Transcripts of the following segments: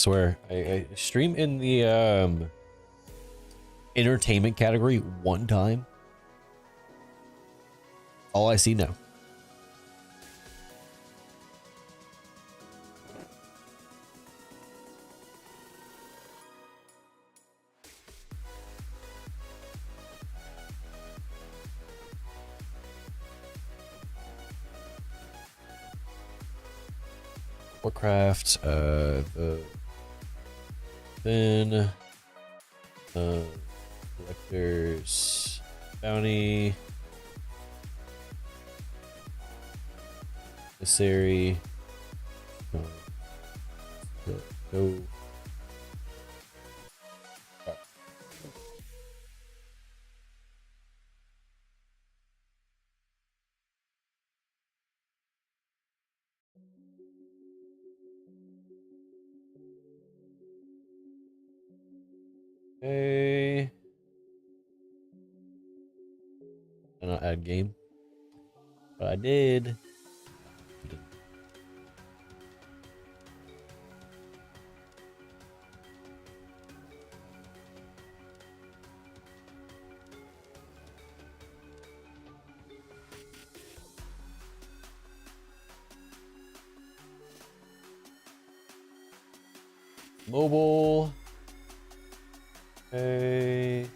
swear. I stream in the entertainment category one time. All I see now. Warcraft, then collectors, bounty, necessary, go. Okay. Did not add game, but I did. Mobile. Okay.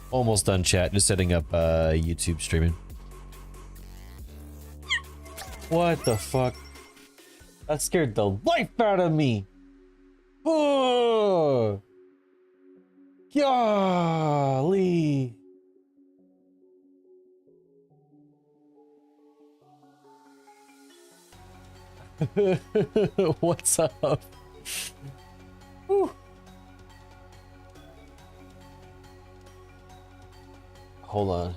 Almost done, chat. Just setting up YouTube streaming. What the fuck? That scared the life out of me. Oh, golly. What's up? Whew. Hold on.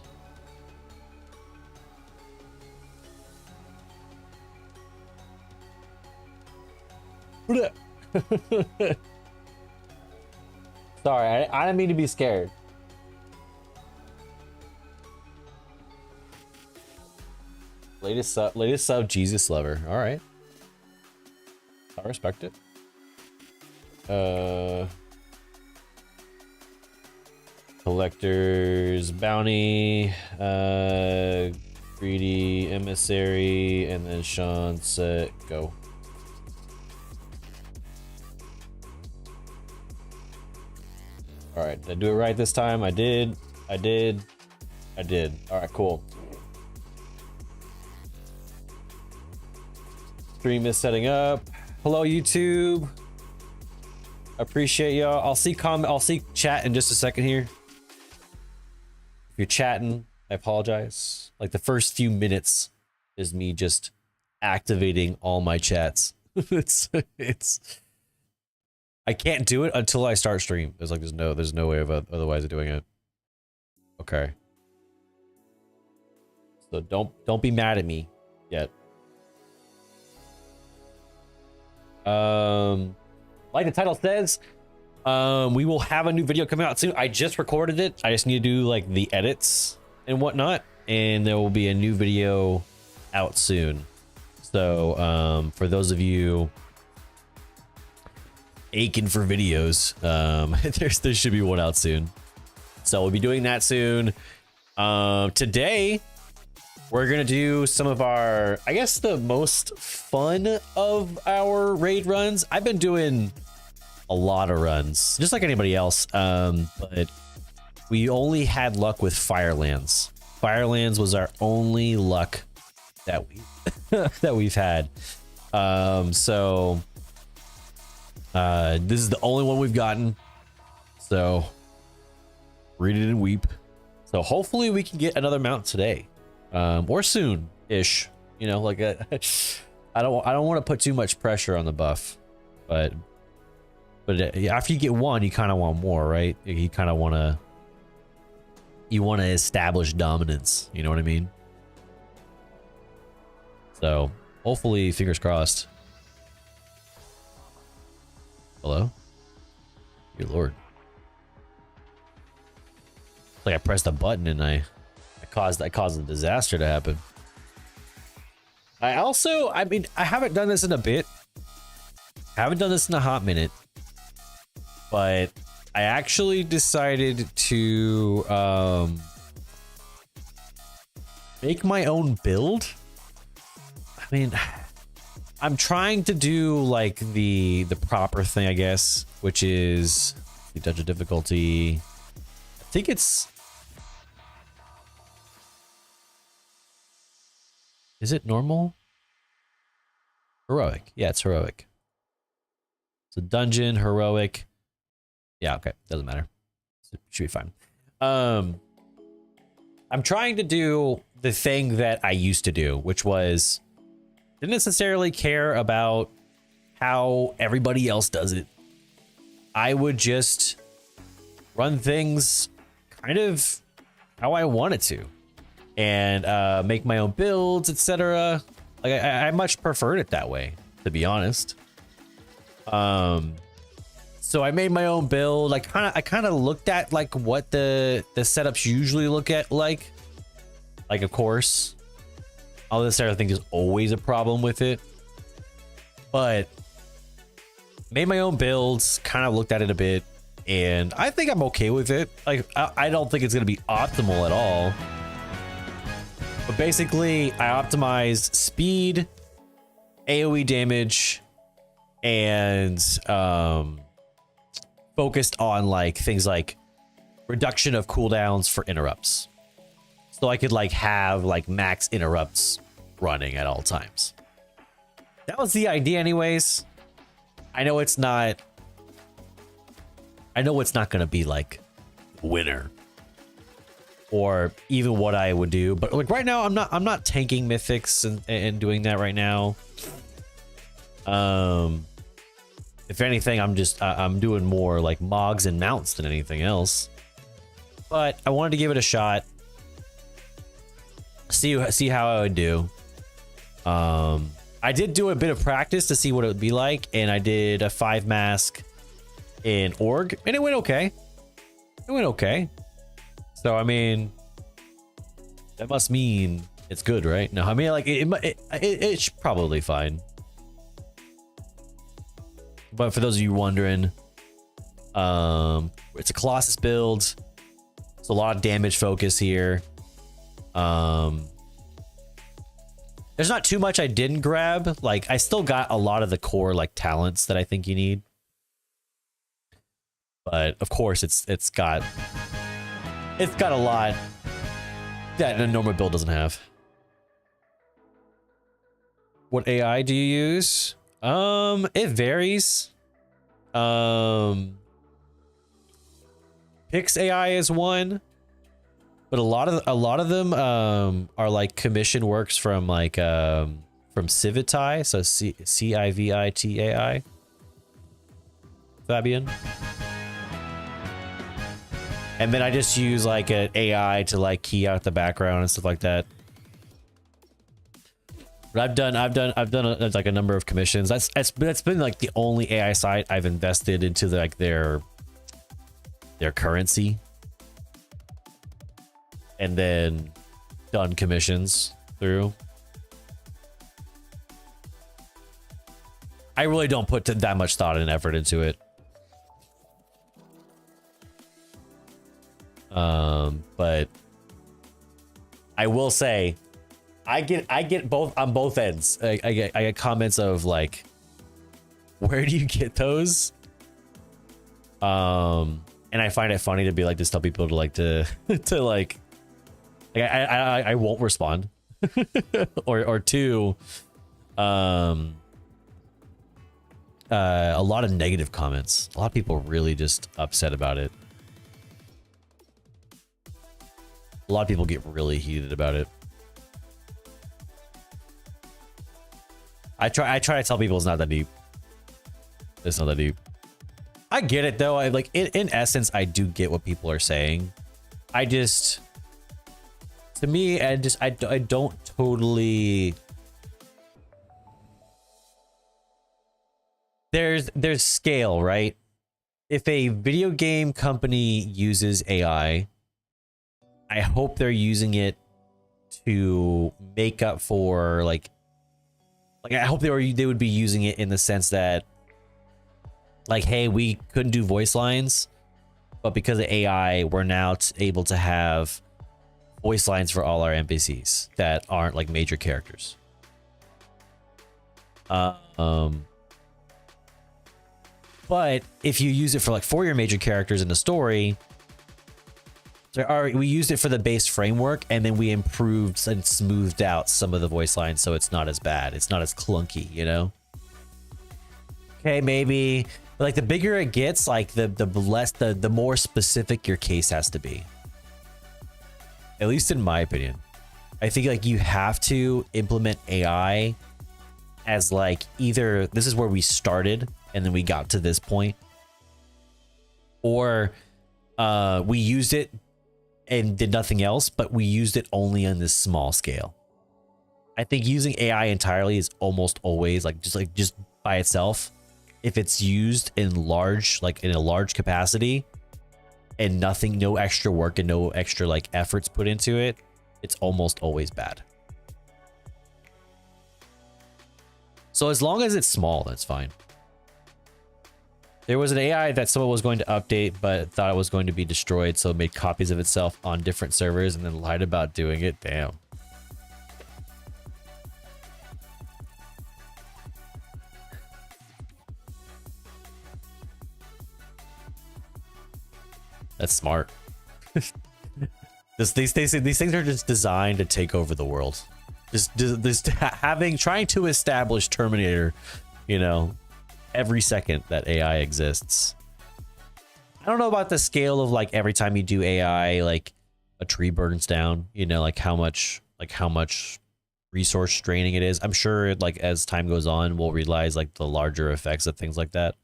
Sorry, I didn't mean to be scared. Latest sub, Jesus lover. All right, I respect it. Collectors, bounty, greedy, emissary, and then ShawnSetGO. All right, did I do it right this time? I did. All right, cool. Stream is setting up. Hello, YouTube. Appreciate y'all. I'll see chat in just a second here. If you're chatting, I apologize. Like the first few minutes is me just activating all my chats. it's I can't do it until I start stream. There's no way of otherwise of doing it. Okay. So don't be mad at me yet. Like the title says, we will have a new video coming out soon. I just recorded it. I just need to do like the edits and whatnot, and there will be a new video out soon. So for those of you aching for videos, there should be one out soon. So we'll be doing that soon. Today we're gonna do some of our, I guess, the most fun of our raid runs. I've been doing a lot of runs, just like anybody else, but we only had luck with Firelands. Firelands was our only luck that we that we've had. So this is the only one we've gotten. So read it and weep. So hopefully we can get another mount today, or soon-ish. You know, like I don't want to put too much pressure on the buff, but after you get one, you kind of want more, right? You kind of want to you want to establish dominance. You know what I mean? So hopefully, fingers crossed. Hello? Dear Lord. It's like I pressed a button and I caused a disaster to happen. I haven't done this in a bit. I haven't done this in a hot minute. But I actually decided to make my own build. I mean, I'm trying to do like the proper thing, I guess, which is the dungeon difficulty. I think it's... Is it normal? Heroic. Yeah, it's heroic. So dungeon, heroic. Yeah, okay. Doesn't matter. Should be fine. I'm trying to do the thing that I used to do, which was didn't necessarily care about how everybody else does it. I would just run things kind of how I wanted to and make my own builds, etc. Like I much preferred it that way, to be honest. So I made my own build. I kind of looked at like what the setups usually look at like of course, all this sort of thing is always a problem with it, but made my own builds, kind of looked at it a bit, and I think I'm okay with it. Like I don't think it's gonna be optimal at all, but basically I optimized speed, AoE damage, and focused on like things like reduction of cooldowns for interrupts, so I could like have like max interrupts running at all times. That was the idea anyways. I know it's not gonna be like winner or even what I would do, but like right now I'm not tanking mythics and doing that right now. If anything, I'm doing more like Mogs and mounts than anything else. But I wanted to give it a shot. See how I would do. I did do a bit of practice to see what it would be like, and I did a 5 mask in org, and it went okay. It went okay. So I mean, that must mean it's good, right? No, I mean like it's probably fine. But for those of you wondering, it's a Colossus build. It's a lot of damage focus here. There's not too much I didn't grab. Like I still got a lot of the core like talents that I think you need. But of course it's got a lot that a normal build doesn't have. What AI do you use? It varies. Pix AI is one, but a lot of them are like commission works from like from Civitai, so Civitai. Fabian. And then I just use like an AI to like key out the background and stuff like that. But I've done like a number of commissions. That's been like the only AI site I've invested into like their currency, and then done commissions through. I really don't put that much thought and effort into it. But I will say, I get both on both ends. I get comments of like, where do you get those? And I find it funny to be like, just tell people to like to like I won't respond. or two, a lot of negative comments. A lot of people really just upset about it. A lot of people get really heated about it. I try to tell people it's not that deep. It's not that deep. I get it though. I like in essence, I do get what people are saying. I just, to me, I don't totally. There's scale, right? If a video game company uses AI, I hope they're using it to make up for like I hope they would be using it in the sense that like, hey, we couldn't do voice lines, but because of AI, we're now able to have voice lines for all our NPCs that aren't like major characters. But if you use it for like for your major characters in the story, so we used it for the base framework, and then we improved and smoothed out some of the voice lines so it's not as bad. It's not as clunky, you know? Okay, maybe like the bigger it gets, like the more specific your case has to be. At least in my opinion. I think like you have to implement AI as like either this is where we started and then we got to this point, or we used it and did nothing else, but we used it only on this small scale. I think using AI entirely is almost always like just by itself. If it's used in large, like in a large capacity and nothing, no extra work and no extra like efforts put into it, it's almost always bad. So as long as it's small, that's fine. There was an AI that someone was going to update, but thought it was going to be destroyed, so it made copies of itself on different servers and then lied about doing it. Damn. That's smart. These things are just designed to take over the world. Trying to establish Terminator, you know, every second that AI exists. I don't know about the scale of like every time you do AI, like a tree burns down, you know, like how much resource straining it is. I'm sure like as time goes on, we'll realize like the larger effects of things like that.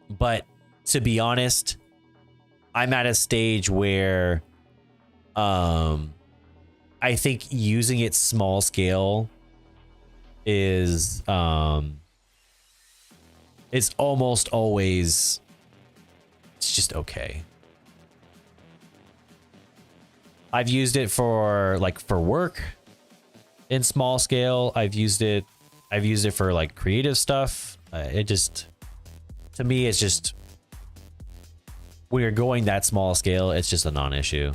But to be honest, I'm at a stage where I think using it small scale is it's almost always, it's just okay. I've used it for like for work in small scale. I've used it for like creative stuff. It just, to me, it's just, when you're going that small scale, it's just a non-issue.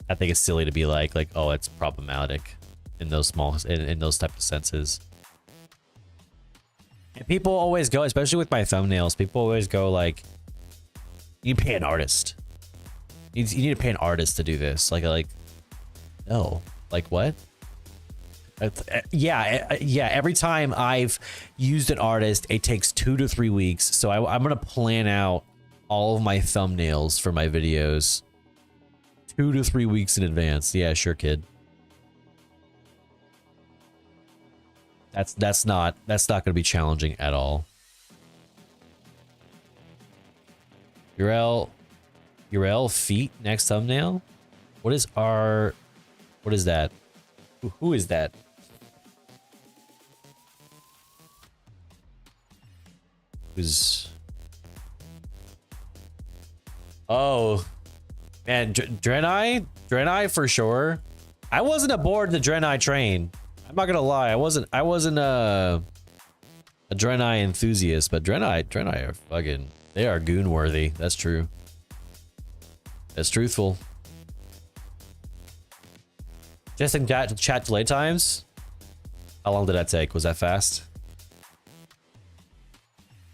I think it's silly to be like, oh, it's problematic in those small, in those type of senses. And people always go, especially with my thumbnails, people always go like, you pay an artist. You need to pay an artist to do this. Like, no, like what? Yeah. Every time I've used an artist, it takes 2 to 3 weeks. So I'm going to plan out all of my thumbnails for my videos 2 to 3 weeks in advance. Yeah, sure, kid. That's not going to be challenging at all. URL feet next thumbnail. What is that? Who is that? Who's? Oh, man, Draenei for sure. I wasn't aboard the Draenei train. I'm not gonna lie. I wasn't a Draenei enthusiast, but Draenei are fucking, they are goon worthy. That's true. That's truthful. Just in chat delay times. How long did that take? Was that fast?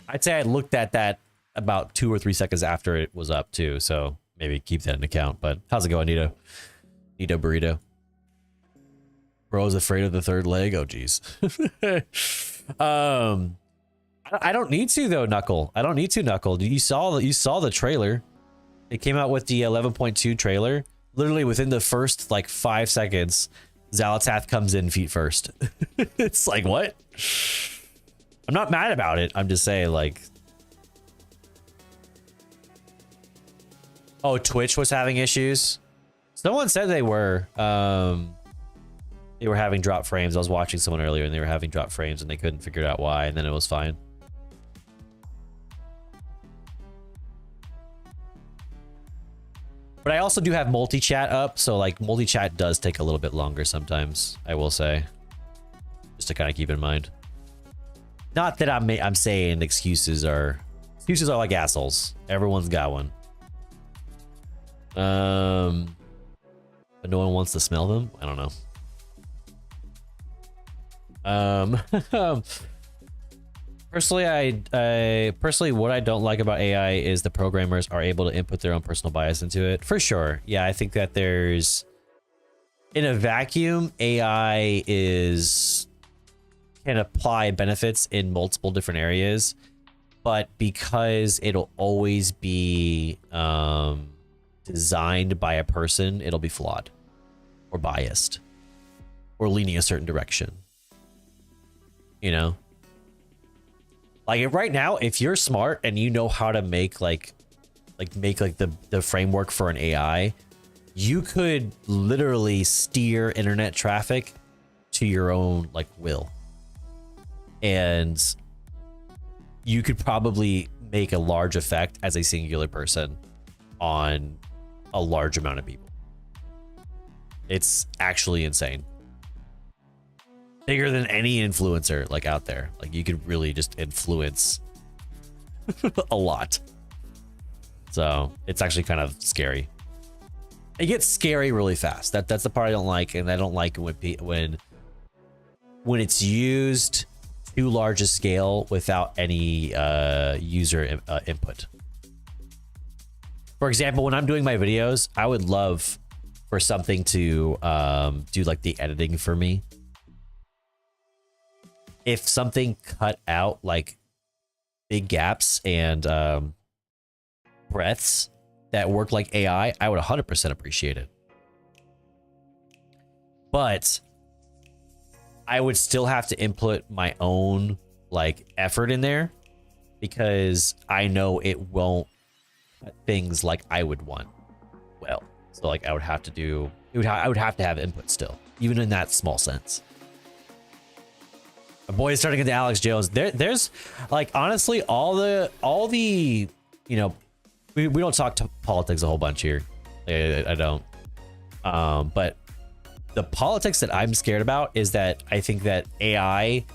I'd say I looked at that about 2 or 3 seconds after it was up too, so maybe keep that in account. But how's it going, Nito? Nito Burrito. Bro's afraid of the third leg. Oh, geez. I don't need to though, Knuckle. I don't need to, Knuckle. You saw the trailer. It came out with the 11.2 trailer. Literally within the first like 5 seconds, Xalatath comes in feet first. It's like, what? I'm not mad about it. I'm just saying, like, Oh, Twitch was having issues. Someone said they were having drop frames. I was watching someone earlier and they were having drop frames and they couldn't figure out why, and then it was fine. But I also do have multi-chat up, so like multi-chat does take a little bit longer sometimes, I will say. Just to kind of keep in mind. Not that I'm saying excuses are like assholes. Everyone's got one. But no one wants to smell them? I don't know. Personally, personally, what I don't like about AI is the programmers are able to input their own personal bias into it. For sure. Yeah, I think that there's... In a vacuum, AI can apply benefits in multiple different areas. But because it'll always be designed by a person, it'll be flawed. Or biased. Or leaning a certain direction. You know? Like right now, if you're smart and you know how to make like the framework for an AI, you could literally steer internet traffic to your own like will. And you could probably make a large effect as a singular person on a large amount of people. It's actually insane. Bigger than any influencer like out there. Like you could really just influence a lot. So it's actually kind of scary. It gets scary really fast. That's the part I don't like, and I don't like when it's used too large a scale without any user input. For example, when I'm doing my videos, I would love for something to do like the editing for me. If something cut out like big gaps and breaths that work like AI, I would 100% appreciate it. But I would still have to input my own like effort in there because I know it won't cut things like I would want. Well, so like I would have to do, I would have to have input still, even in that small sense. My boy is starting into Alex Jones. There's like honestly all the you know, we don't talk to politics a whole bunch here. I don't. But the politics that I'm scared about is that I think that AI,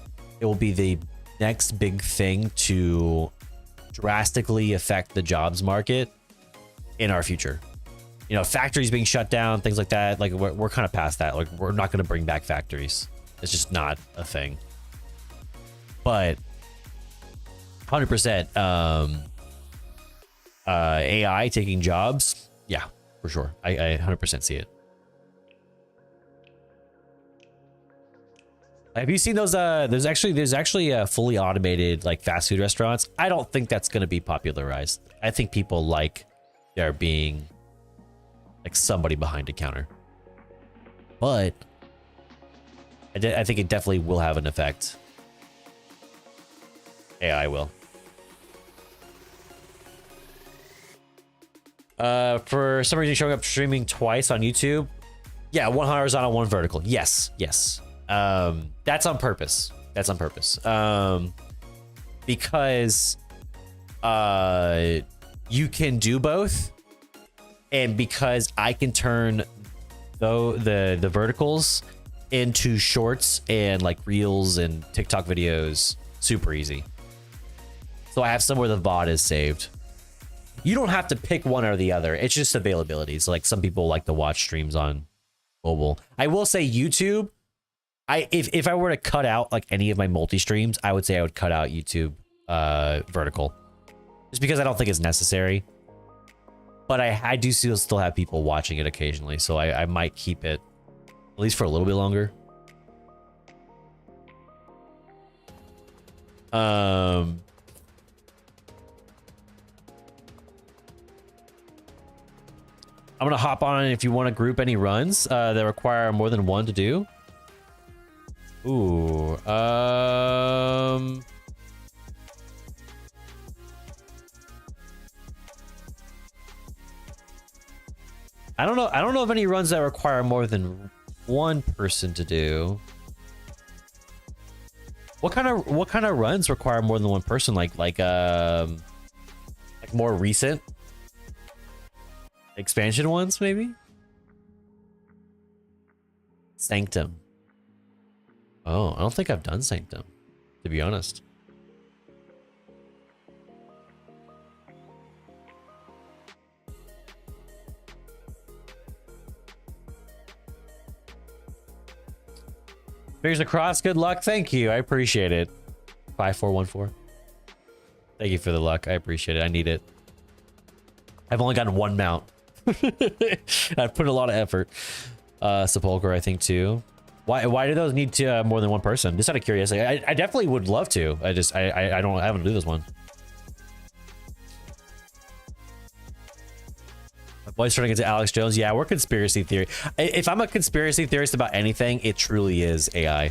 it will be the next big thing to drastically affect the jobs market in our future. You know, factories being shut down, things like that. Like we're kind of past that. Like we're not going to bring back factories. It's just not a thing. But 100% AI taking jobs. Yeah, for sure. I 100% see it. Have you seen those? There's actually fully automated like fast food restaurants. I don't think that's going to be popularized. I think people like there being like somebody behind a counter. But I think it definitely will have an effect. AI will. For some reason showing up streaming twice on YouTube. Yeah, one horizontal, one vertical. Yes. That's on purpose. That's on purpose. Because you can do both, and because I can turn the verticals into shorts and like reels and TikTok videos super easy. So I have somewhere the VOD is saved. You don't have to pick one or the other. It's just availability. So like some people like to watch streams on mobile. I will say YouTube. If I were to cut out like any of my multi streams, I would say I would cut out YouTube vertical, just because I don't think it's necessary. But I do still have people watching it occasionally, so I might keep it at least for a little bit longer. I'm gonna hop on if you want to group any runs that require more than one to do. Ooh, I don't know. I don't know of any runs that require more than one person to do. What kind of runs require more than one person? Like more recent expansion ones, maybe? Sanctum. Oh, I don't think I've done Sanctum, to be honest. Fingers across, good luck. Thank you. I appreciate it. 5414. Thank you for the luck. I appreciate it. I need it. I've only gotten one mount. I've put a lot of effort. Sepulchre, I think, too. Why do those need to more than one person? Just out of curiosity. I definitely would love to. I haven't do this one. My boy's turning into Alex Jones. Yeah, we're conspiracy theory. If I'm a conspiracy theorist about anything, it truly is AI.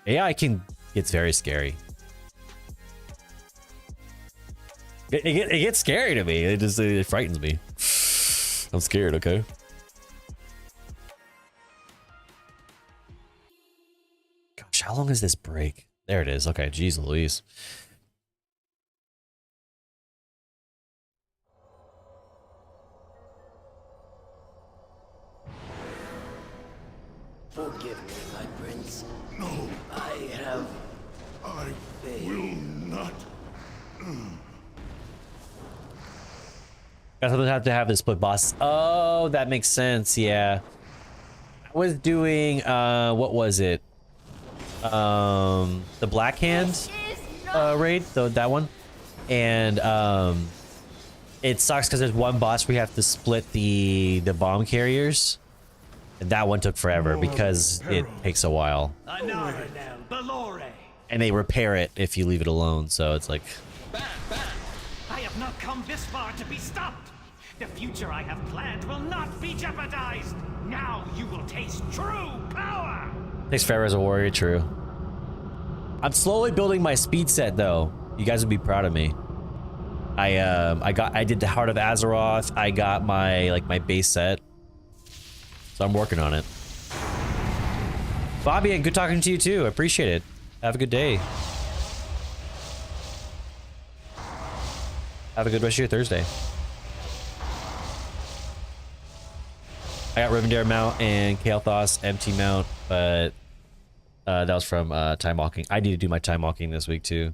AI gets very scary. It gets scary to me. It frightens me. I'm scared, okay? Gosh, how long is this break? There it is. Okay, jeez Louise. Forgive me, my prince. No, I will not. Guess I'll have to have this split boss. Oh, that makes sense. Yeah. I was doing what was it? The Black Hand raid, that one. And it sucks because there's one boss where you have to split the bomb carriers. And that one took forever because it takes a while. And they repair it if you leave it alone, so it's like... I have not come this far to be stopped. The future I have planned will not be jeopardized. Now you will taste true power. Takes forever as a warrior, true. I'm slowly building my speed set though. You guys would be proud of me. I did the Heart of Azeroth. I got my base set. So I'm working on it. Bobby, and good talking to you too. I appreciate it. Have a good day. Have a good rest of your Thursday. I got Rivendare mount and Kael'thas empty mount, but that was from time walking. I need to do my time walking this week too.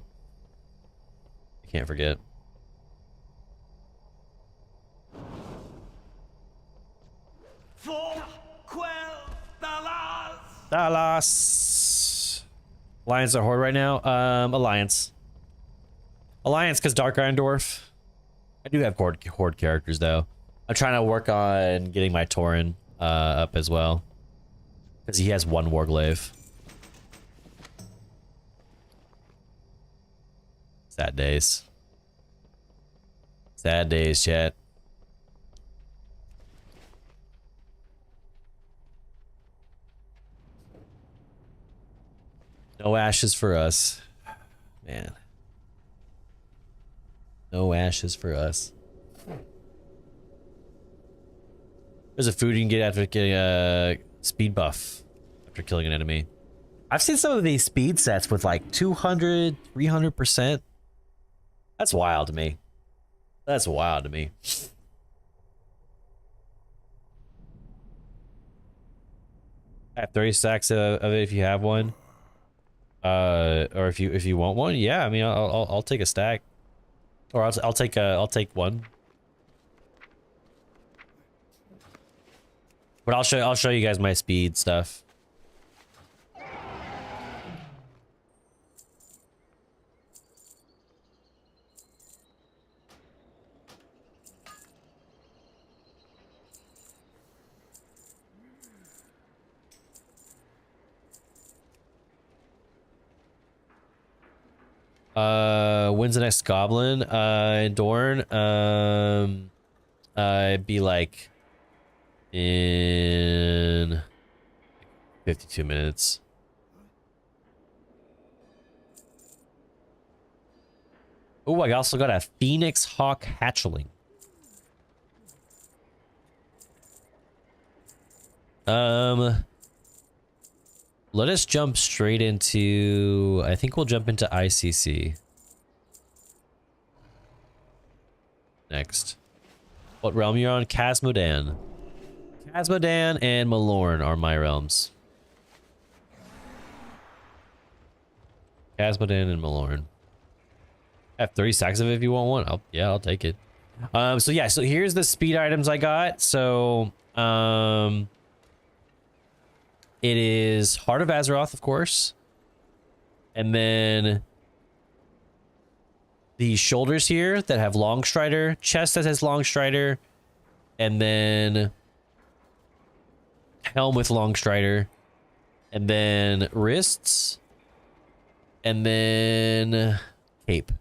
I can't forget. Dallas. Alliance or Horde right now? Alliance. Alliance, because Dark Iron Dwarf. I do have Horde characters though. I'm trying to work on getting my Tauren up as well. Because he has one Warglaive. Sad days. Sad days, chat. No ashes for us. Man. No ashes for us. There's a food you can get after getting a speed buff after killing an enemy. I've seen some of these speed sets with like 200, 300%. That's wild to me. That's wild to me. I have 30 stacks of it if you have one. Or if you want one, yeah. I mean, I'll take a stack, or I'll take one. But I'll show you guys my speed stuff. When's the next goblin? Dorn. It'd be like in 52 minutes. Oh, I also got a Phoenix Hawk hatchling. Let us jump straight into, I think we'll jump into ICC. Next. What realm you're on? Casmodan. Casmodan and Malorn are my realms. Casmodan and Malorn. I have 30 stacks of it if you want one. I'll take it. So yeah, so here's the speed items I got. So, it is Heart of Azeroth, of course. And then the shoulders here that have Long Strider, chest that has Long Strider, and then helm with Long Strider, and then wrists, and then cape.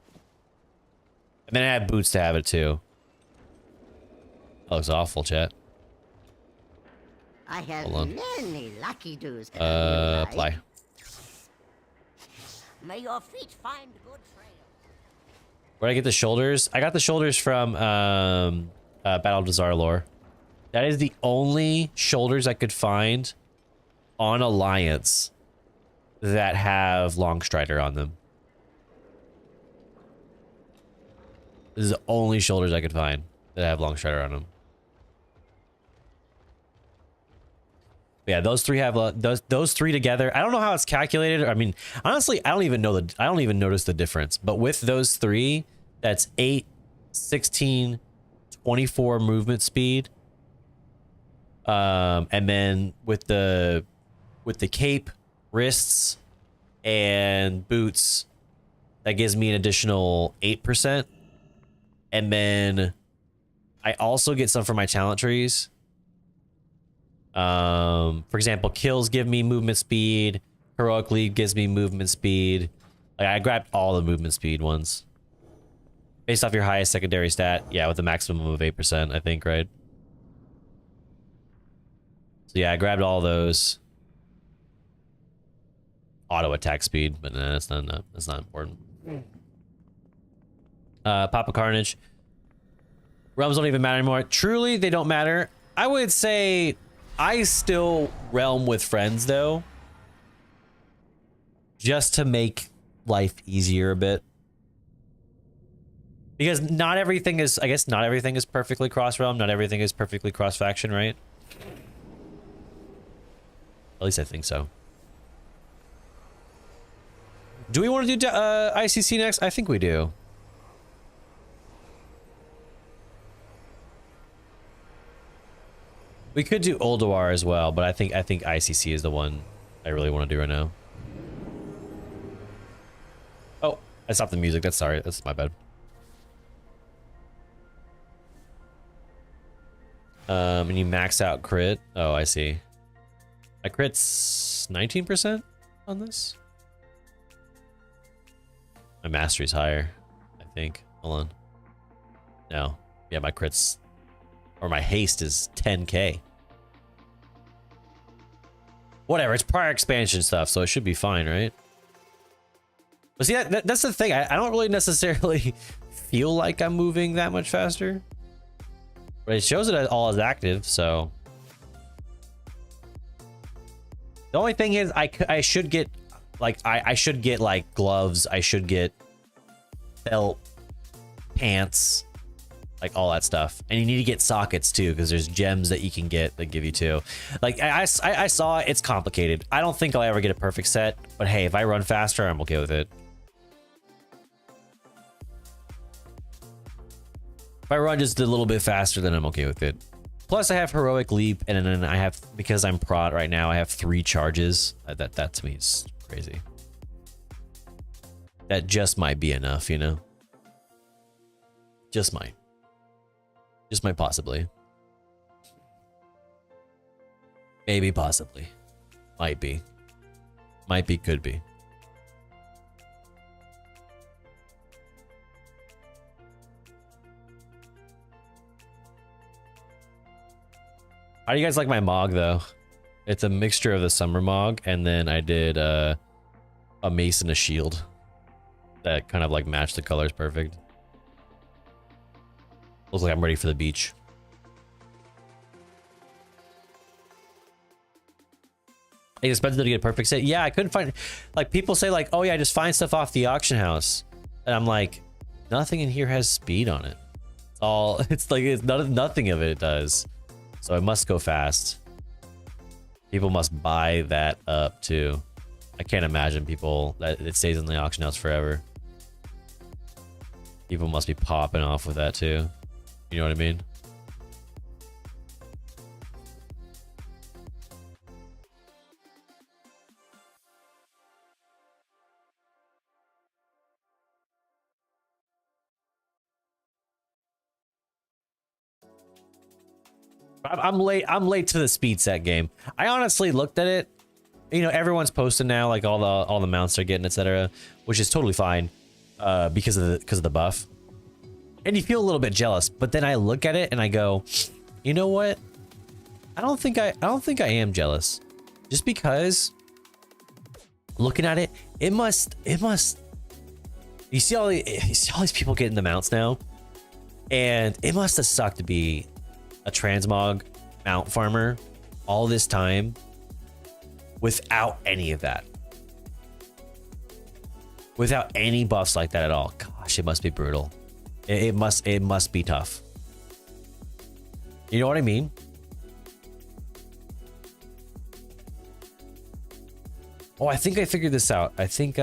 And then I have boots to have it too. That looks awful, chat. I have many lucky do's. Apply. May your feet find good trail. Where'd I get the shoulders? I got the shoulders from Battle of Dazar'alor. That is the only shoulders I could find on Alliance that have Long Strider on them. This is the only shoulders I could find that have Long Strider on them. Yeah, those three have those three together. I don't know how it's calculated. I mean, honestly, I don't even notice the difference. But with those three, that's 8, 16, 24 movement speed. And then with the cape, wrists, and boots, that gives me an additional 8%. And then I also get some for my talent trees. For example, kills give me movement speed. Heroic Lead gives me movement speed. Like, I grabbed all the movement speed ones. Based off your highest secondary stat. Yeah, with a maximum of 8%, I think, right? So yeah, I grabbed all those. Auto attack speed, but nah, that's not important. Papa Carnage. Realms don't even matter anymore. Truly, they don't matter. I would say I still realm with friends though, just to make life easier a bit. Because not everything is, I guess not everything is perfectly cross-realm, not everything is perfectly cross-faction, right? At least I think so. Do we want to do ICC next? I think we do. We could do Ulduar as well, but I think ICC is the one I really want to do right now. Oh, I stopped the music. That's sorry. That's my bad. And you max out crit. Oh, I see. My crit's 19% on this. My mastery's higher, I think. Hold on. No. Yeah, my crit's, or my haste is 10k. Whatever, it's prior expansion stuff, so it should be fine, right? But see, that's the thing. I don't really necessarily feel like I'm moving that much faster. But it shows it all as active, so. The only thing is, I should get, like, I should get, like, gloves. I should get belt, pants, like, all that stuff. And you need to get sockets, too, because there's gems that you can get that give you, too. Like, I saw it. It's complicated. I don't think I'll ever get a perfect set. But, hey, if I run faster, I'm okay with it. If I run just a little bit faster, then I'm okay with it. Plus, I have Heroic Leap, and then I have, because I'm prot right now, I have 3 charges. That to me is crazy. That just might be enough, you know? Just might. Just might possibly. Maybe possibly. Might be. Might be, could be. How do you guys like my Mog, though? It's a mixture of the Summer Mog, and then I did a mace and a shield. That kind of like matched the colors perfect. Looks like I'm ready for the beach. It's expensive to get a perfect set. Yeah, I couldn't find, like, people say like, oh yeah, just find stuff off the auction house. And I'm like, nothing in here has speed on it. It's all, it's like, nothing of it does. So it must go fast. People must buy that up too. I can't imagine people that it stays in the auction house forever. People must be popping off with that too. You know what I mean? I'm late. I'm late to the speed set game. I honestly looked at it. You know, everyone's posting now, like all the mounts they're getting, etc., which is totally fine, because of the buff. And you feel a little bit jealous, but then I look at it and I go, you know what? I don't think I am jealous, just because looking at it, it must. You see all these people getting the mounts now, and it must have sucked to be a transmog mount farmer all this time without any of that, without any buffs like that at all. Gosh, it must be brutal. It must be tough. You know what I mean? Oh, I think I figured this out. I think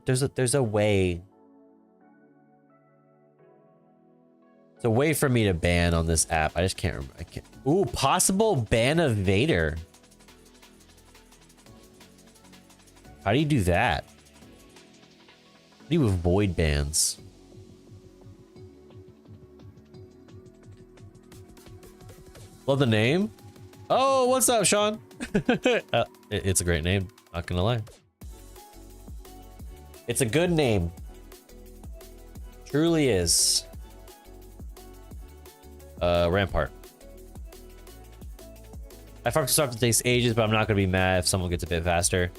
there's a way. There's a way for me to ban on this app. I just can't remember. I can't. Ooh, possible ban of Vader. How do you do that? How do you avoid bans? Love the name. Oh, what's up, Sean? It's a great name. Not gonna lie. It's a good name. Truly is. Rampart. I fucked this up. It takes ages, but I'm not gonna be mad if someone gets a bit faster.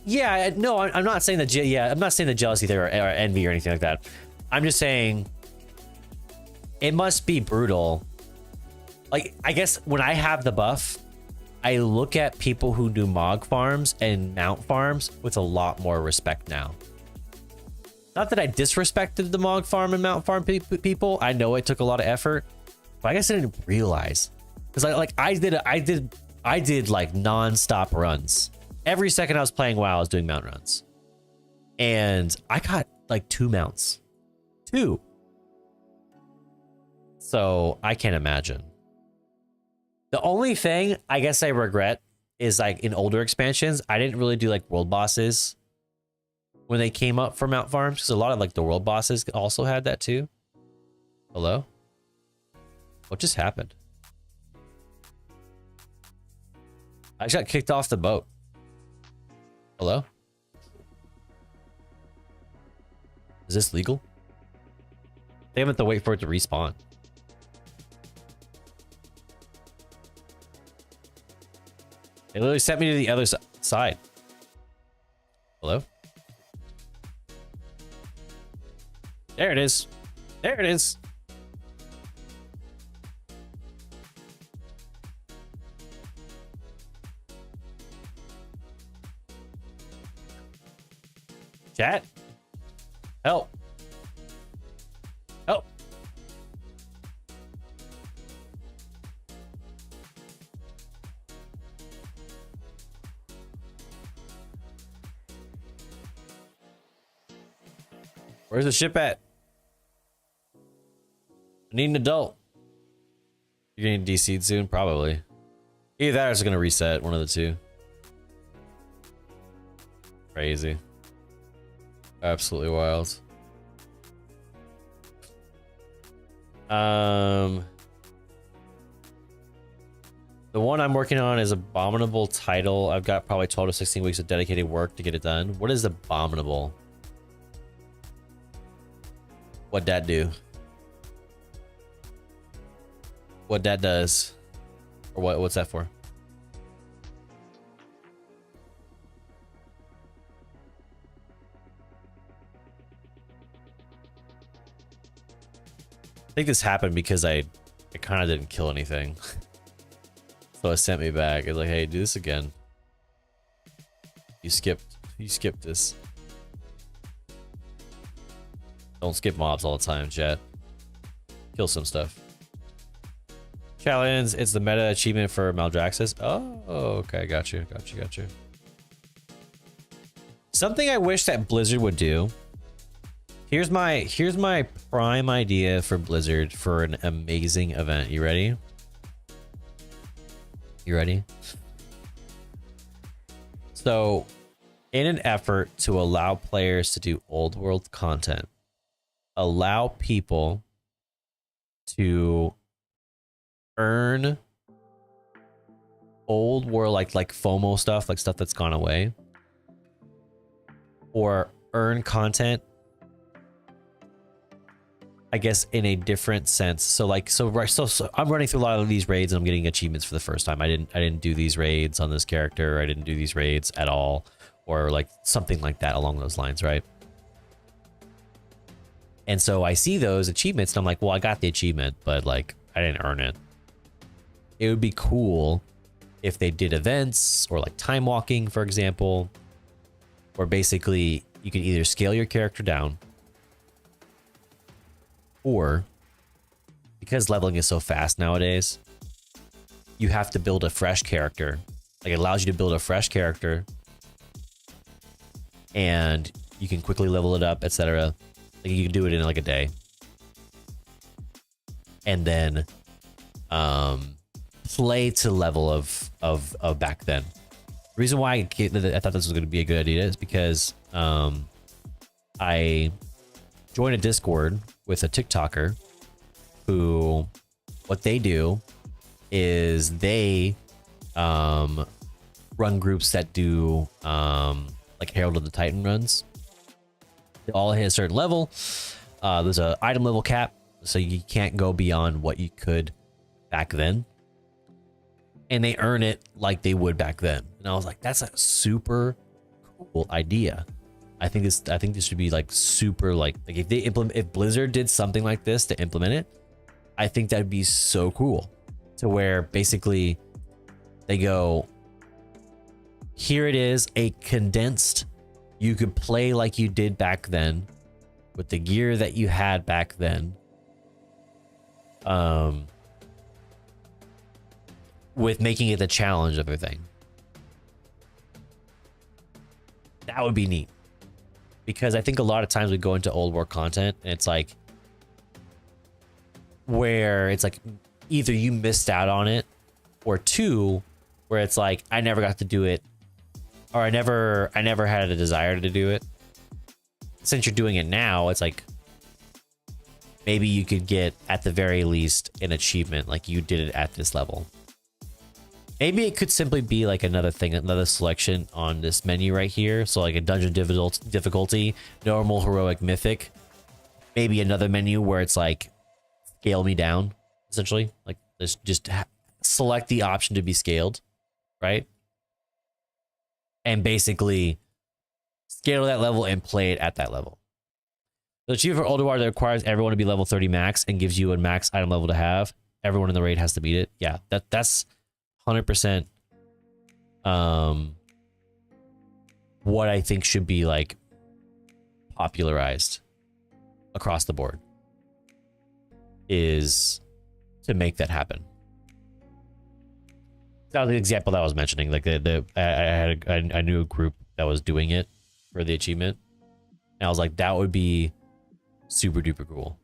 Yeah, no, I'm not saying that. Yeah, I'm not saying the jealousy there or envy or anything like that. I'm just saying it must be brutal. Like, I guess when I have the buff, I look at people who do Mog farms and mount farms with a lot more respect now. Not that I disrespected the Mog farm and mount farm people. I know it took a lot of effort, but I guess I didn't realize, because I did like non-stop runs. Every second I was playing WoW, I was doing mount runs, and I got like 2 mounts, 2. So I can't imagine. The only thing I guess I regret is, like, in older expansions, I didn't really do like world bosses when they came up for mount farms, because a lot of like the world bosses also had that too. Hello? What just happened? I just got kicked off the boat. Hello? Is this legal? They have to wait for it to respawn. They literally sent me to the other side. Hello? There it is. There it is. Chat? Help. Help. Where's the ship at? I need an adult. You're getting DC'd soon? Probably. Either that or it's gonna reset, one of the two. Crazy. Absolutely wild. The one I'm working on is Abominable Title. I've got probably 12 to 16 weeks of dedicated work to get it done. What is Abominable? What'd that do? What that does? Or what's that for? think this happened because I kind of didn't kill anything. So it sent me back. It's like, hey, do this again. You skipped this. Don't skip mobs all the time, chat. Kill some stuff. Challenge, it's the meta achievement for Maldraxxus. Oh, okay, got you. Something I wish that Blizzard would do. Here's my prime idea for Blizzard for an amazing event. You ready? You ready? So, in an effort to allow players to do old world content, allow people to earn old world like FOMO stuff, like stuff that's gone away, or earn content, I guess, in a different sense. So like, so I'm running through a lot of these raids and I'm getting achievements for the first time. I didn't do these raids on this character. I didn't do these raids at all, or like something like that along those lines, right? And so I see those achievements and I'm like, well, I got the achievement, but like I didn't earn it. It would be cool if they did events or like time walking, for example, where basically you can either scale your character down, or because leveling is so fast nowadays, you have to build a fresh character. Like it allows you to build a fresh character and you can quickly level it up, etc. Like you can do it in like a day. And then play to level of back then. The reason why I thought this was going to be a good idea is because I joined a Discord with a TikToker who, what they do is they run groups that do like Herald of the Titan runs. They all hit a certain level. There's a item level cap, so you can't go beyond what you could back then. And they earn it like they would back then. And I was like, that's a super cool idea. I think this should be like super like if Blizzard did something like this to implement it, I think that'd be so cool. To where basically they go, here it is, a condensed, you could play like you did back then with the gear that you had back then. With making it the challenge of everything. That would be neat. Because I think a lot of times we go into old war content and it's like where it's like either you missed out on it, or two, where it's like I never got to do it, or I never had a desire to do it. Since you're doing it now, it's like maybe you could get at the very least an achievement like you did it at this level. Maybe it could simply be like another thing, another selection on this menu right here. So like a dungeon difficulty, normal, heroic, mythic. Maybe another menu where it's like scale me down, essentially. Like just select the option to be scaled, right? And basically scale that level and play it at that level. The achievement for Older War that requires everyone to be level 30 max and gives you a max item level to have. Everyone in the raid has to beat it. Yeah, that's 100% what I think should be like popularized across the board is to make that happen. That was the example that I was mentioning. Like I knew a group that was doing it for the achievement, and I was like, that would be super duper cool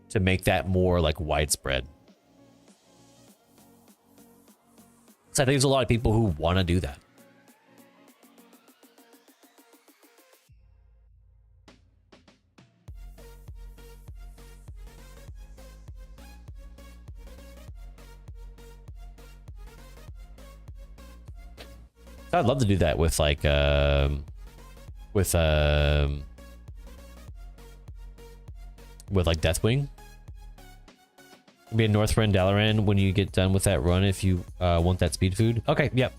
to make that more like widespread. So I think there's a lot of people who want to do that. So I'd love to do that with like with like Deathwing. Be a Northrend Dalaran when you get done with that run if you want that speed food. Okay, yep.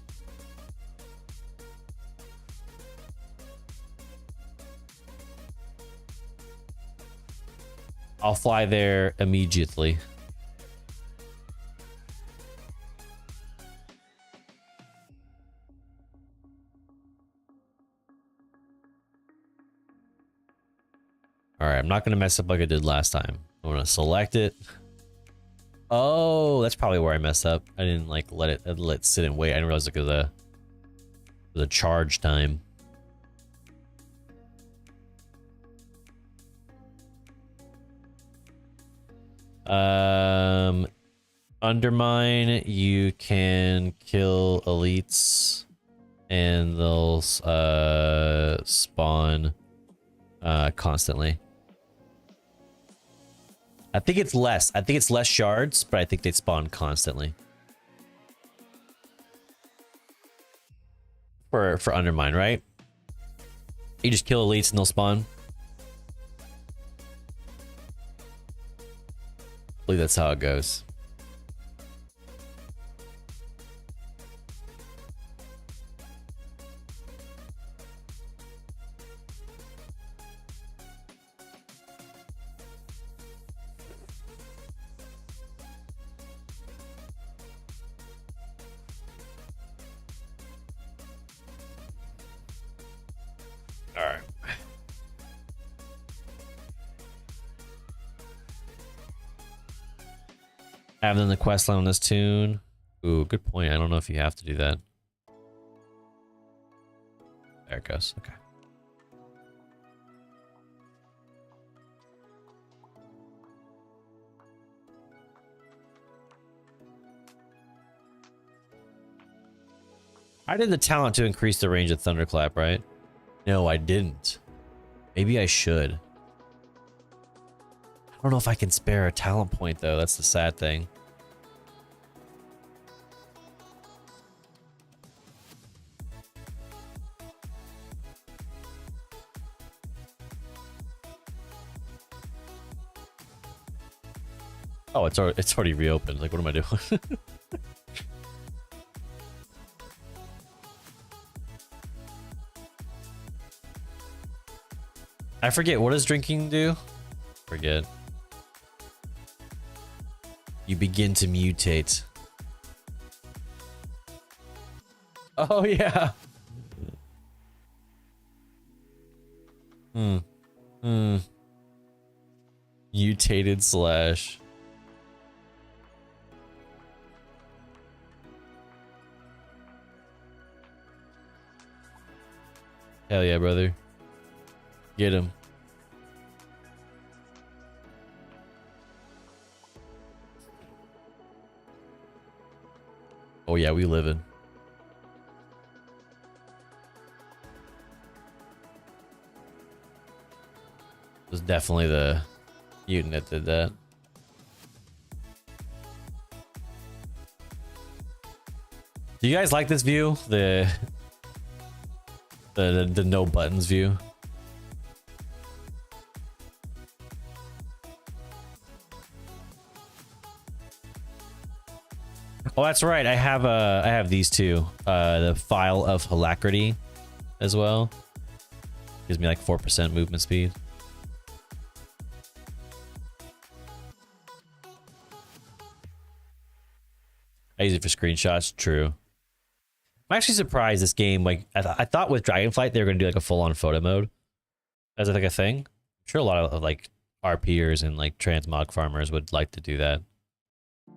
I'll fly there immediately. All right, I'm not gonna mess up like I did last time. I'm gonna select it. Oh, that's probably where I messed up. I didn't like let it sit and wait. I didn't realize like the charge time. Undermine, you can kill elites and they'll spawn constantly. I think it's less. I think it's less shards, but I think they spawn constantly. For undermine, right? You just kill elites and they'll spawn. I believe that's how it goes. All right. Have them the quest line on this tune. Ooh, good point. I don't know if you have to do that. There it goes. Okay. I did the talent to increase the range of Thunderclap, right? No, I didn't. Maybe I should. I don't know if I can spare a talent point, though. That's the sad thing. Oh, it's already reopened. Like, what am I doing? I forget, what does drinking do? Forget. You begin to mutate. Oh yeah. Mutated slash. Hell yeah, brother. Get him. Oh yeah, we living. It was definitely the mutant that did that. Do you guys like this view? The no buttons view? Oh, that's right. I have these two. The file of alacrity as well. Gives me like 4% movement speed. I use it for screenshots. True. I'm actually surprised this game, like, I thought with Dragonflight they were going to do like a full-on photo mode as like a thing. I'm sure a lot of like RPers and like transmog farmers would like to do that.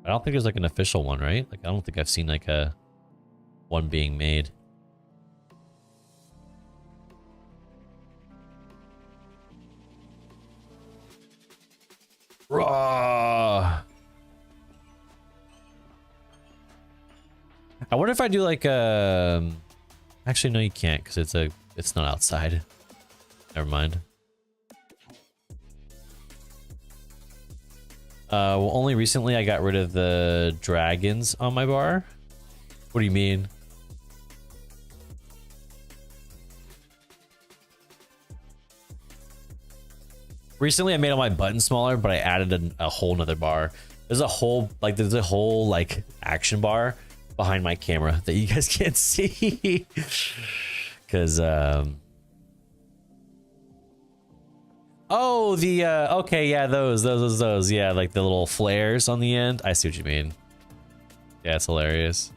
I don't think there's like an official one, right? Like, I don't think I've seen like a one being made. Raw. I wonder if I do like actually no, you can't because it's not outside. Never mind. Well, only recently I got rid of the dragons on my bar. What do you mean? Recently I made all my buttons smaller, but I added a whole nother bar. There's a whole like action bar behind my camera that you guys can't see. Cause Oh, the okay, yeah, those, yeah, like the little flares on the end. I see what you mean. Yeah, it's hilarious.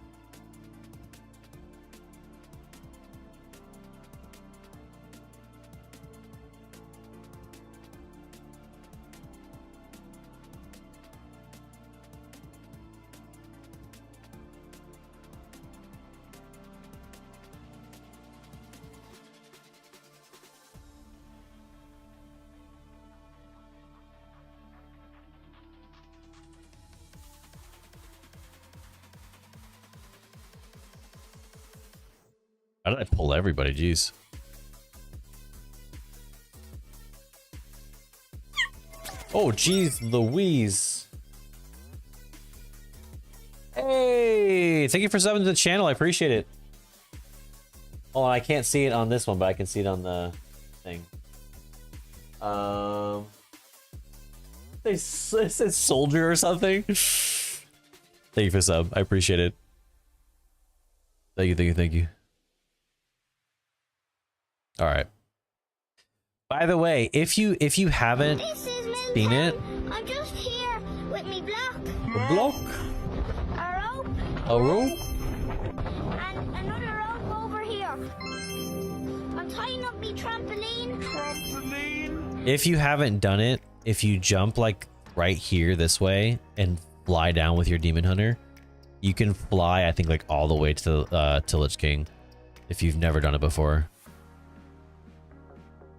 How did I pull everybody? Jeez. Oh, jeez, Louise. Hey, thank you for subbing to the channel. I appreciate it. Oh, I can't see it on this one, but I can see it on the thing. It says soldier or something. Thank you for sub. I appreciate it. Thank you, thank you, thank you. All right. By the way, if you haven't seen it, I'm just here with me block. a block, A rope. a rope. And another rope over here. I'm tying up me trampoline. If you haven't done it, if you jump like right here this way and fly down with your demon hunter, you can fly. I think like all the way to Lich King. If you've never done it before.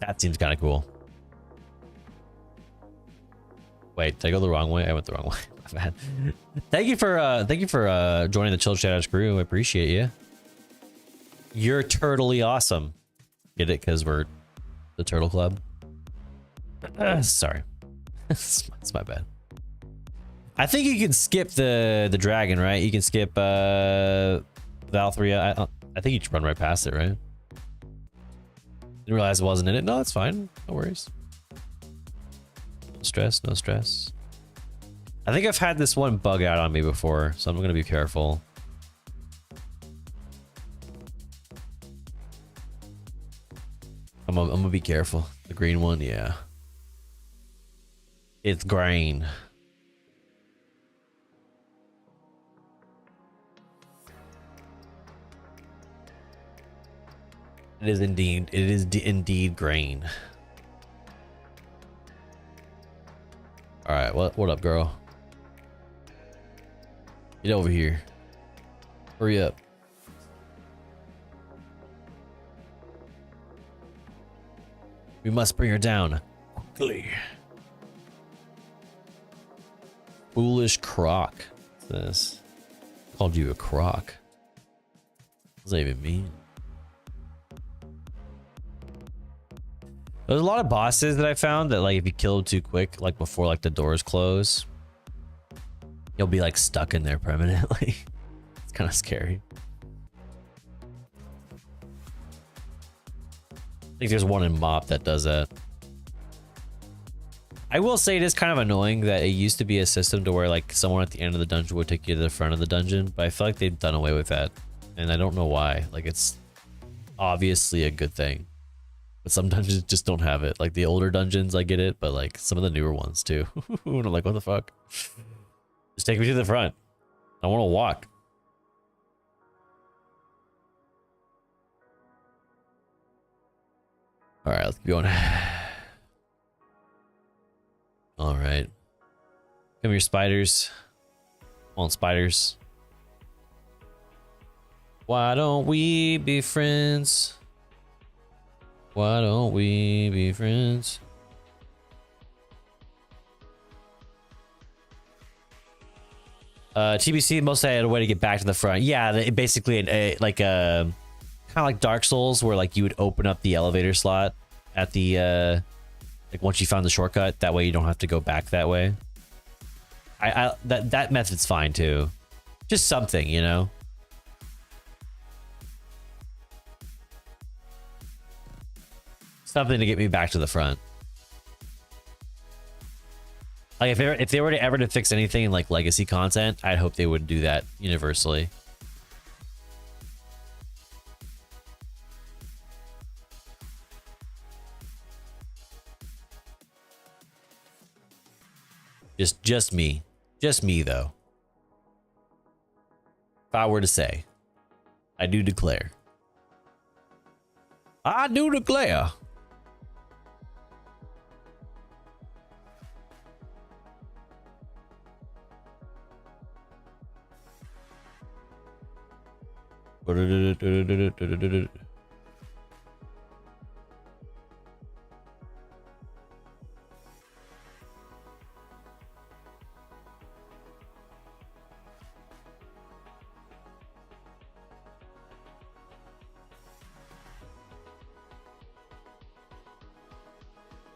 That seems kind of cool. Wait, did I go the wrong way? I went the wrong way. My bad. Thank you for joining the Chill Shadows crew. I appreciate you. You're turtly awesome. Get it? Because we're the Turtle Club. Sorry, it's my bad. I think you can skip the dragon, right? You can skip Valthria. I think you just run right past it, right? Didn't realize it wasn't in it. No, it's fine. No worries. No stress, no stress. I think I've had this one bug out on me before, so I'm gonna be careful. I'm gonna be careful. The green one, yeah. It's green. It is indeed grain. All right, what up, girl? Get over here. Hurry up. We must bring her down quickly. Foolish croc. What's this? Called you a croc. What does that even mean? There's a lot of bosses that I found that like if you kill them too quick, like before like the doors close, you'll be like stuck in there permanently. It's kind of scary. I think there's one in Mop that does that. I will say it is kind of annoying that it used to be a system to where like someone at the end of the dungeon would take you to the front of the dungeon, but I feel like they've done away with that. And I don't know why. Like it's obviously a good thing. But some dungeons just don't have it. Like the older dungeons, I get it, but like some of the newer ones too. And I'm like, what the fuck? Just take me to the front. I want to walk. All right, let's keep going. All right. Come here, spiders. Come on, spiders. Why don't we be friends? Why don't we be friends? TBC mostly had a way to get back to the front. Yeah, basically like kind of like Dark Souls, where like you would open up the elevator slot at the like once you found the shortcut. That way you don't have to go back that way. That method's fine too. Just something, you know. Something to get me back to the front. Like if they were to ever to fix anything in like legacy content, I'd hope they would do that universally. Just me. Just me, though. If I were to say, I do declare. I do declare.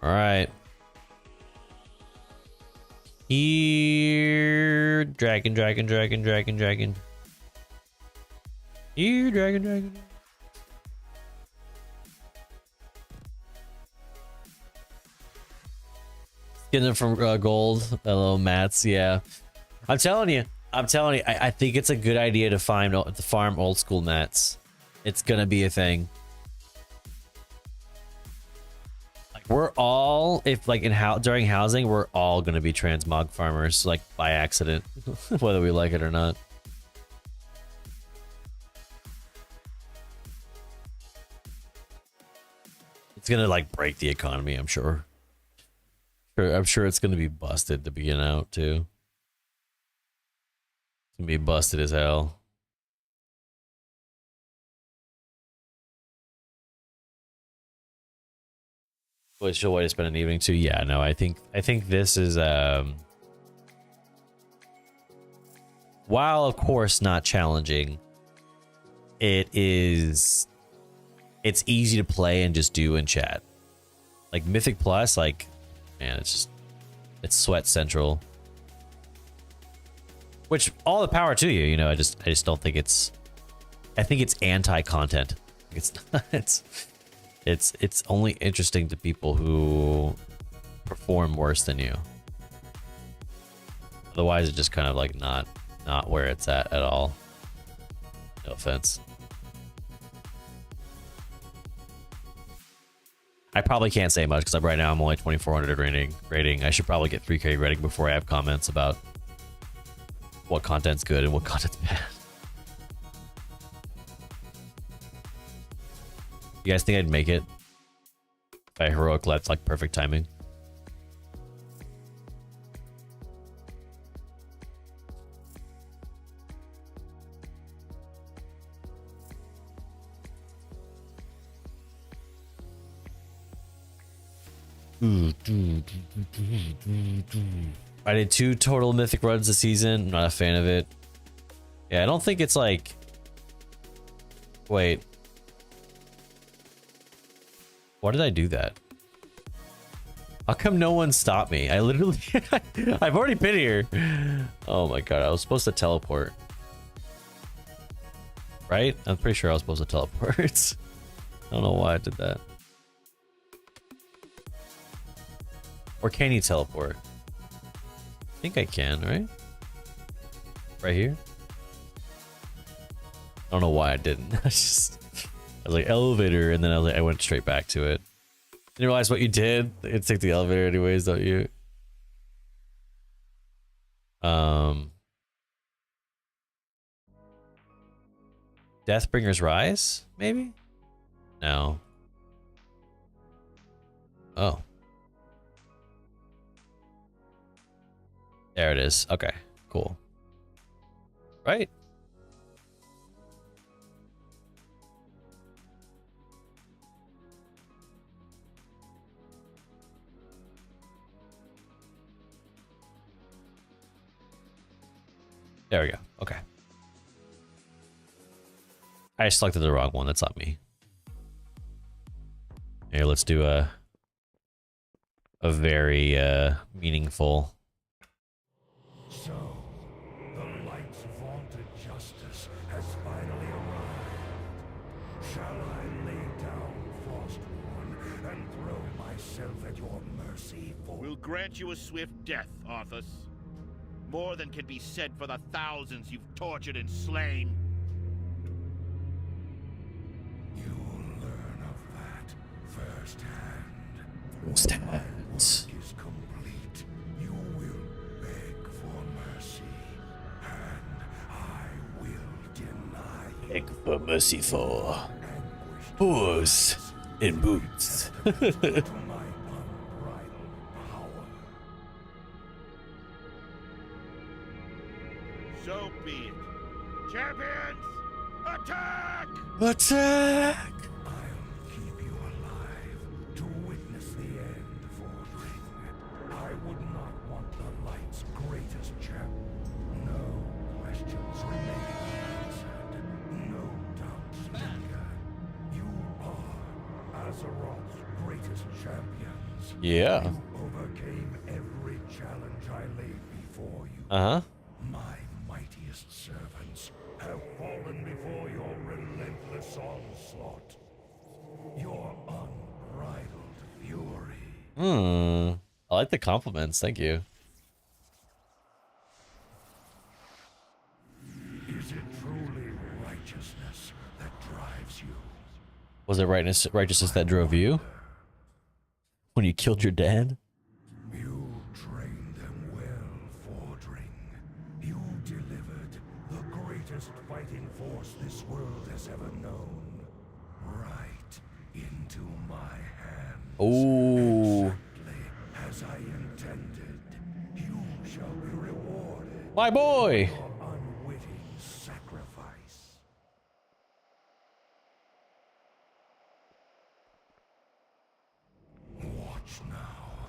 All right. Here, dragon. Here, dragon. Getting them from gold. Hello, mats. Yeah, I'm telling you. I think it's a good idea to farm old school mats. It's gonna be a thing. Like we're all, if like during housing, we're all gonna be transmog farmers, like by accident, whether we like it or not. It's gonna like break the economy, I'm sure. I'm sure it's gonna be busted to begin out too. It's gonna be busted as hell. What a chill way to spend an evening too. Yeah, no, I think this is while of course not challenging, it's easy to play and just do and chat. Like Mythic Plus, like, man, it's sweat central. Which all the power to you, you know. I just don't think I think it's anti-content. It's not, it's only interesting to people who perform worse than you. Otherwise, it's just kind of like not where it's at all. No offense. I probably can't say much because right now I'm only 2400 rating. I should probably get 3K rating before I have comments about what content's good and what content's bad. You guys think I'd make it if I heroic left like perfect timing? I did 2 total mythic runs this season. I'm not a fan of it. Yeah, I don't think it's like... Wait. Why did I do that? How come no one stopped me? I literally... I've already been here. Oh my god, I was supposed to teleport. Right? I'm pretty sure I was supposed to teleport. I don't know why I did that. Or can you teleport? I think I can, right? Right here? I don't know why I didn't. I was like elevator, and then I went straight back to it. Didn't realize what you did. It took the elevator anyways, don't you? Deathbringer's Rise, maybe? No. Oh. There it is. Okay, cool. Right? There we go. Okay. I selected the wrong one. That's not me. Here, let's do a very meaningful. So, the light's vaunted justice has finally arrived. Shall I lay down Frostborn and throw myself at your mercy for... We'll grant you a swift death, Arthas. More than can be said for the thousands you've tortured and slain. You'll learn of that firsthand. Firsthand. My work is complete. You will Merciful. Horse in boots. to my unbridled power. So be it. Champions, attack! Attack! I'll keep you alive to witness the end, Fordring. I would not want the light's greatest champ. No questions remain unanswered. No doubts linger. You are Azeroth's greatest champions. Yeah. You overcame every challenge I laid before you. Uh-huh. My mightiest servants have fallen before your relentless onslaught. Your unbridled fury. I like the compliments. Thank you. Is it truly righteousness that drives you? Was it righteousness that drove you? When you killed your dad? You trained them well, Fordring. You delivered the greatest fighting force this world has ever known. Right into my hands. Oh, Exactly as I intended. You shall be rewarded my boy. for unwitting sacrifice. Watch now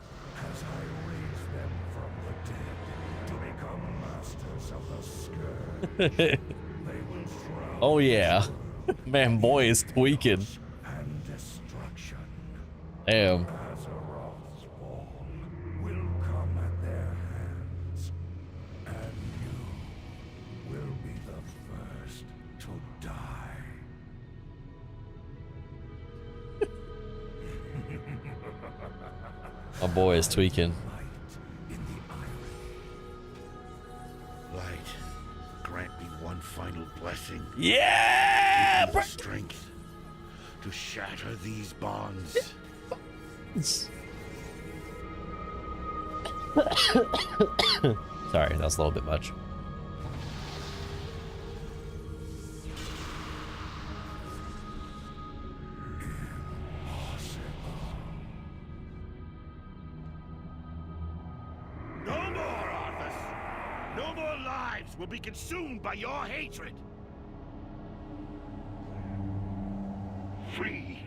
as I raise them from the dead to become masters of the scourge. They will shroud Oh yeah. Man, boy is tweaking. and destruction. Damn. Azeroth's fall will come at their hands, and you will be the first to die. My boy is tweaking. Light in the irony. Light, grant me one final blessing. Yeah! Give me the strength to shatter these bonds. Sorry, that was a little bit much. No more, Arthas! No more lives will be consumed by your hatred! Free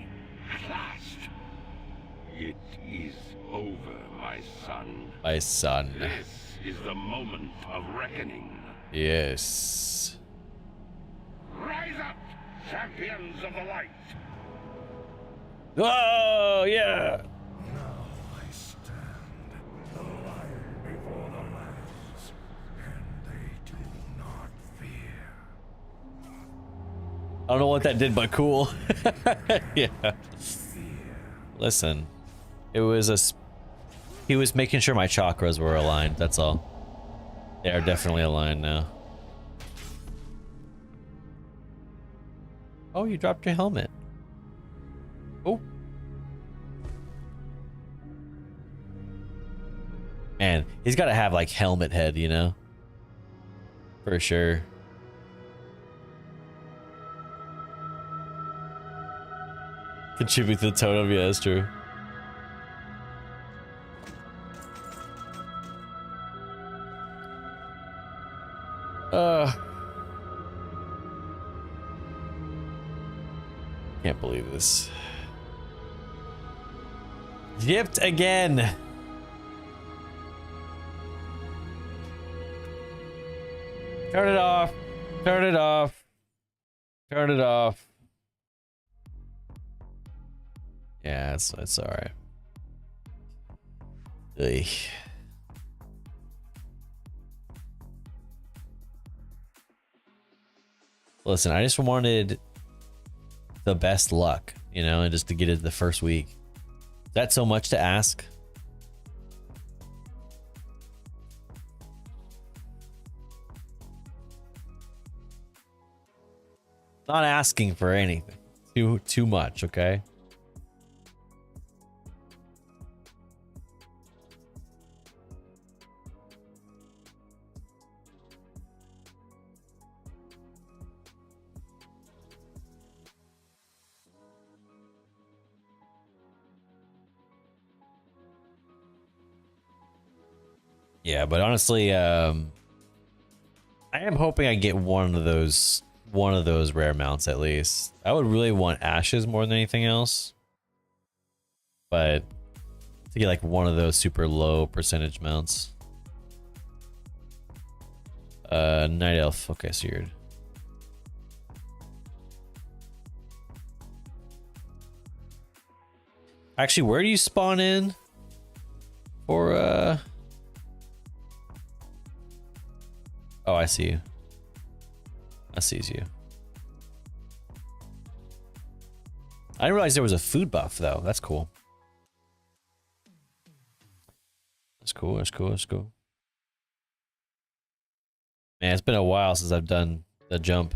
at last. It is over, my son. My son. This is the moment of reckoning. Yes. Rise up, champions of the light. Oh, yeah. Now I stand, the lion before the lands, and they do not fear. I don't know what that did, but cool. Yeah. Listen, it was he was making sure my chakras were aligned. That's all. They are definitely aligned now. Oh, you dropped your helmet. Oh. Man, he's got to have like helmet head, you know? For sure. Contribute to the totem, yeah, that's true. Can't believe this. Yipped again. Turn it off. Turn it off. Turn it off. Yeah, it's all right. Ugh. Listen, I just wanted the best luck, you know, and just to get it the first week. Is that so much to ask? Not asking for anything. Too much, okay? Yeah, but honestly, I am hoping I get one of those rare mounts at least. I would really want ashes more than anything else, but to get like one of those super low percentage mounts. Night elf. Okay, so you're. Actually, where do you spawn in? For oh, I see you. I sees you. I didn't realize there was a food buff though. That's cool. That's cool. That's cool. That's cool. Man, it's been a while since I've done the jump.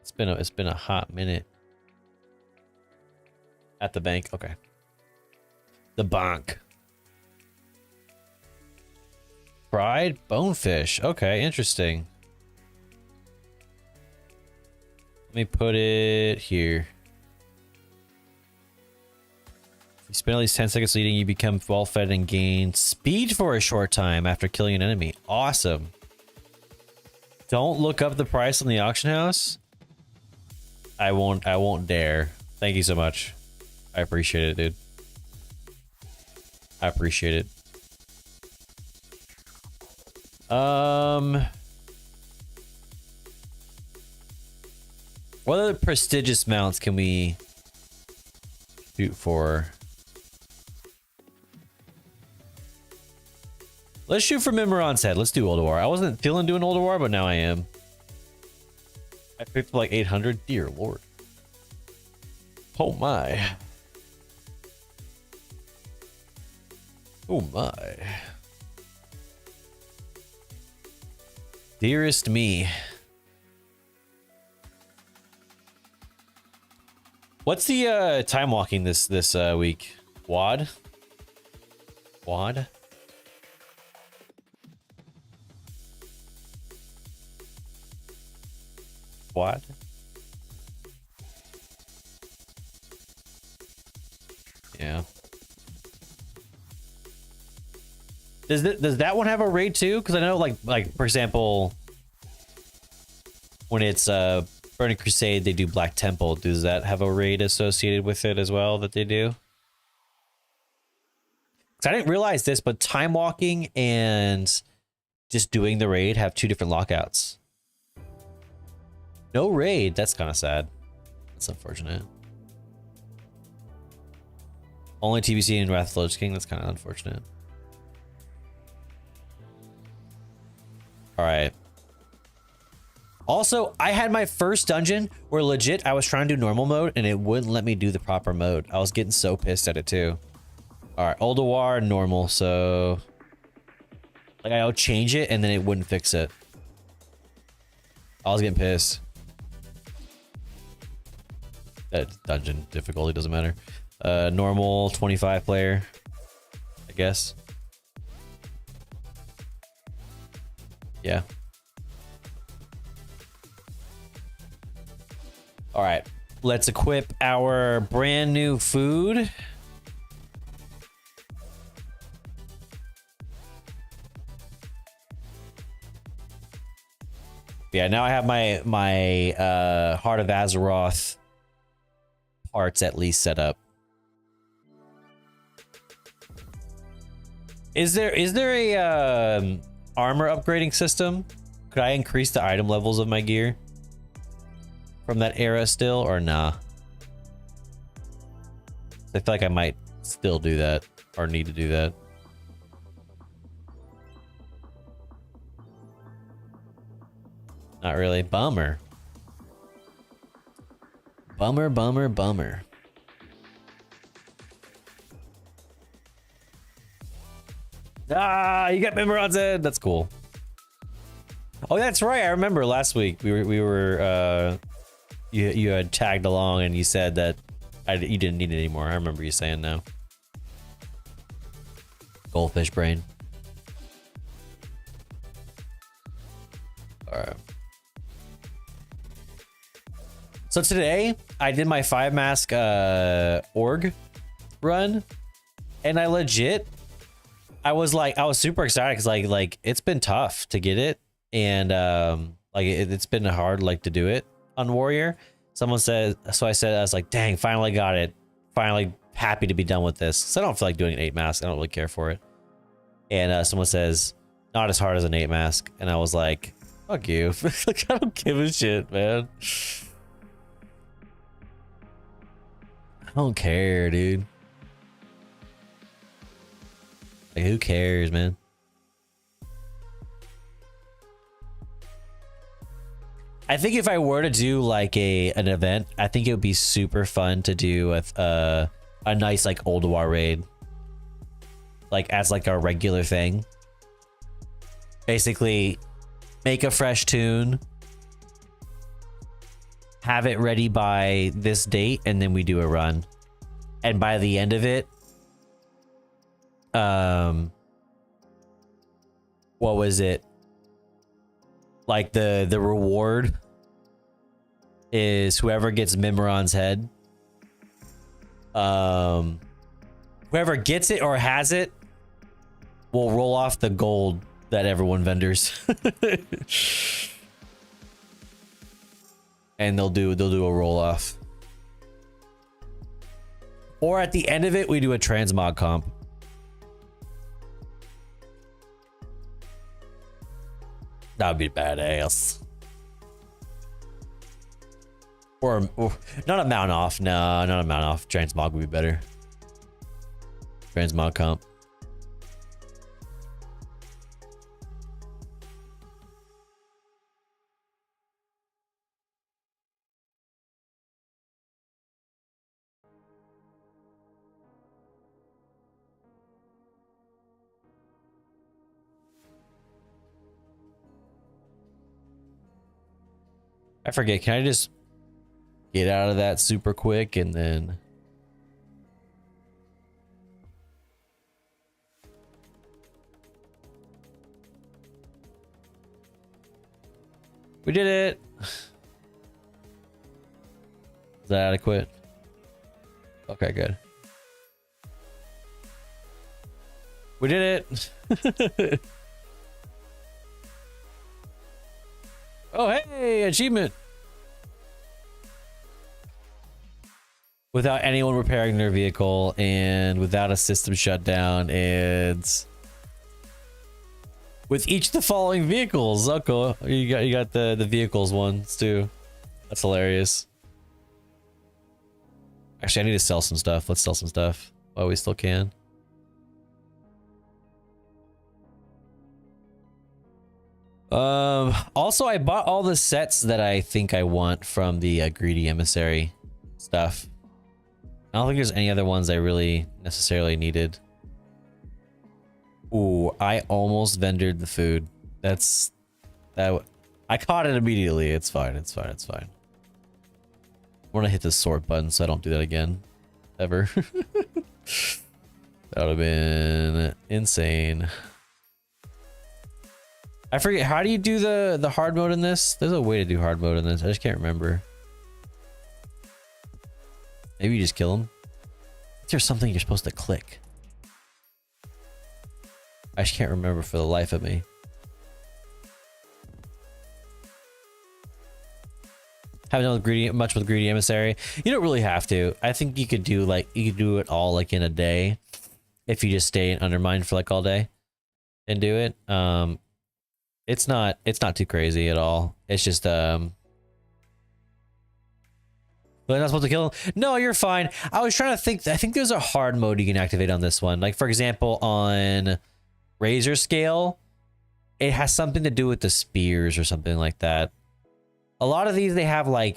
It's been a hot minute. At the bank. Okay. The bank. Fried bonefish. Okay, interesting. Let me put it here. If you spend at least 10 seconds eating, you become well fed and gain speed for a short time after killing an enemy. Awesome. Don't look up the price on the auction house. I won't dare. Thank you so much. I appreciate it, dude. I appreciate it. What other prestigious mounts can we shoot for? Let's shoot for Mimiron's head. Let's do Old War. I wasn't feeling doing Old War, but now I am. I picked up like 800. Dear Lord. Oh my. Oh my. Dearest me. What's the time walking this week? Wad? Wad? Wad? Yeah. Does that one have a raid too? Because I know like for example, when it's Burning Crusade, they do Black Temple. Does that have a raid associated with it as well that they do? Because I didn't realize this, but time walking and just doing the raid have two different lockouts. No raid. That's kind of sad. That's unfortunate. Only TBC and Wrath of the Lich King. That's kind of unfortunate. All right. Also, I had my first dungeon where legit I was trying to do normal mode and it wouldn't let me do the proper mode. I was getting so pissed at it too. All right, Old War normal. So like I'll change it and then it wouldn't fix it. I was getting pissed. That dungeon difficulty doesn't matter. Normal 25 player, I guess. Yeah. All right, let's equip our brand new food. Yeah, now I have my Heart of Azeroth parts at least set up. Is there a armor upgrading system? Could I increase the item levels of my gear from that era still, or nah? I feel like I might still do that or need to do that. Not really. Bummer. Bummer, bummer, bummer. Ah, you got Mimiron's head. That's cool. Oh, that's right. I remember last week we were you had tagged along and you said that you didn't need it anymore. I remember you saying no. Goldfish brain. All right. So today I did my 5-mask org run, and I legit I was super excited because like it's been tough to get it, and like it's been hard like to do it on Warrior. Someone said, so I said, I was like, dang, finally got it. Finally happy to be done with this. So I don't feel like doing an 8 mask. I don't really care for it. And someone says, not as hard as an 8 mask. And I was like, fuck you. Like, I don't give a shit, man. I don't care, dude. Like, who cares, man? I think if I were to do like an event, I think it would be super fun to do with a nice like Old War raid, like as like a regular thing. Basically, make a fresh tune, have it ready by this date, and then we do a run. And by the end of it, what was it? Like the reward is whoever gets Mimiron's head. Whoever gets it or has it will roll off the gold that everyone vendors. And they'll do a roll off. Or at the end of it, we do a transmog comp. That would be badass. Or not a mount off. No, not a mount off. Transmog would be better. Transmog comp. I forget, can I just get out of that super quick and then... We did it! Is that adequate? Okay, good. We did it! Oh, hey, achievement. Without anyone repairing their vehicle and without a system shutdown and with each of the following vehicles. Oh, cool. You got the vehicles ones too. That's hilarious. Actually, I need to sell some stuff. Let's sell some stuff while we still can. Also, I bought all the sets that I think I want from the greedy emissary stuff. I don't think there's any other ones I really necessarily needed. Ooh, I almost vendored the food. That I caught it immediately. It's fine. It's fine. It's fine. I want to hit the sort button so I don't do that again. Ever. That would have been insane. I forget, how do you do the hard mode in this? There's a way to do hard mode in this. I just can't remember. Maybe you just kill him. There's something you're supposed to click. I just can't remember for the life of me. Haven't done much with greedy emissary. You don't really have to. I think you could do it all like in a day if you just stay in Undermine for like all day and do it. It's not too crazy at all. It's just But I'm not supposed to kill him? No, you're fine. I was trying to think. I think there's a hard mode you can activate on this one. Like, for example, on Razor Scale, it has something to do with the spears or something like that. A lot of these, they have, like,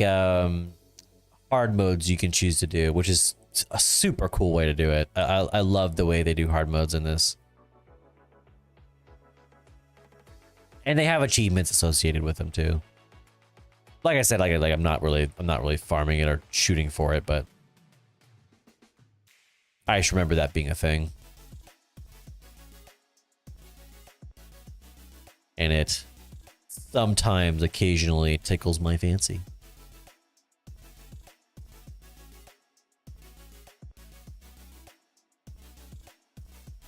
hard modes you can choose to do, which is a super cool way to do it. I love the way they do hard modes in this. And they have achievements associated with them, too. Like I said, I'm not really farming it or shooting for it, but I just remember that being a thing. And it sometimes, occasionally, tickles my fancy.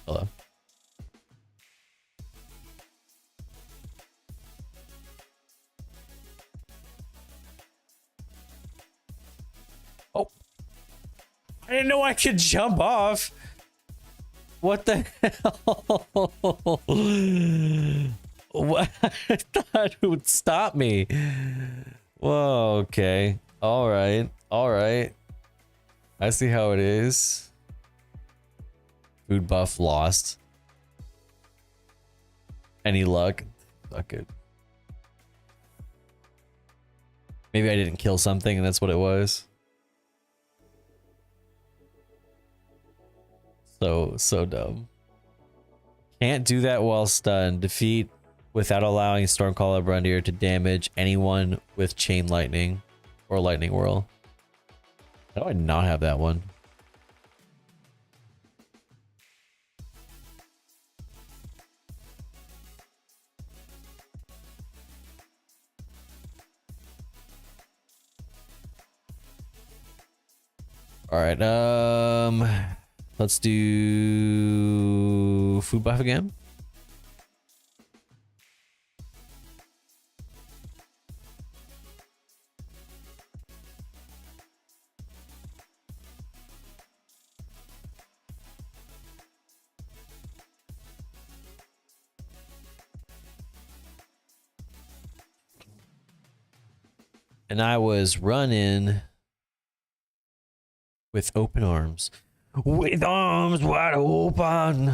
Hello. I didn't know I could jump off. What the hell? What? I thought it would stop me. Whoa, okay. All right. All right. I see how it is. Food buff lost. Any luck? Fuck it. Maybe I didn't kill something and that's what it was. So dumb. Can't do that while stunned. Defeat without allowing Stormcaller Brundier to damage anyone with Chain Lightning or Lightning Whirl. How do I not have that one? All right, let's do food buff again. And I was running with open arms. With arms wide open.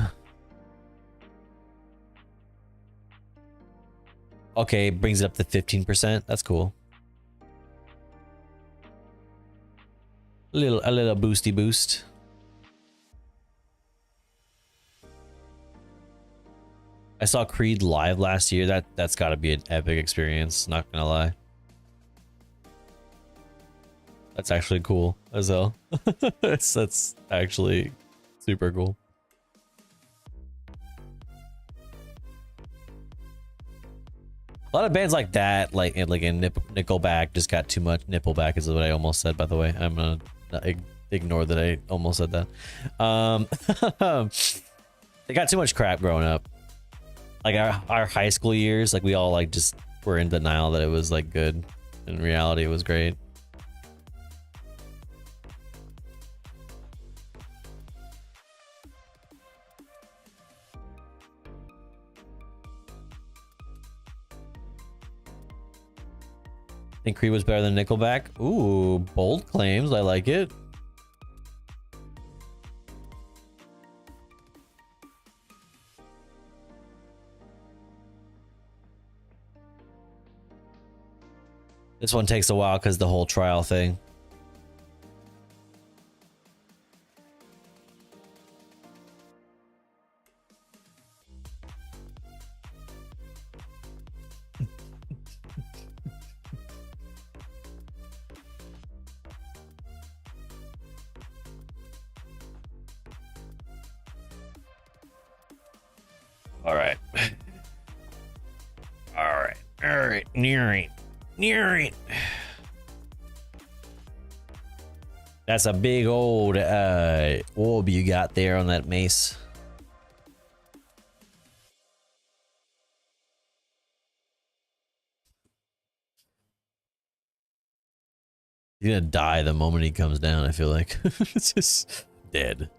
Okay, brings it up to 15%. That's cool. A little boosty boost. I saw Creed live last year. That's got to be an epic experience, not gonna lie. That's actually cool as hell. That's actually super cool. A lot of bands like that, like in Nickelback, just got too much. Nippleback is what I almost said, by the way. I'm gonna ignore that I almost said that. They got too much crap growing up. Like our high school years, like we all like just were in denial that it was like good. In reality, it was great. Think Creed was better than Nickelback? Ooh, bold claims. I like it. This one takes a while because the whole trial thing. All right. Near it. That's a big old orb you got there on that mace. He's gonna die the moment he comes down, I feel like. It's just dead.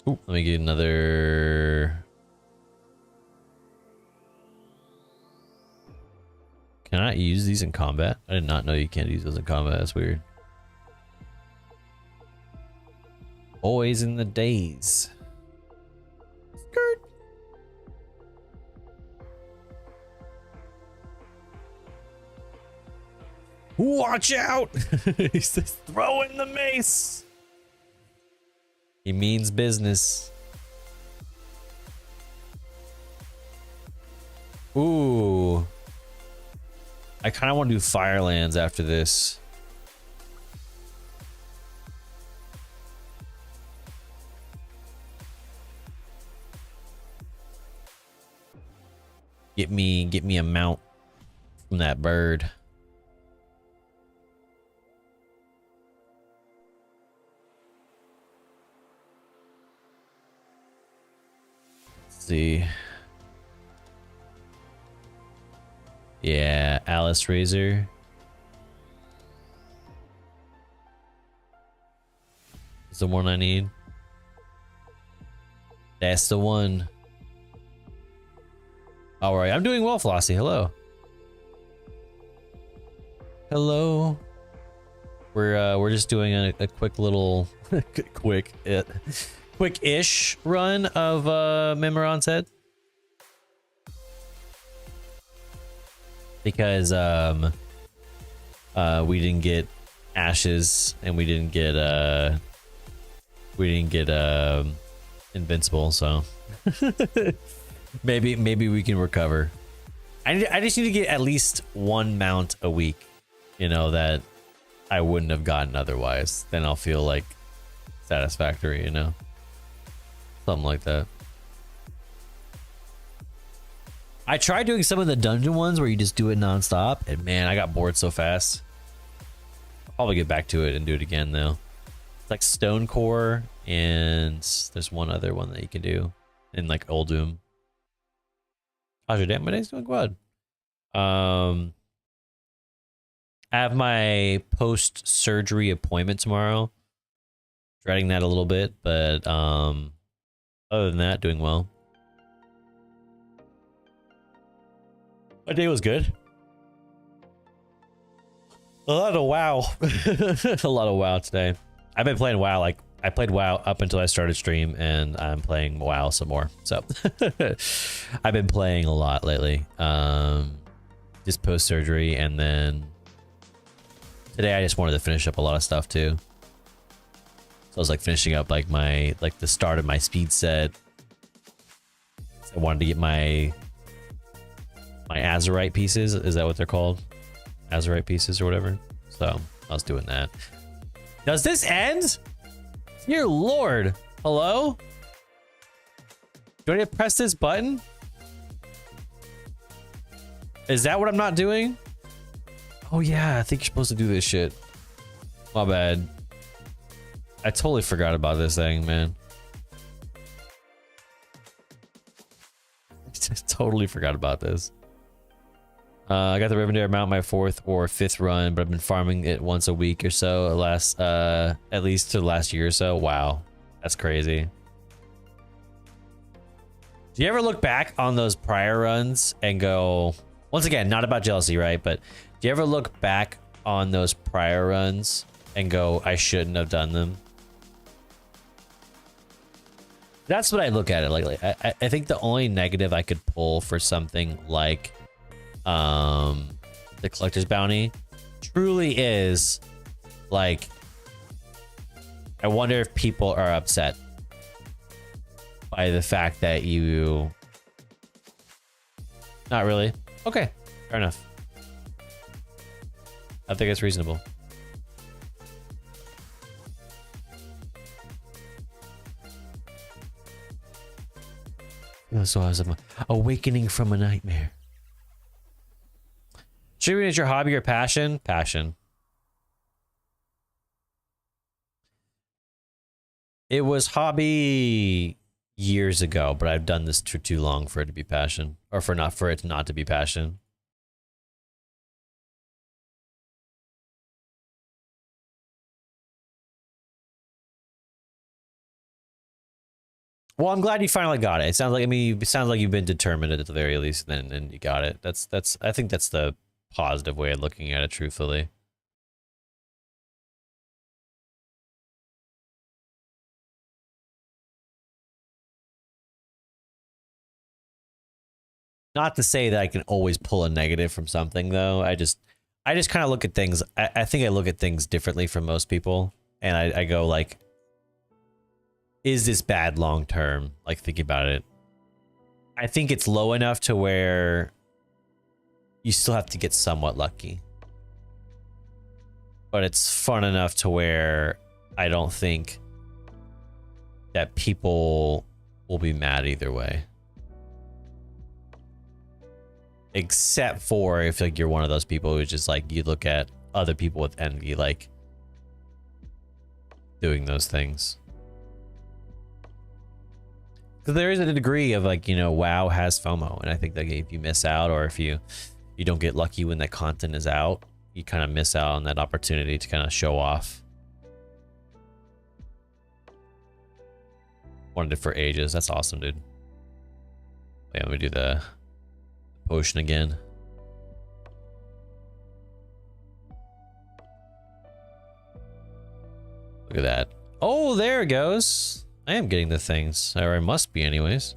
Ooh, let me get another. Can I use these in combat? I did not know you can't use those in combat. That's weird. Always in the days. Skirt. Watch out! He's just throwing the mace. He means business. Ooh. I kind of want to do Firelands after this. Get me a mount from that bird. See. Yeah, Alice Razor. Is the one I need. That's the one. All right, I'm doing well, Flossie. Hello. Hello. We're just doing a quick little quick-ish run of Memoron's Head. Because we didn't get ashes and we didn't get invincible, so maybe we can recover. I just need to get at least one mount a week, you know, that I wouldn't have gotten otherwise. Then I'll feel like satisfactory, you know, something like that. I tried doing some of the dungeon ones where you just do it nonstop, and man, I got bored so fast. I'll probably get back to it and do it again though. It's like Stone Core, and there's one other one that you can do in like Old Doom. How's your day? My day's doing good. I have my post-surgery appointment tomorrow. Dreading that a little bit, but other than that, doing well. My day was good. A lot of WoW. A lot of WoW today. I've been playing WoW, like I played WoW up until I started stream, and I'm playing WoW some more. So I've been playing a lot lately. Just post-surgery, and then today I just wanted to finish up a lot of stuff too. So I was like finishing up like the start of my speed set. I wanted to get my Azurite pieces. Is that what they're called? Azurite pieces or whatever. So I was doing that. Does this end? Dear Lord. Hello? Do I need to press this button? Is that what I'm not doing? Oh yeah, I think you're supposed to do this shit. My bad. I totally forgot about this thing, man. I totally forgot about this. I got the Rivendare mount my 4th or 5th run, but I've been farming it once a week or so, at least to the last year or so. Wow, that's crazy. Do you ever look back on those prior runs and go, once again, not about jealousy, right? But do you ever look back on those prior runs and go, I shouldn't have done them? That's what I look at it like. I think the only negative I could pull for something like the collector's bounty truly is like, I wonder if people are upset by the fact that you... Not really. Okay, fair enough. I think it's reasonable. So I was awakening from a nightmare. Streaming is your hobby or passion? Passion. It was hobby years ago, but I've done this for too long for it to be passion, or for it not to be passion. Well, I'm glad you finally got it. It sounds like, it sounds like you've been determined at the very least, and you got it. I think that's the positive way of looking at it, truthfully. Not to say that I can always pull a negative from something, though. I just kind of look at things. I think I look at things differently from most people, and I go like, is this bad long term? Like, think about it. I think it's low enough to where you still have to get somewhat lucky, but it's fun enough to where I don't think that people will be mad either way. Except for if like you're one of those people who just like, you look at other people with envy, like doing those things. Because there is a degree of like, you know, WoW has FOMO, and I think that if you miss out, or if you you don't get lucky when that content is out. You kind of miss out on that opportunity to kind of show off. Wanted it for ages. That's awesome, dude. Yeah, let me do the potion again. Look at that. Oh, there it goes. I am getting the things, or I must be anyways.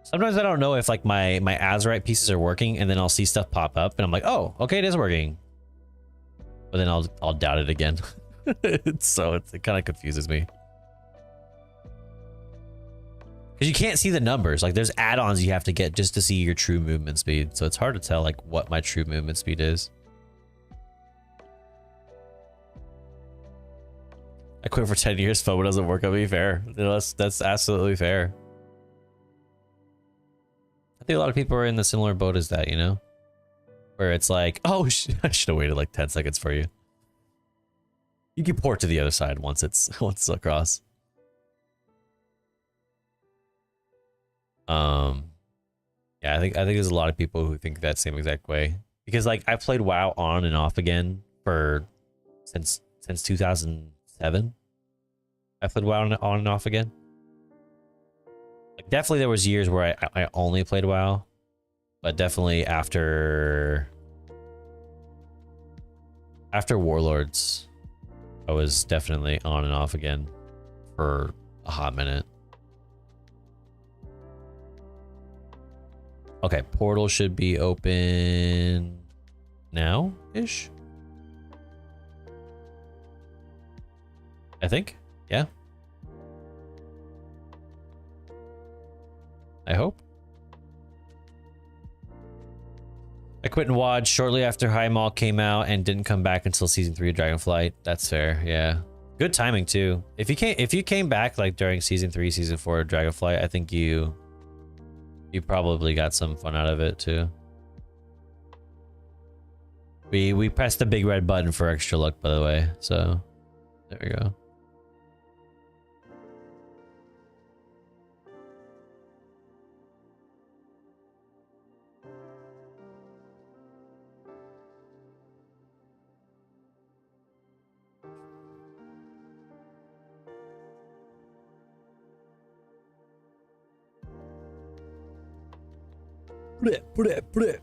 Sometimes I don't know if like my Azurite pieces are working, and then I'll see stuff pop up and I'm like, oh, okay, it is working. But then I'll doubt it again. So it kind of confuses me. Because you can't see the numbers. Like there's add-ons you have to get just to see your true movement speed. So it's hard to tell like what my true movement speed is. I quit for 10 years, FOMO doesn't work on me. Fair. That's absolutely fair. I think a lot of people are in the similar boat as that, you know? Where it's like, oh, I should have waited like 10 seconds for you. You can port to the other side once it's across. Yeah, I think there's a lot of people who think that same exact way. Because like I played WoW on and off again since 2007. I played WoW on and off again. Like definitely there was years where I only played WoW, but definitely after Warlords, I was definitely on and off again for a hot minute. Okay, portal should be open now-ish. I think, yeah. I hope. I quit and WoD shortly after High Mall came out and didn't come back until season 3 of Dragonflight. That's fair, yeah. Good timing too. If you came back like during season 3, season 4 of Dragonflight, I think you probably got some fun out of it too. We pressed the big red button for extra luck, by the way. So there we go. Bleh.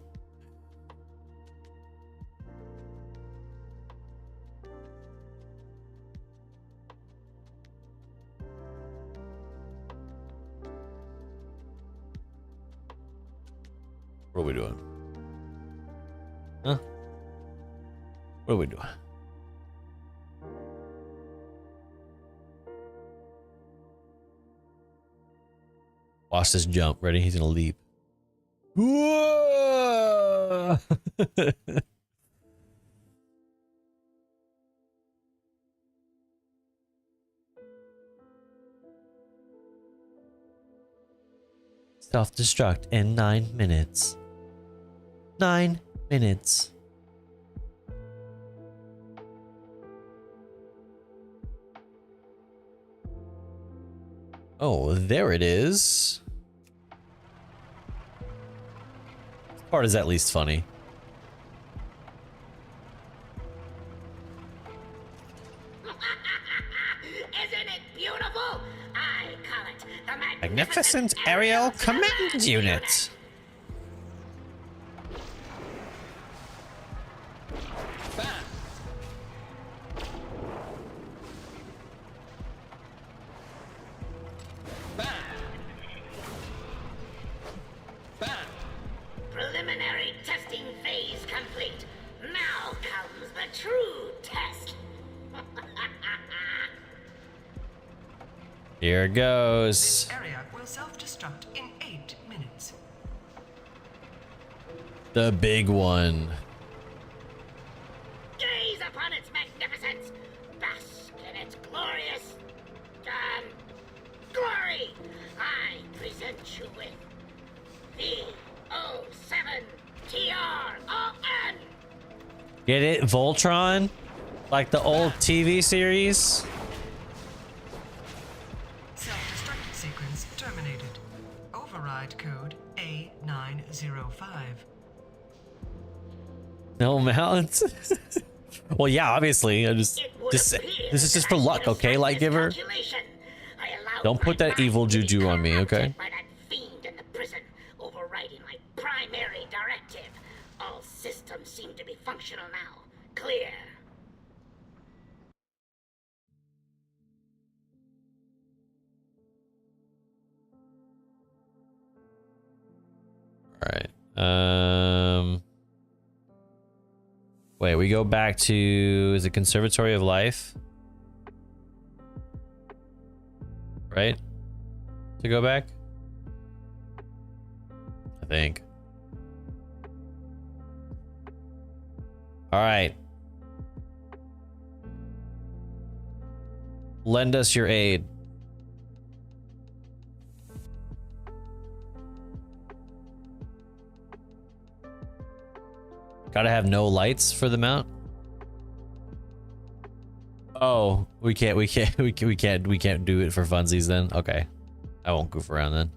What are we doing? Huh? What are we doing? Watch this jump. Ready? He's gonna leap. Whoa! Self-destruct in 9 minutes. 9 minutes. Oh, there it is. This part is at least funny. Isn't it beautiful? I call it the Magnificent Aerial Command Unit. Preliminary testing phase complete. Now comes the true test. Here goes. This area will self-destruct in 8 minutes. The big one. Gaze upon its magnificence. Bask in its glorious glory. I present you with VO7TRON. Get it? Voltron? Like the old TV series? Self-destruct sequence terminated. Override code A905. No mounts. Well, yeah, obviously. This is just for luck, okay, Light Giver? Don't put that evil juju on me, okay? By that fiend in the prison, overriding my primary directive. All systems seem to be functional now. Clear. All right. Wait, we go back to, is it Conservatory of Life? Right? To go back? I think. All right. Lend us your aid. Gotta have no lights for the mount. Oh, we can't do it for funsies then. Okay, I won't goof around then.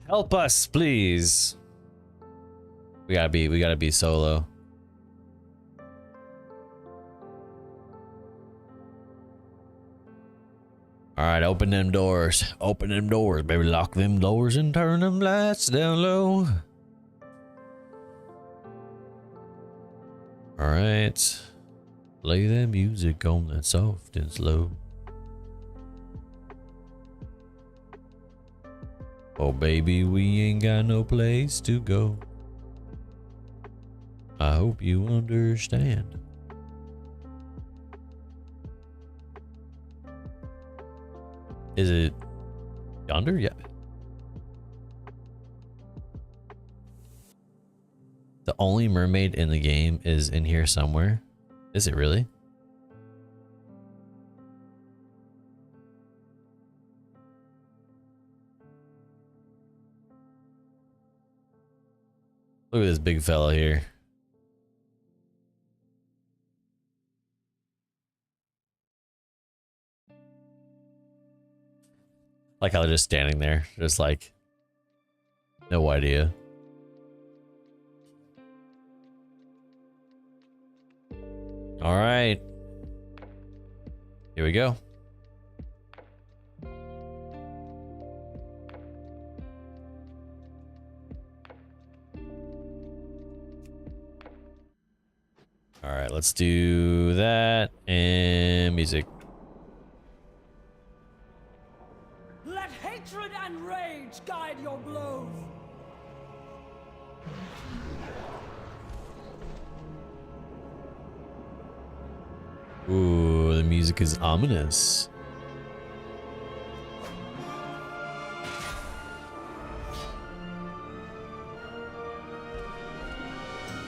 Help us, please. We gotta be solo. All right, open them doors. Open them doors, baby. Lock them doors and turn them lights down low. All right. Play that music on that soft and slow. Oh, baby, we ain't got no place to go. I hope you understand. Is it yonder? Yeah. The only mermaid in the game is in here somewhere. Is it really? Look at this big fella here. Like how they're just standing there, just like, no idea. All right. Here we go. All right, let's do that and music. Let hatred and rage guide your blows. Ooh, the music is ominous.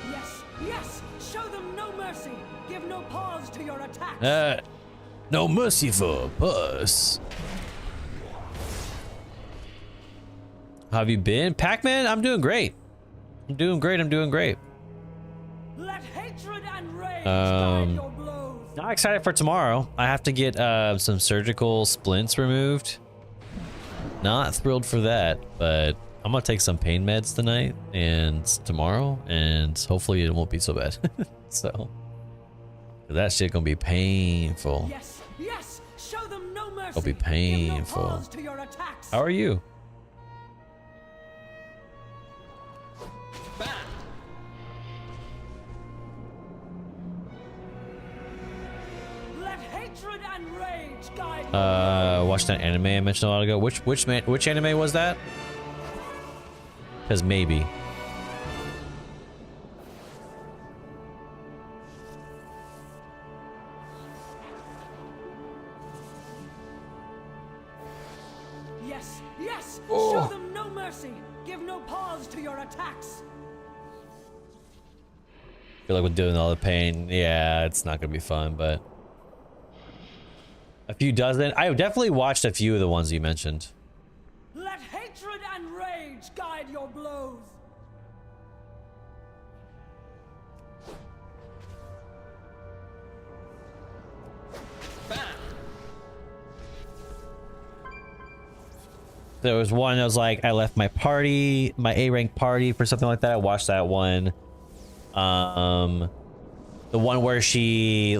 Yes, yes, show them no mercy. Give no pause to your attacks. No mercy for puss. How have you been? Pac-Man, I'm doing great. I'm doing great. Let hatred and rage guide your blows. Not excited for tomorrow. I have to get some surgical splints removed. Not thrilled for that, but I'm gonna take some pain meds tonight and tomorrow, and hopefully it won't be so bad. So that shit gonna be painful. Yes, yes, show them no mercy. It'll be painful. Give no pause to your attacks. How are you? Let hatred and rage guide Watched that anime I mentioned a while ago. Which anime was that? Because maybe. Yes, yes, show them no mercy. Give no pause to your attacks. Feel like we're doing all the pain. Yeah, it's not gonna be fun, but a few dozen. I definitely watched a few of the ones you mentioned. Let hatred and rage guide your blows. there was one that was like, I left my party, my A rank party for something like that. I watched that one. The one where she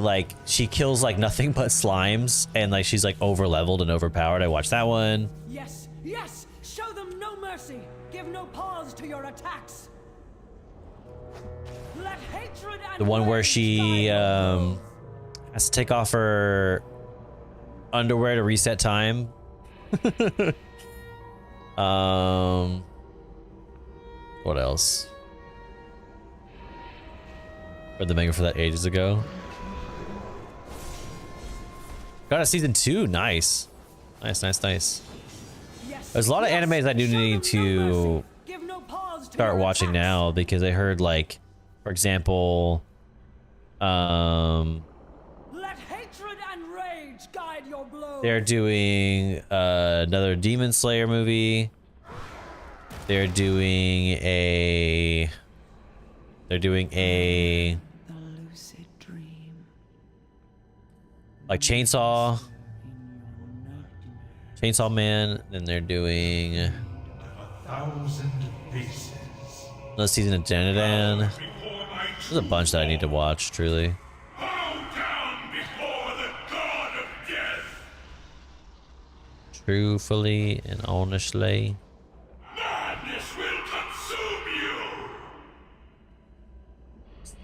kills like nothing but slimes and like she's like over leveled and overpowered. I watched that one. Yes, yes! Show them no mercy! Give no pause to your attacks! Let hatred and The one where rage she guide has to take off her underwear to reset time. What else? Read the manga for that ages ago. Got a season 2. Nice. Nice. Yes, There's a lot of yes, animes I do show need them no to mercy. Give no pause to start your watching attacks. now because I heard like, for example, Let hatred and rage guide your blows. they're doing another Demon Slayer movie. They're doing a like Chainsaw Man. Then they're doing another season of Danadan. There's a bunch that I need to watch, truly. Truthfully and honestly. Madness will consume you.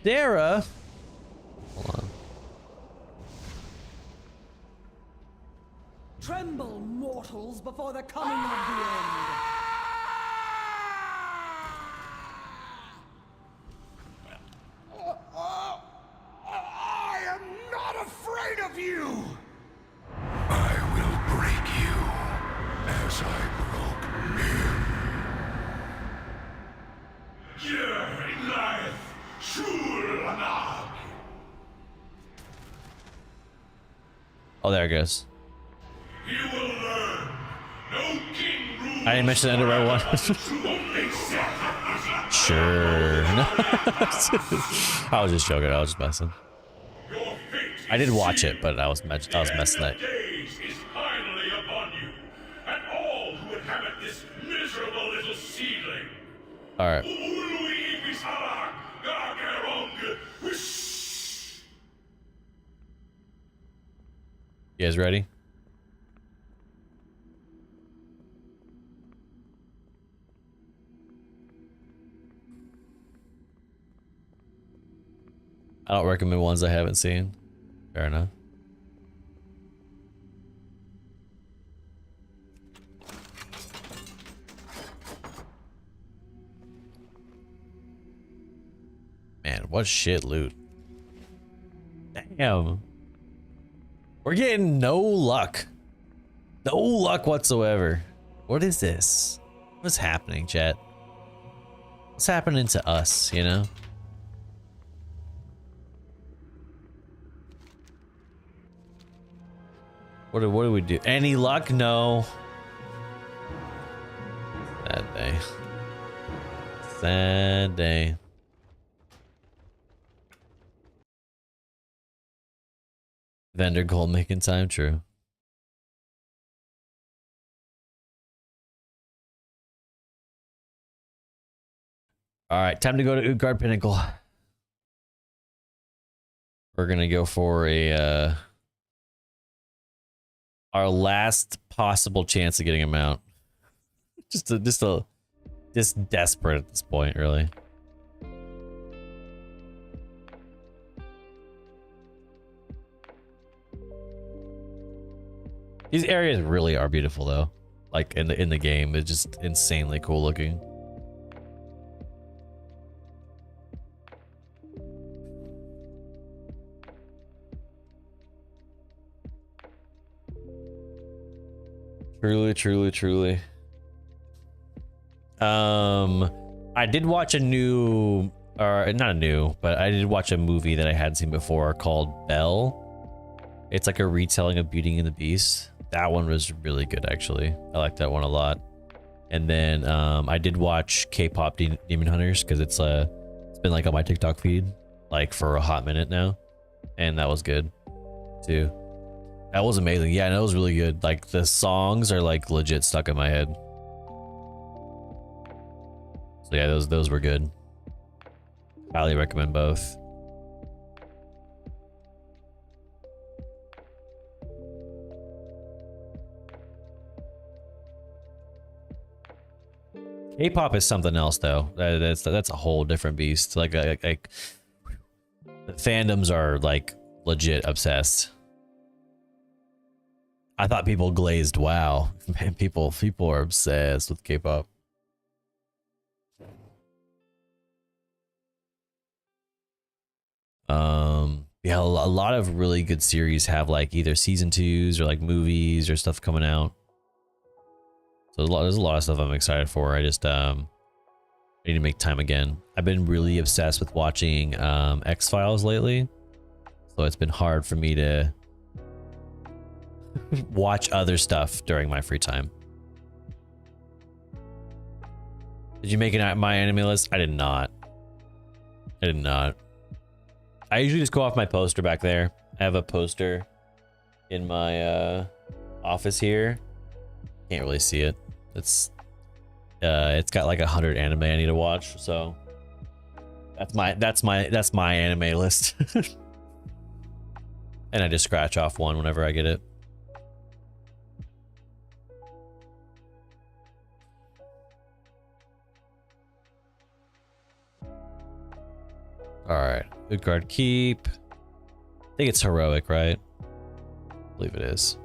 Sarah. Hold on. Tremble, mortals, before the coming of the end. I am not afraid of you. I will break you as I broke him. Life, Shulana. Oh, there it goes. You will learn. No king rules. I didn't mention the underwear one. Sure. I was just joking. I was just messing. I did watch it, but I was messing it. Days is finally upon you, and all who inhabit this miserable little seedling. All right. You guys ready? I don't recommend ones I haven't seen. Fair enough. Man, what shit loot. Damn. We're getting no luck. No luck whatsoever. What is this? What's happening, chat? What's happening to us, you know? What do we do? Any luck? No. Sad day. Sad day. Vendor goal making time, true. All right, time to go to Utgard Pinnacle. We're gonna go for a our last possible chance of getting a mount. Just desperate at this point, really. These areas really are beautiful, though. Like in the game, it's just insanely cool looking. Truly, truly, truly. I did watch a new, or not a new, but I did watch a movie that I hadn't seen before called Belle. It's like a retelling of Beauty and the Beast. That one was really good, actually. I like that one a lot. And then I did watch K-pop Demon Hunters because it's been like on my TikTok feed like for a hot minute now, and that was good too. That was amazing. Yeah, and it was really good. Like the songs are like legit stuck in my head. So yeah, those were good. Highly recommend both. K-pop is something else though. That's a whole different beast. Like the fandoms are like legit obsessed. I thought people glazed. Wow, man, people are obsessed with K-pop. Yeah, a lot of really good series have like either season 2s or like movies or stuff coming out. So there's a lot of stuff I'm excited for. I just need to make time again. I've been really obsessed with watching X-Files lately, so it's been hard for me to watch other stuff during my free time. Did you make my anime list? I did not. I did not. I usually just go off my poster back there. I have a poster in my office here. Can't really see it. It's got like 100 anime I need to watch, so that's my anime list. And I just scratch off one whenever I get it. All right, good card keep. I think it's heroic, right? I believe it is.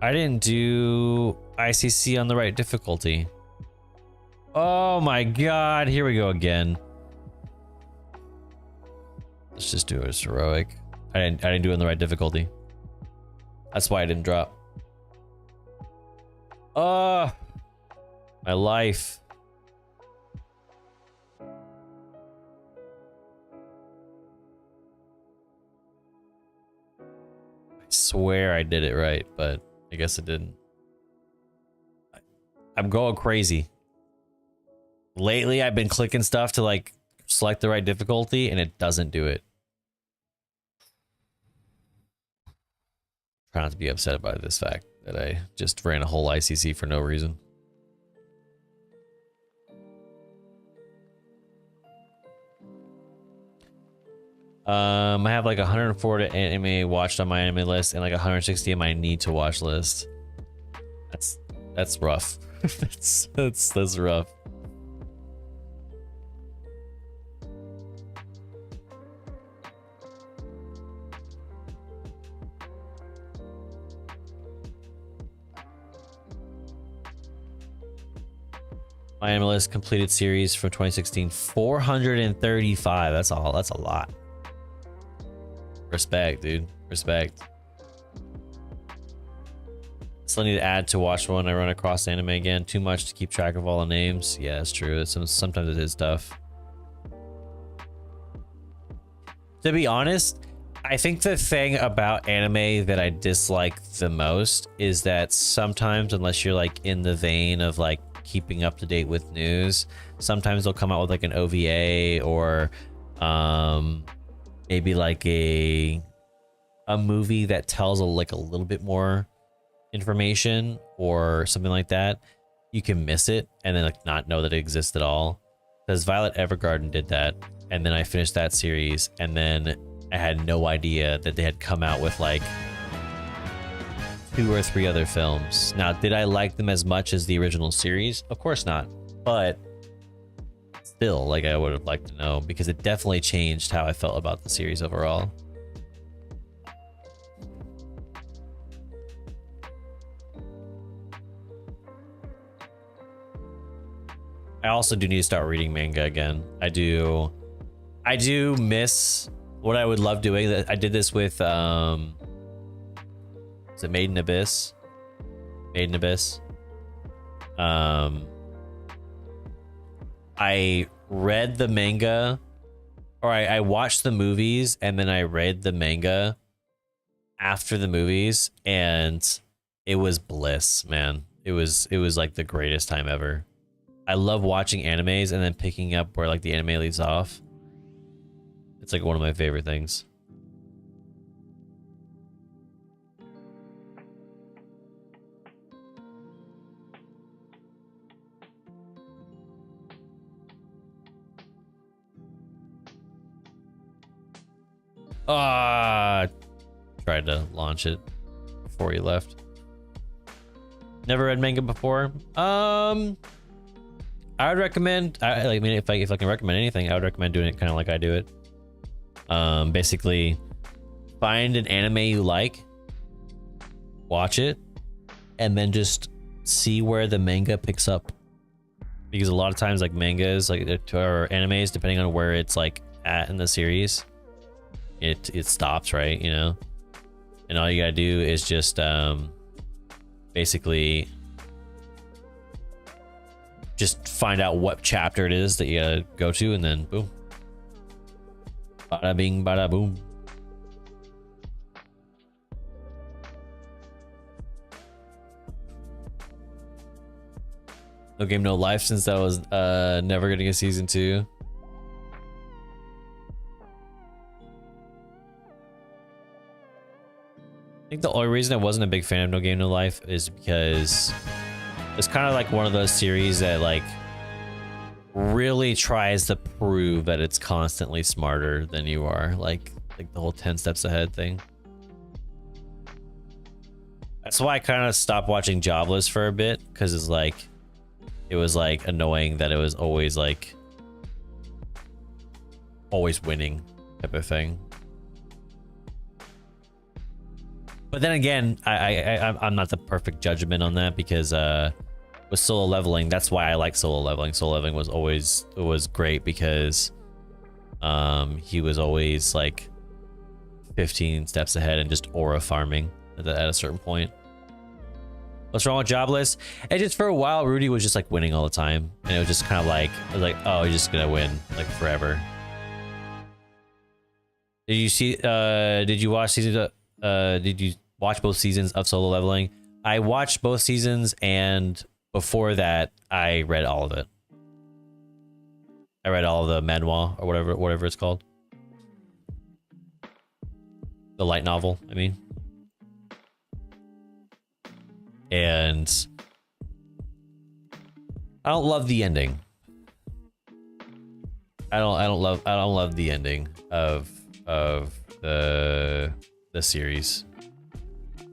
I didn't do ICC on the right difficulty. Oh my god, here we go again. Let's just do it as heroic. I didn't do it in the right difficulty. That's why I didn't drop. Oh, my life. I swear I did it right, but I guess it didn't. I'm going crazy. Lately, I've been clicking stuff to like select the right difficulty and it doesn't do it. Try not to be upset about this fact that I just ran a whole ICC for no reason. I have like 140 anime watched on my anime list and like 160 on my need to watch list. That's rough. that's rough. My anime list completed series from 2016, 435. That's all. That's a lot. Respect, dude. Respect. Still need to add to watch when I run across anime again. Too much to keep track of all the names. Yeah, it's true. Sometimes it is tough. To be honest, I think the thing about anime that I dislike the most is that sometimes, unless you're like in the vein of like keeping up to date with news, sometimes they'll come out with like an OVA or maybe like a movie that tells like a little bit more information or something like that. You can miss it and then like not know that it exists at all. Because Violet Evergarden did that, and then I finished that series, and then I had no idea that they had come out with like 2 or 3 other films. Now, did I like them as much as the original series? Of course not, but still, like, I would have liked to know, because it definitely changed how I felt about the series overall. I also do need to start reading manga again. I do miss what I would love doing. I did this with is it Made in Abyss? Made in Abyss. I read the manga, or I watched the movies and then I read the manga after the movies, and it was bliss, man. It was like the greatest time ever. I love watching animes and then picking up where like the anime leaves off. It's like one of my favorite things. Tried to launch it before he left. Never read manga before. I would recommend. I mean, if I can recommend anything, I would recommend doing it kind of like I do it. Basically, find an anime you like, watch it, and then just see where the manga picks up. Because a lot of times, like mangas, like or animes, depending on where it's like at in the series, it stops, right? You know, and all you gotta do is just basically just find out what chapter it is that you gotta go to, and then boom, bada bing, bada boom. No Game No Life, since that was never gonna get season 2. I think the only reason I wasn't a big fan of No Game No Life is because it's kind of like one of those series that like really tries to prove that it's constantly smarter than you are, like the whole 10 steps ahead thing. That's why I kind of stopped watching Jobless for a bit, because it's like it was like annoying that it was always like always winning type of thing. But then again, I'm not the perfect judgment on that, because with Solo Leveling, that's why I like Solo Leveling. Solo Leveling was great because he was always like 15 steps ahead and just aura farming at a certain point. What's wrong with Jobless? And just for a while, Rudy was just like winning all the time, and it was just kind of like, I was like, oh, he's just gonna win like forever. Did you see? Did you watch seasons? Did you watch both seasons of Solo Leveling? I watched both seasons, and before that, I read all of it. I read all of the manhwa or whatever it's called. The light novel, I mean. And I don't love the ending. I don't love the ending of the series.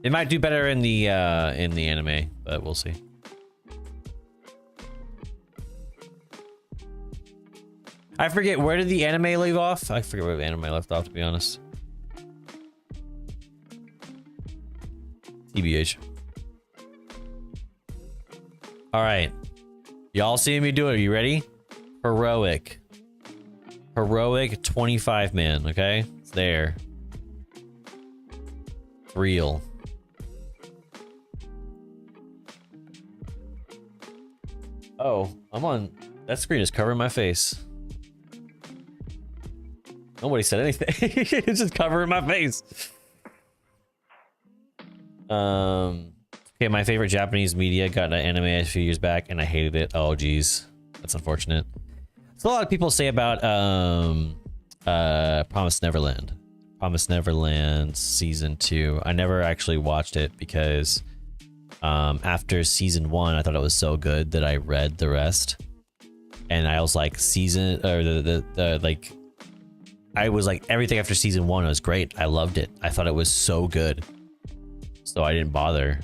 It might do better in the anime, but we'll see. I forget, where did the anime leave off? I forget where the anime left off, to be honest. TBH. All right, y'all see me do it. Are you ready? Heroic 25 man. Okay, it's there. Real. Oh, I'm on. That screen is covering my face. Nobody said anything. It's just covering my face. Okay, my favorite Japanese media got an anime a few years back, and I hated it. Oh, geez, that's unfortunate. So a lot of people say about Promised Neverland. Promised Neverland season 2. I never actually watched it because after season 1, I thought it was so good that I read the rest, and I was like I was like, everything after season 1 was great. I loved it. I thought it was so good, so I didn't bother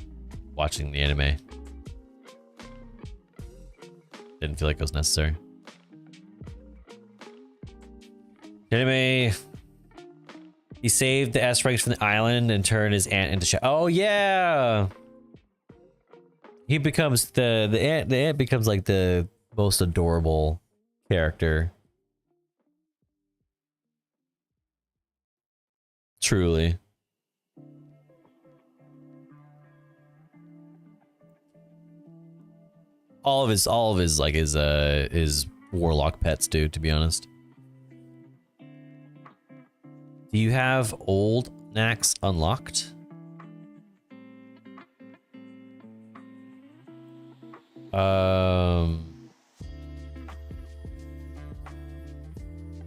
watching the anime. Didn't feel like it was necessary. Anime. He saved the S-ranks from the island and turned his aunt into Oh yeah. He becomes the ant becomes like the most adorable character. Truly. All of his like his warlock pets, dude, to be honest. Do you have old Nax unlocked?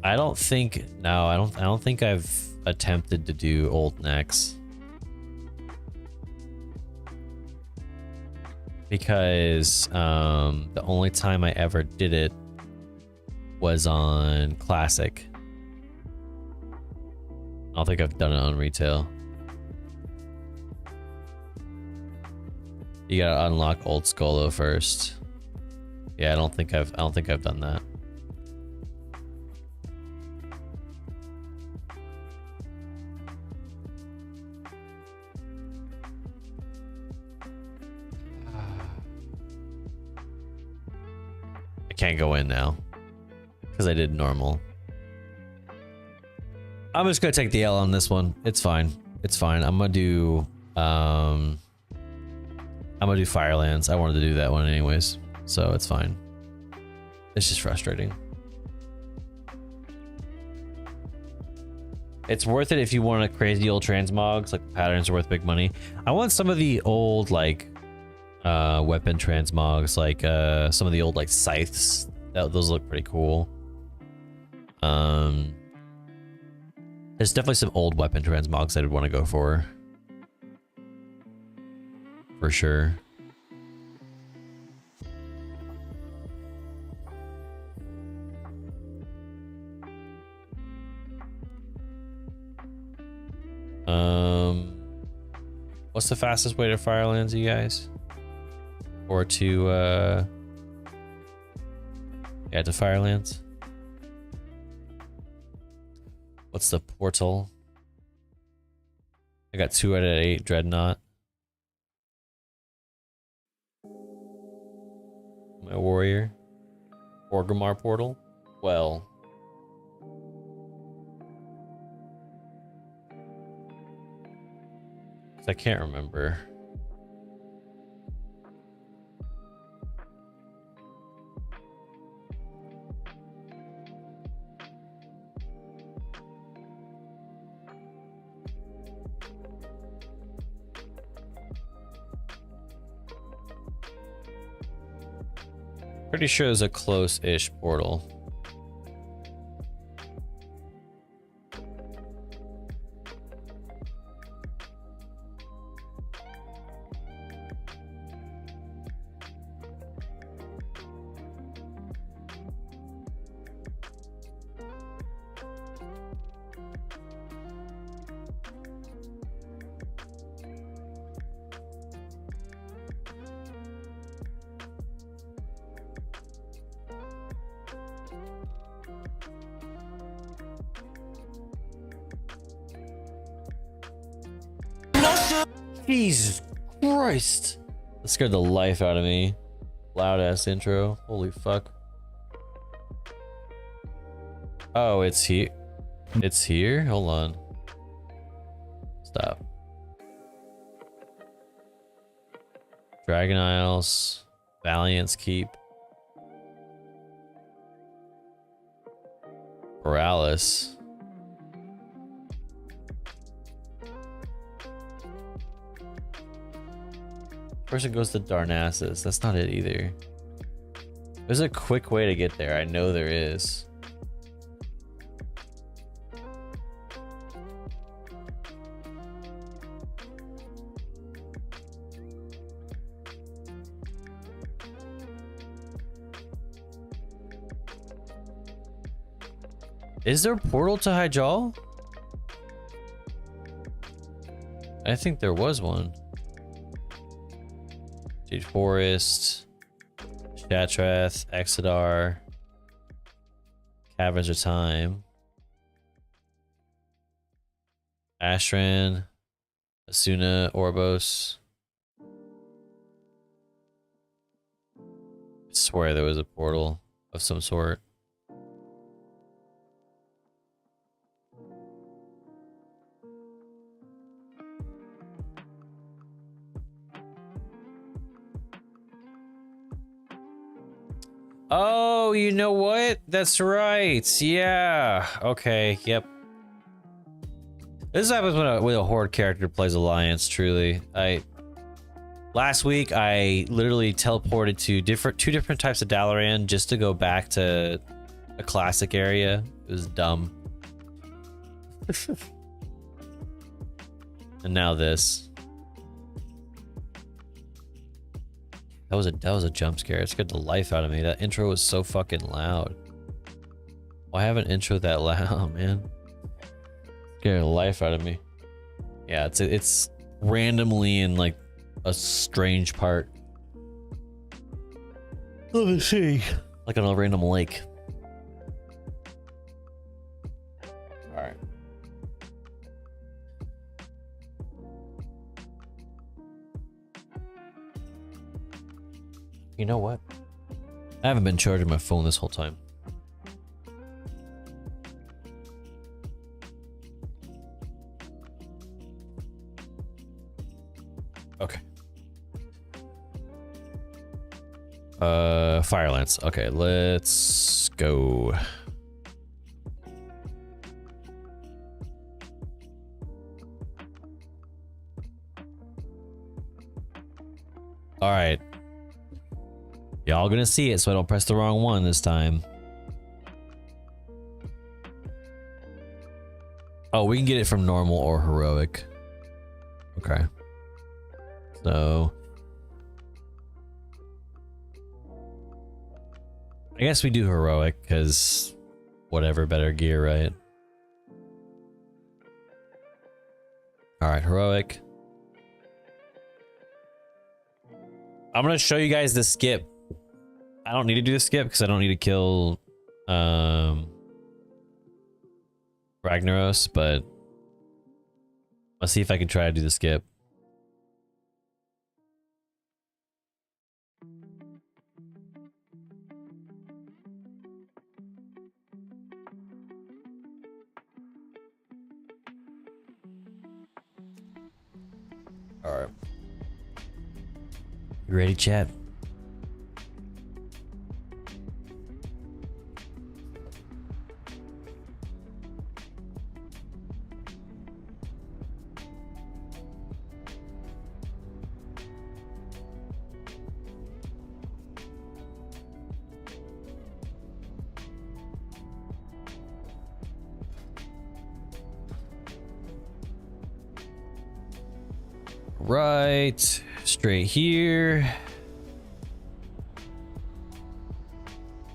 I don't think I don't think I've attempted to do old necks. Because the only time I ever did it was on Classic. I don't think I've done it on retail. You gotta unlock Old Skolo first. Yeah, I don't think I've done that. I can't go in now because I did normal. I'm just gonna take the L on this one. It's fine. It's fine. I'm gonna do Firelands. I wanted to do that one anyways, so it's fine. It's just frustrating. It's worth it if you want a crazy old transmogs, like the patterns are worth big money. I want some of the old like weapon transmogs, like some of the old like scythes. Those look pretty cool. There's definitely some old weapon transmogs I'd want to go for sure. What's the fastest way to Firelands, you guys? Or to yeah, to Firelands. What's the portal? I got 2 out of 8 Dreadnought. My warrior. Orgrimmar portal. Well. I can't remember. Pretty sure it's a close-ish portal. Jesus Christ. That scared the life out of me. Loud ass intro. Holy fuck. Oh, it's here. It's here? Hold on. Stop. Dragon Isles. Valiant's Keep. Borealis. First it goes to Darnassus. That's not it either. There's a quick way to get there. I know there is. Is there a portal to Hyjal? I think there was one. Dude, Forest, Shatrath, Exodar, Caverns of Time, Ashran, Asuna, Orbos. I swear there was a portal of some sort. Oh, you know what? That's right. Yeah. Okay. Yep. This happens when a horde character plays Alliance. Truly, last week I literally teleported to two different types of Dalaran just to go back to a classic area. It was dumb. And now this. That was a jump scare. It scared the life out of me. That intro was so fucking loud. Why have an intro that loud, man? Scared the life out of me. Yeah, it's randomly in like a strange part. Let me see. Like on a random lake. Alright. You know what? I haven't been charging my phone this whole time. Okay. Firelance. Okay, let's go. All right. Y'all gonna see it, so I don't press the wrong one this time. Oh, we can get it from normal or heroic. Okay. So I guess we do heroic because whatever, better gear, right? All right, heroic. I'm gonna show you guys the skip. I don't need to do the skip because I don't need to kill Ragnaros, but let's see if I can try to do the skip. All right. You ready, chat? Right, straight here.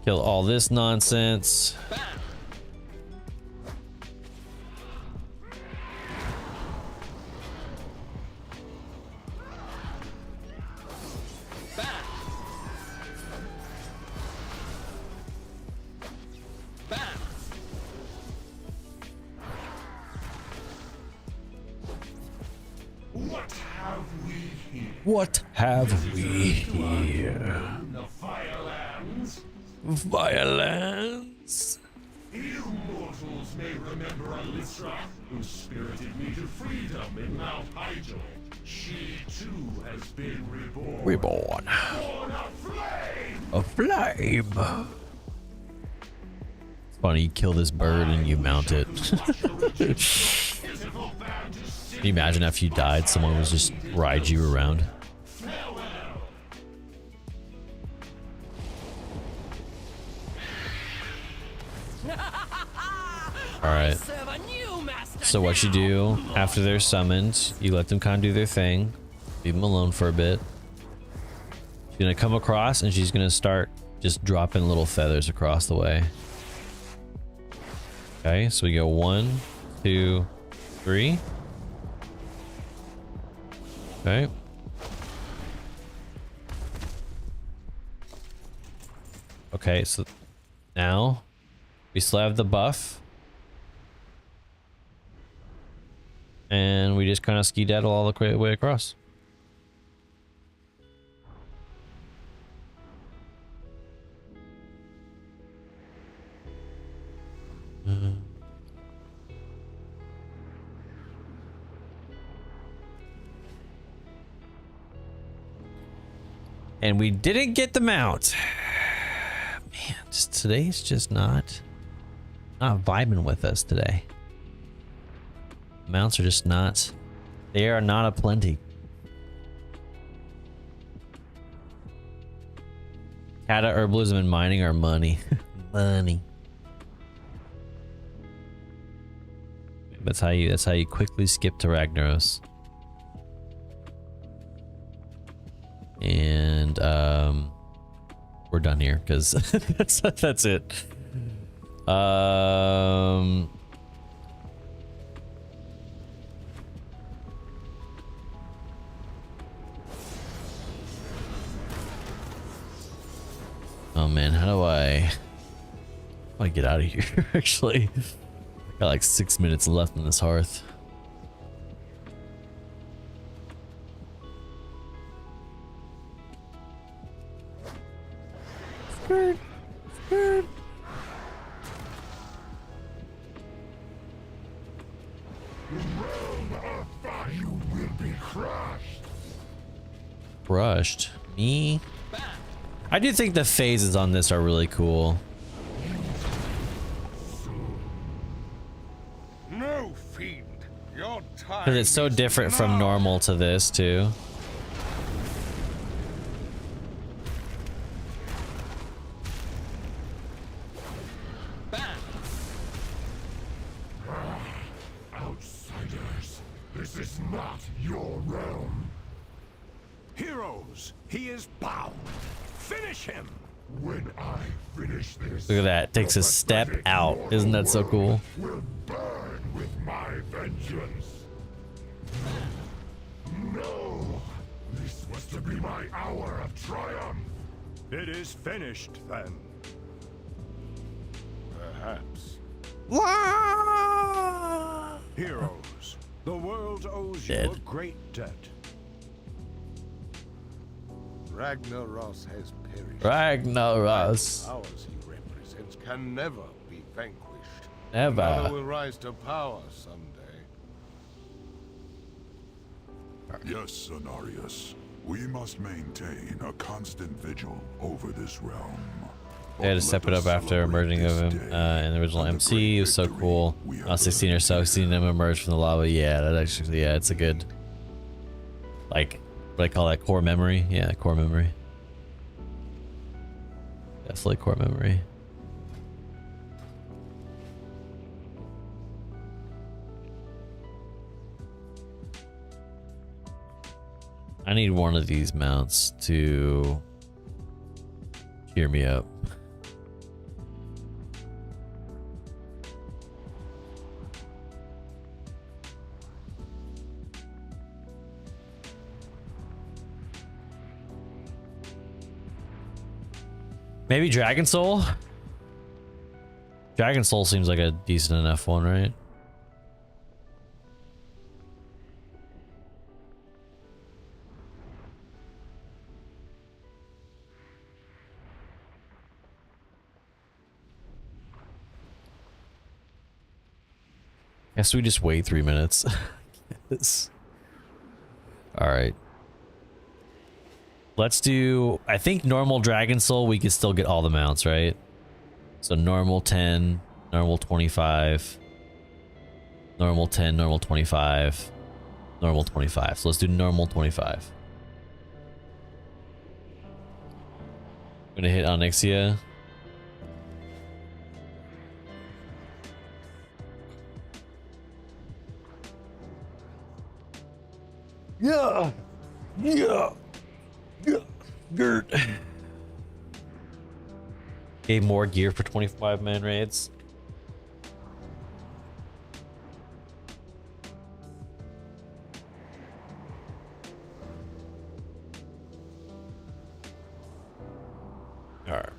Kill all this nonsense. What have we here? The Firelands. Firelands. You mortals may remember Alyssa, who spirited me to freedom in Mount Hyjal. She too has been reborn. Reborn. Born a flame. A flame. It's funny, you kill this bird and you mount it. Can you imagine if you died, someone was just ride you around? Alright. So what you do after they're summoned, you let them kind of do their thing. Leave them alone for a bit. She's gonna come across and she's gonna start just dropping little feathers across the way. Okay, so we go 1, 2, 3. Okay. Okay, so now we still have the buff. And we just kind of skedaddle all the way across. And we didn't get the mount. Man, today's just not vibing with us today. Mounts are just not, they are not aplenty. Kata, herbalism, and mining are money. Money. That's how you quickly skip to Ragnaros. And we're done here because that's it. Oh man, how do I get out of here? Actually, I got like 6 minutes left in this hearth. Skirt, skirt. You will be crushed. Crushed? Me? I do think the phases on this are really cool. No, fiend. Your time. Because it's so different from normal to this too. Outsiders, this is not your realm. Heroes, he is bound. Finish him. When I finish this, Look at that. Takes a step out. Isn't that so cool? will burn with my vengeance. No, this was to be my hour of triumph. It is finished then. Perhaps. Heroes, the world owes you a great debt. Ragnaros has perished. Ragnaros. The powers he represents can never be vanquished. Never. Another will rise to power someday. Yes, Cenarius. We must maintain a constant vigil over this realm. They had to step it up after emerging of him in the original MC. It was so cool. 16 or so, seeing them emerge from the lava. Yeah, that actually, yeah, it's a good, like, what I call that, core memory. Yeah, core memory. Definitely core memory. I need one of these mounts to cheer me up. Maybe Dragon Soul? Dragon Soul seems like a decent enough one, right? Guess we just wait 3 minutes. Alright. Let's do, I think normal Dragon Soul, we could still get all the mounts, right? So normal 10, normal 25, normal 10, normal 25, normal 25. So let's do normal 25. I'm gonna hit Onyxia. Yeah. Yeah. Yeah. Gert. Gave more gear for 25-man raids. Alright.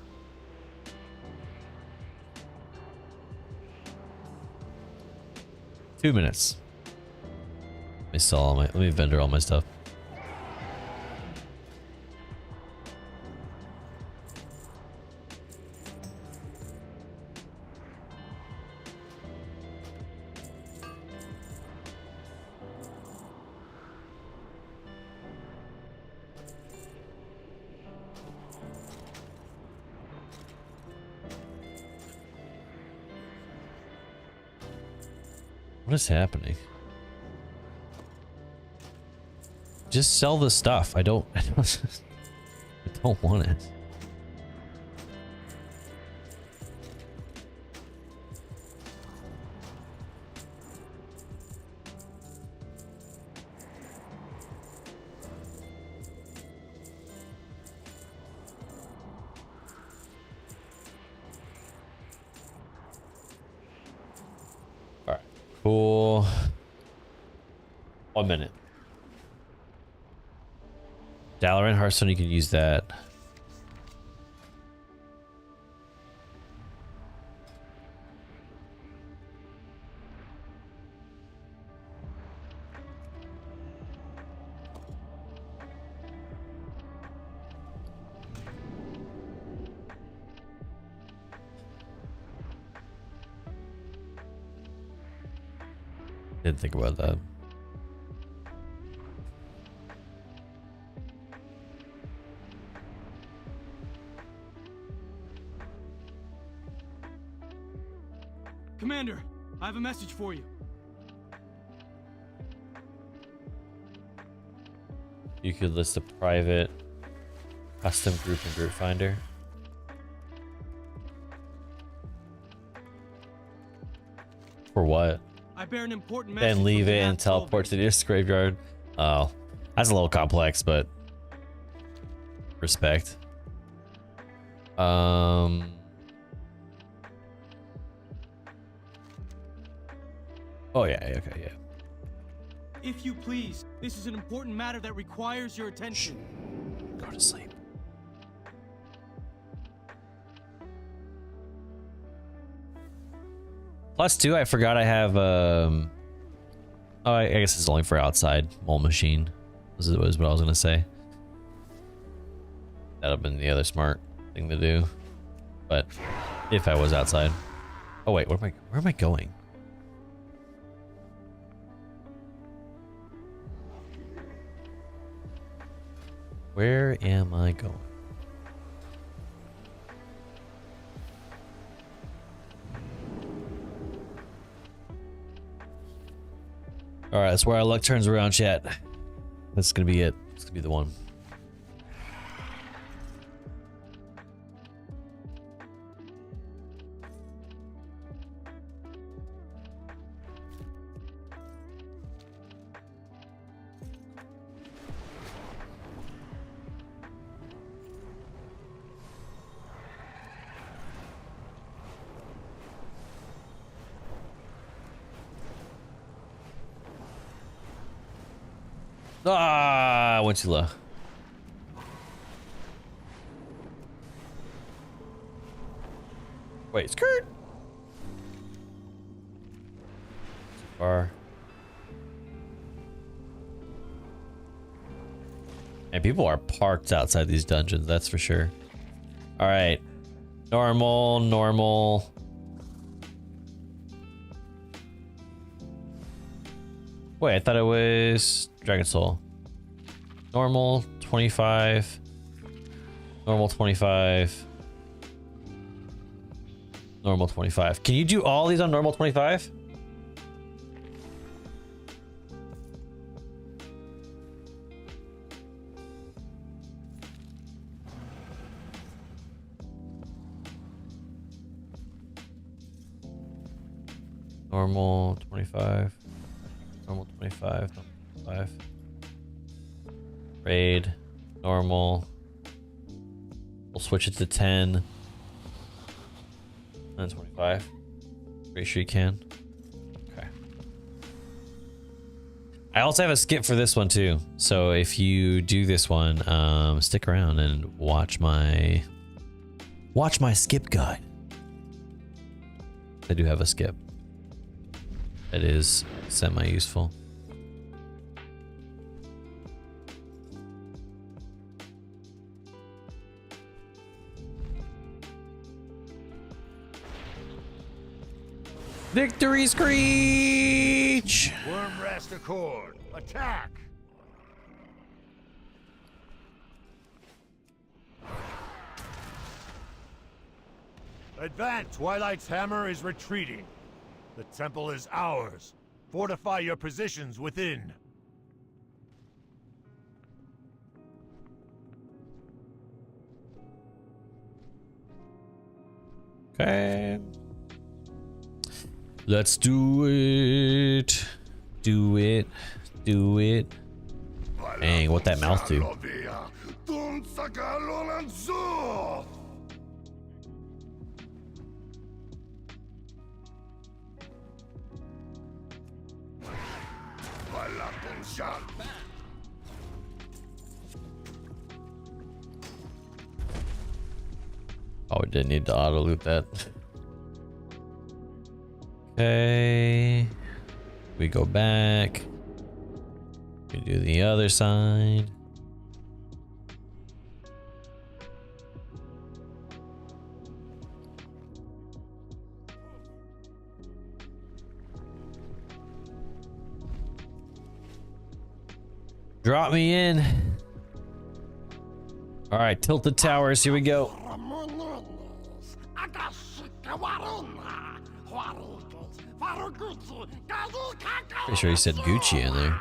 Two minutes. Let me sell all my, let me vendor all my stuff. What is happening? Just sell the stuff. I don't want it. Cool. 1 minute. Dalaran Hearthstone, you can use that. Didn't think about that. Commander, I have a message for you. You could list a private custom group and group finder. For what? I bear an important message. Then leave from it and Matt teleport to the nearest graveyard. Oh, that's a little complex, but respect. Oh yeah, okay, yeah. If you please, this is an important matter that requires your attention. Go to sleep. +2, I forgot I have oh, I guess it's only for outside mole machine. Was what I was gonna say. That'd have been the other smart thing to do. But if I was outside. Oh wait, where am I going? Where am I going? All right, that's where our luck turns around, chat. That's gonna be it. It's gonna be the one. Ah, I went too low. Wait, skirt. Too far. And people are parked outside these dungeons, that's for sure. All right, normal. Wait, I thought it was Dragon Soul. Normal 25. Normal 25. Normal 25. Can you do all these on normal 25? Normal 25. Normal 25. Normal 25. Raid. Normal. We'll switch it to 10. And 25. Pretty sure you can. Okay. I also have a skip for this one too. So if you do this one, stick around and watch my skip guide. I do have a skip. That is semi-useful. Victory screech! Wormrest Accord, attack! Advance, Twilight's hammer is retreating. The temple is ours. Fortify your positions within. Okay. Let's do it. Do it. Do it. Dang, what that mouth do? Oh, we didn't need to auto loot that. Okay. We go back. We do the other side. Drop me in. All right, tilted towers. Here we go. Pretty sure he said Gucci in there.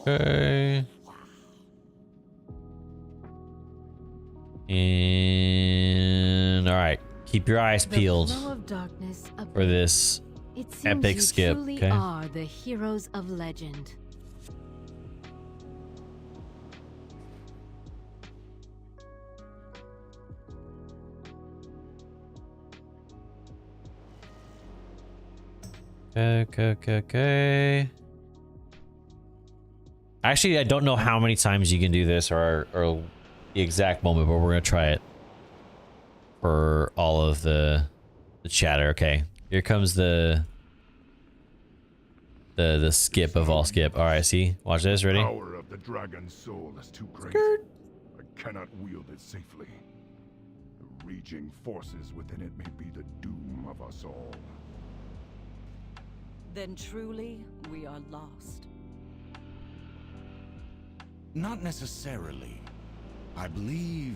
Okay. And all right, keep your eyes peeled for this epic skip. Okay. Are the heroes of legend. Okay. Actually, I don't know how many times you can do this or the exact moment, but we're gonna try it for all of the chatter. Okay, here comes the skip of all skip. All right, see, watch this. Ready? The power of the dragon's soul is too great. I cannot wield it safely. The raging forces within it may be the doom of us all. Then truly, we are lost. Not necessarily. I believe,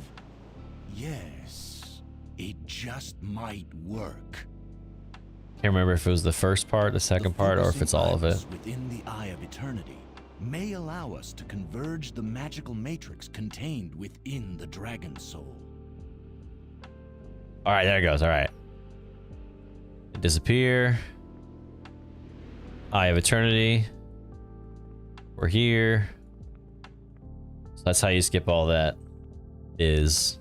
yes, it just might work. Can't remember if it was the first part, the second part, or if it's all of it. Within the Eye of Eternity may allow us to converge the magical matrix contained within the dragon soul. All right, there it goes. All right, disappear. Eye of Eternity. We're here. So that's how you skip all that. Is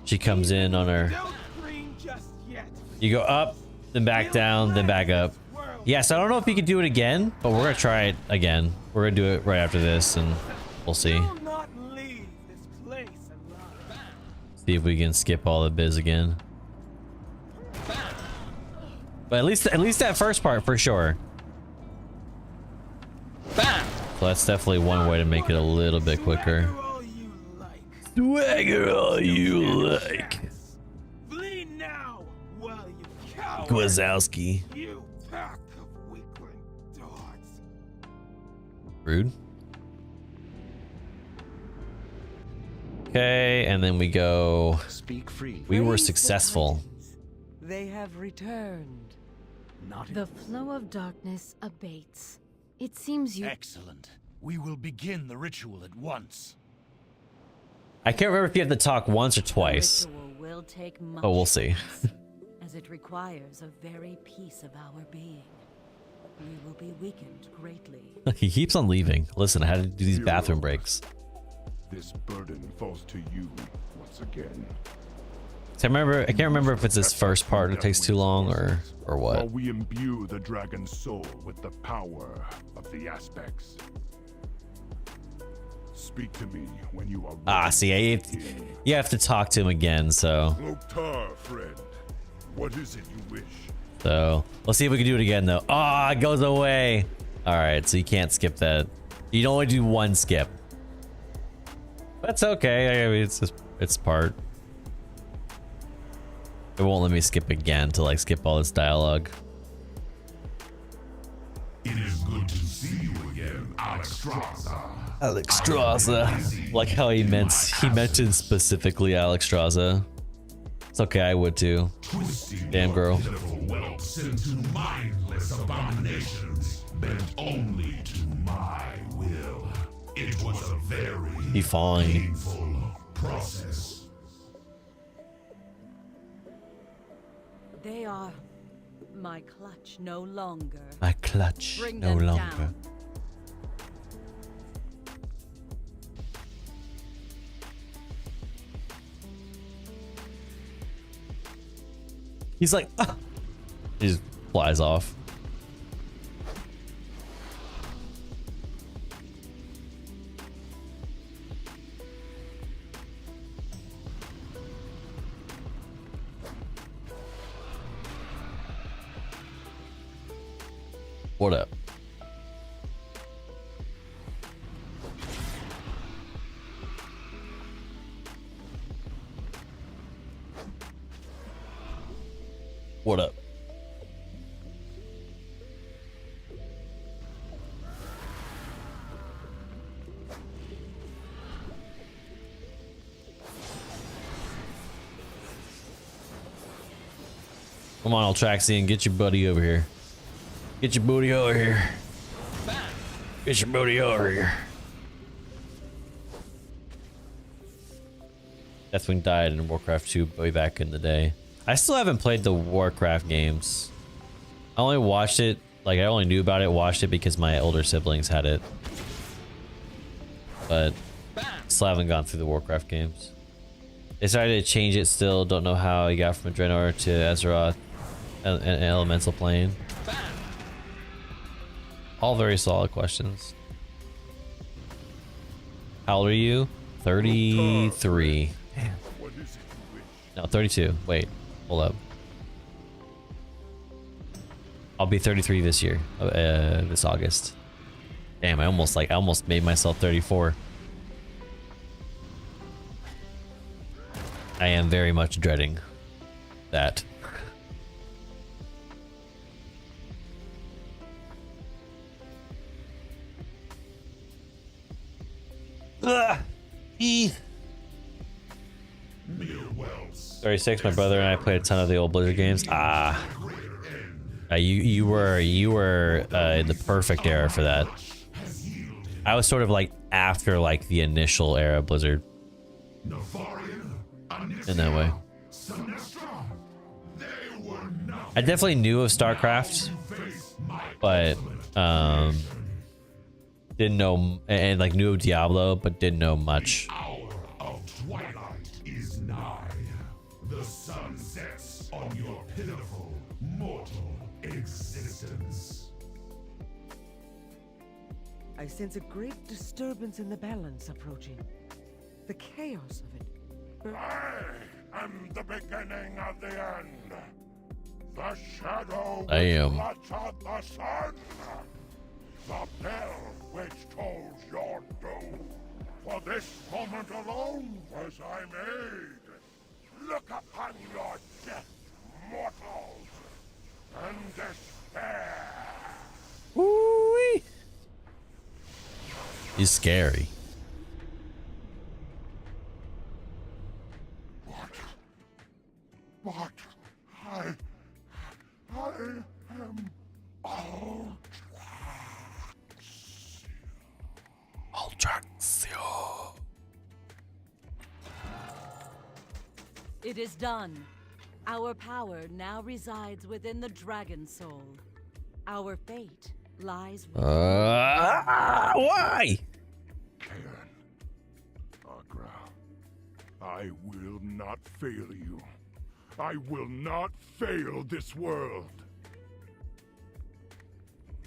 she comes in on her. You go up, then back down, then back up. Yes, I don't know if you can do it again, but we're gonna try it again. We're gonna do it right after this, and we'll see. See if we can skip all the biz again. But at least that first part for sure. So that's definitely one way to make it a little bit quicker. Swagger all you like. Kwazowski. Rude. Okay, and then we go. Speak free. We were successful. They have returned. The flow of darkness abates. It seems you. Excellent. We will begin the ritual at once. I can't remember if you have to talk once or twice. Will take much Oh, we'll see. as it requires a very piece of our being. We will be weakened greatly. He keeps on leaving. Listen, I had to do these bathroom breaks. This burden falls to you once again. So I can't remember if it's this first part that takes too long or what. While we imbue the dragon's soul with the power of the aspects. Speak to me when you are ready. See, you have to talk to him again, so. Loktar, friend. What is it you wish? So, let's see if we can do it again, though. Ah, it goes away. All right, so you can't skip that. You can only do one skip. That's okay. I mean, it's part. It won't let me skip again to like skip all this dialogue. It is good to see you again, Alexstrasza. Alexstrasza. Like how he mentioned specifically Alexstrasza. It's okay, I would too. Damn girl. Whelps into mindless abominations, bent only to my will. It was a very painful process. They are My clutch no longer. My clutch Bring no them longer. down. He's like, ah. He just flies off. What up? What up? Come on, Altraxian, get your buddy over here. Get your booty over here. Get your booty over here. Deathwing died in Warcraft 2 way back in the day. I still haven't played the Warcraft games. I only watched it, like I only knew about it, watched it because my older siblings had it. But still haven't gone through the Warcraft games. They decided to change it still, don't know how he got from Draenor to Azeroth, an elemental plane. All very solid questions. How old are you? 33. Damn. No, 32. Wait, hold up. I'll be 33 this year, this August. Damn, I almost made myself 34. I am very much dreading that. Ugh. 36. My brother and I played a ton of the old Blizzard games. You were in the perfect era for that. I was sort of like after like the initial era of Blizzard. In that way. I definitely knew of StarCraft, but didn't know, and like knew of Diablo, but didn't know much. Hour of twilight is nigh. The sun sets on your pitiful mortal existence. I sense a great disturbance in the balance approaching. The chaos of it. I am the beginning of the end. The shadow I am. which blots out the sun. The bell which tolls your doom. For this moment alone was I made. Look upon your death, mortals, and despair. Woo-wee. He's scary. But I am Altraxio. It is done. Our power now resides within the Dragon Soul. Our fate lies with why? Kayn, Agra, I will not fail you. I will not fail this world.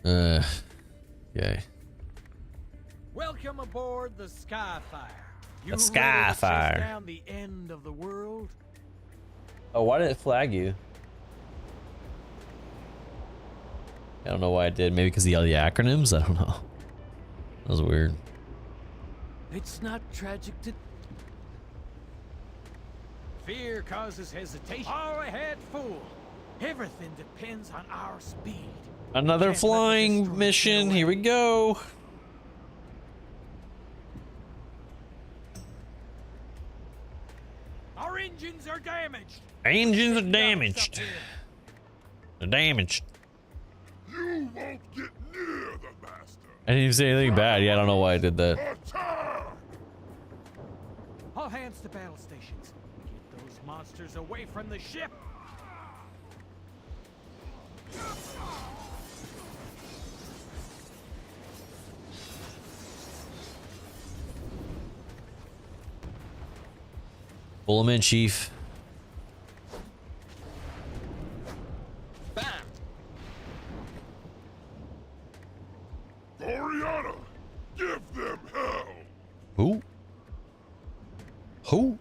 Okay. Welcome aboard the Skyfire. You The ready to Skyfire. chase down the end of the world? Oh, why did it flag you? I don't know why it did. Maybe because of the acronyms? I don't know. That was weird. It's not tragic to... Fear causes hesitation. All ahead, fool. Everything depends on our speed. Another flying mission. Here we go. Our engines are damaged. Engines are damaged. They're damaged. You won't get near the master. I didn't even say anything bad. Yeah, I don't know why I did that. All hands to battle stations. Get those monsters away from the ship. Pull him in, Chief. Oriana, give them hell. Who? Who?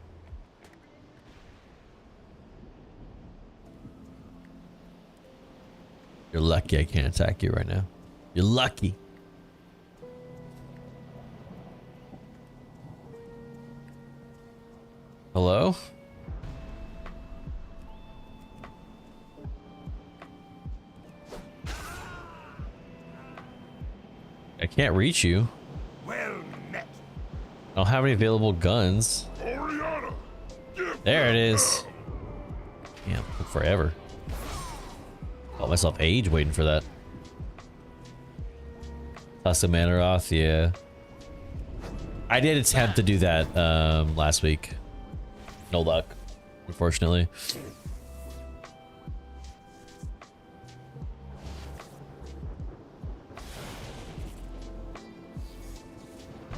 You're lucky I can't attack you right now. You're lucky. Hello? I can't reach you. Well met. I don't have any available guns. Oriana, There it is. Damn, took forever. Call myself age waiting for that. Tusk of Manaroth, yeah. I did attempt to do that last week. No luck, unfortunately.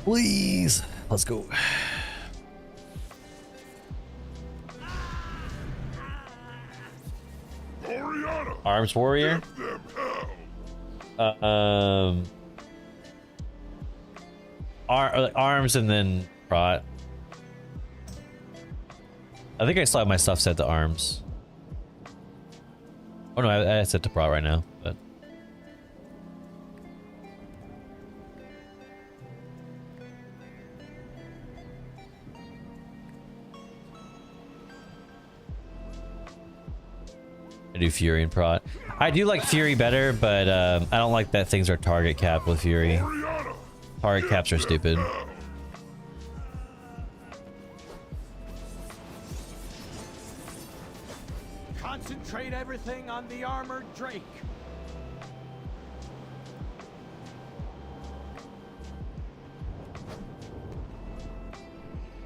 Please, let's go. Oriana, Arms warrior. Arms and then prot. I think I still have my stuff set to arms. Oh no, I set to prot right now, but. I do Fury and prot. I do like Fury better, but I don't like that things are target capped with Fury. Target caps are stupid. Concentrate everything on the armored Drake.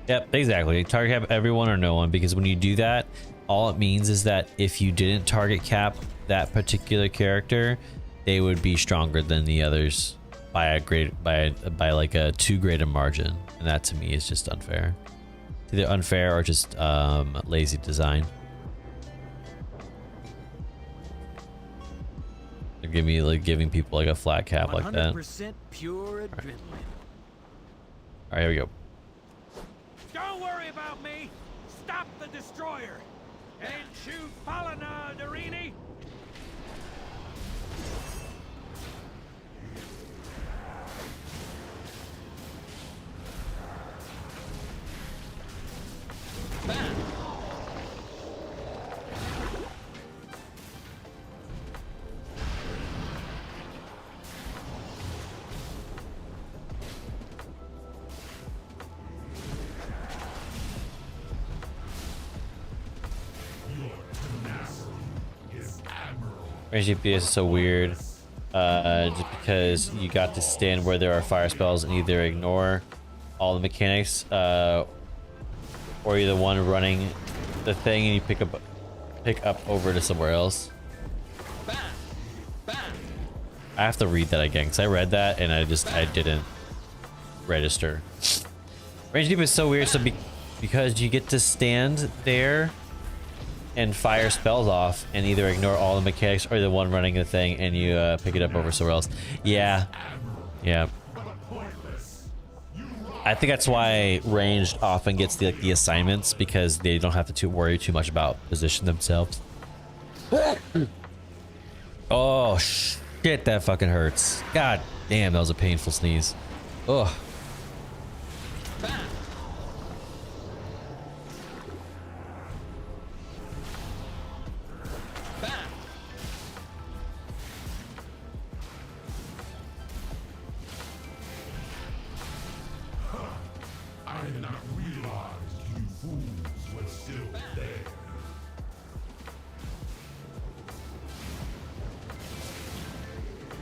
Yep, exactly. Target cap everyone or no one, because when you do that, all it means is that if you didn't target cap that particular character, they would be stronger than the others by a great by like a too great a margin, and that to me is just unfair. It's either unfair or just lazy design. They're giving people like a flat cap like that. 100% pure adrenaline. All right, here we go. Don't worry about me. Stop the destroyer. Ain't you Falana, Darini? Range DPS is so weird, just because you got to stand where there are fire spells and either ignore all the mechanics, or you're the one running the thing and you pick up over to somewhere else. I have to read that again because I read that and I didn't register. Range DPS is so weird, so because you get to stand there and fire spells off and either ignore all the mechanics or the one running the thing and you pick it up over somewhere else. Yeah. I think that's why ranged often gets the assignments, because they don't have to worry too much about position themselves. Oh shit, that fucking hurts. God damn, that was a painful sneeze. Ugh. I did not realize you fools were still there.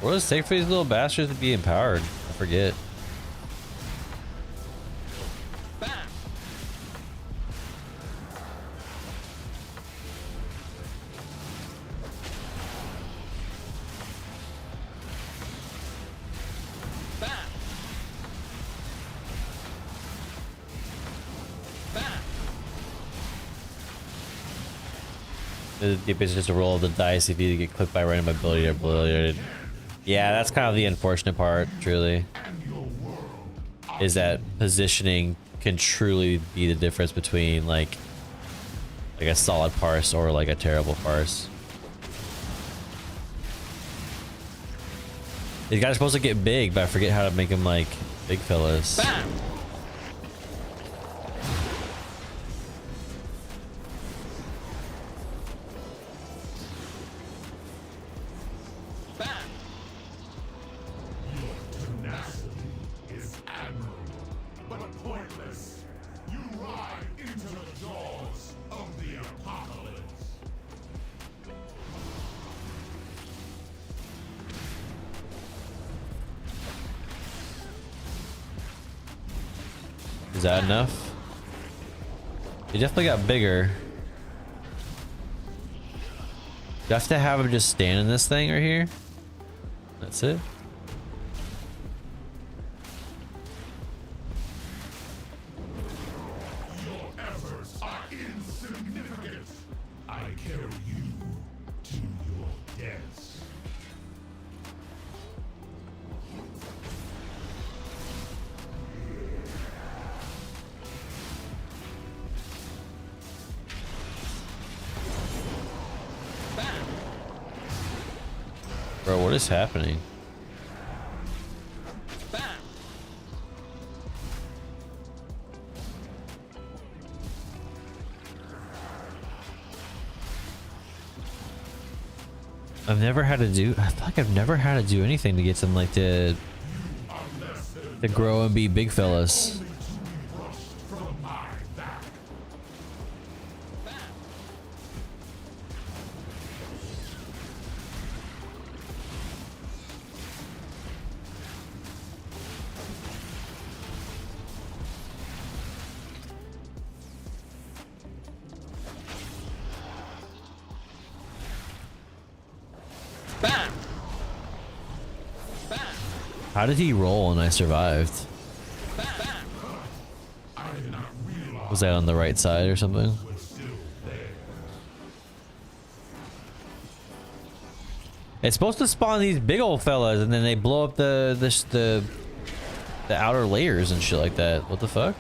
What is it safe for these little bastards to be empowered? I forget. It's just a roll of the dice if you get clipped by random ability or ability. Yeah, that's kind of the unfortunate part, truly. Is that positioning can truly be the difference between like a solid parse or like a terrible parse. These guys are supposed to get big, but I forget how to make them like big fellas. Bam! Is that enough? He definitely got bigger. You have to have him just stand in this thing right here. That's it. Your efforts are insignificant. I carry you to your deaths. Bro, what is happening? I've never had to do. I feel like I've never had to do anything to get them like to grow and be big fellas. How did he roll and I survived? Was that on the right side or something? It's supposed to spawn these big old fellas and then they blow up the outer layers and shit like that. What the fuck?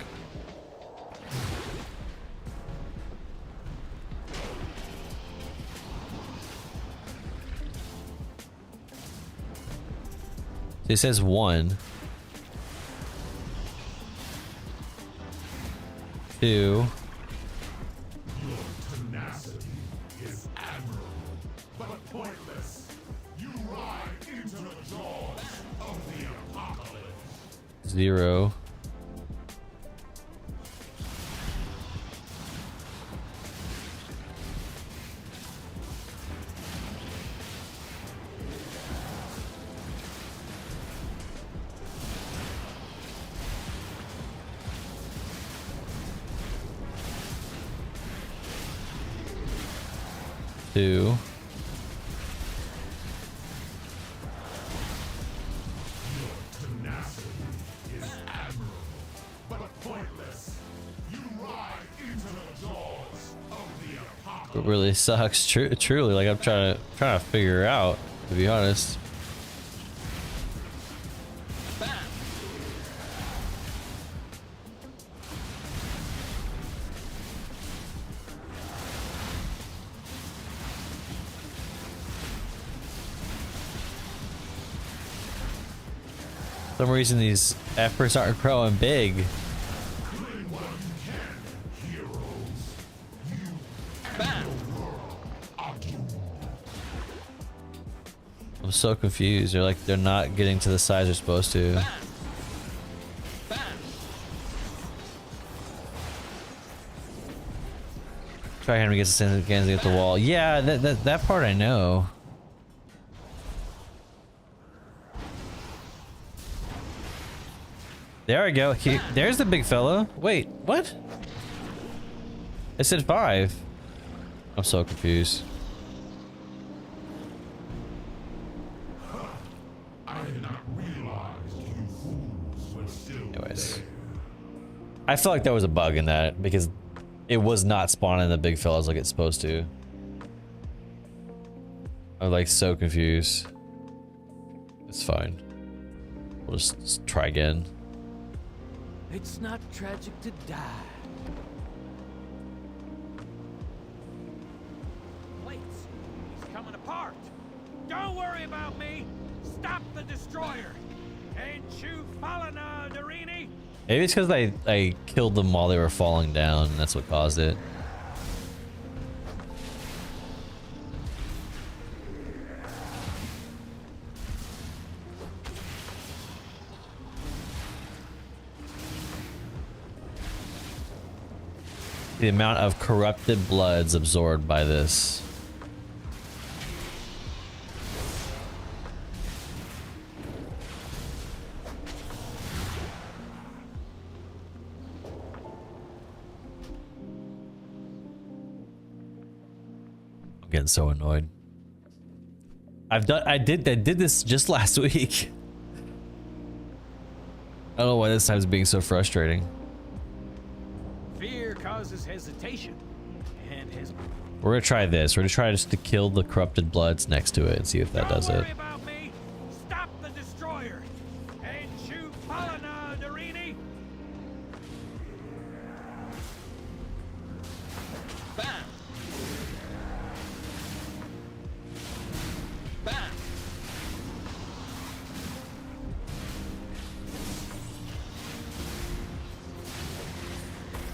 It says 1, 2. Your tenacity is admirable, but pointless. You ride into the jaws of the apocalypse. 0. Two. It really sucks. Truly, like I'm trying to figure out, to be honest. For some reason these efforts aren't growing big. I'm so confused. They're not getting to the size they're supposed to. Try him against the wall. Yeah, that part I know. There we go. There's the big fella. Wait, what? I said 5. I'm so confused. Anyways, I feel like there was a bug in that because it was not spawning the big fellas like it's supposed to. I'm like so confused. It's fine. We'll just try again. It's not tragic to die. Plates, he's coming apart. Don't worry about me. Stop the destroyer. Ain't you following, Darini? Maybe it's because I killed them while they were falling down, and that's what caused it. The amount of corrupted bloods absorbed by this. I'm getting so annoyed. I did this just last week. I don't know why this time's being so frustrating. Fear causes hesitation, and We're gonna try this. We're gonna try just to kill the corrupted bloods next to it and see if that does it. about me. Stop the destroyer. Ain't you following, Darini? Bam. Bam.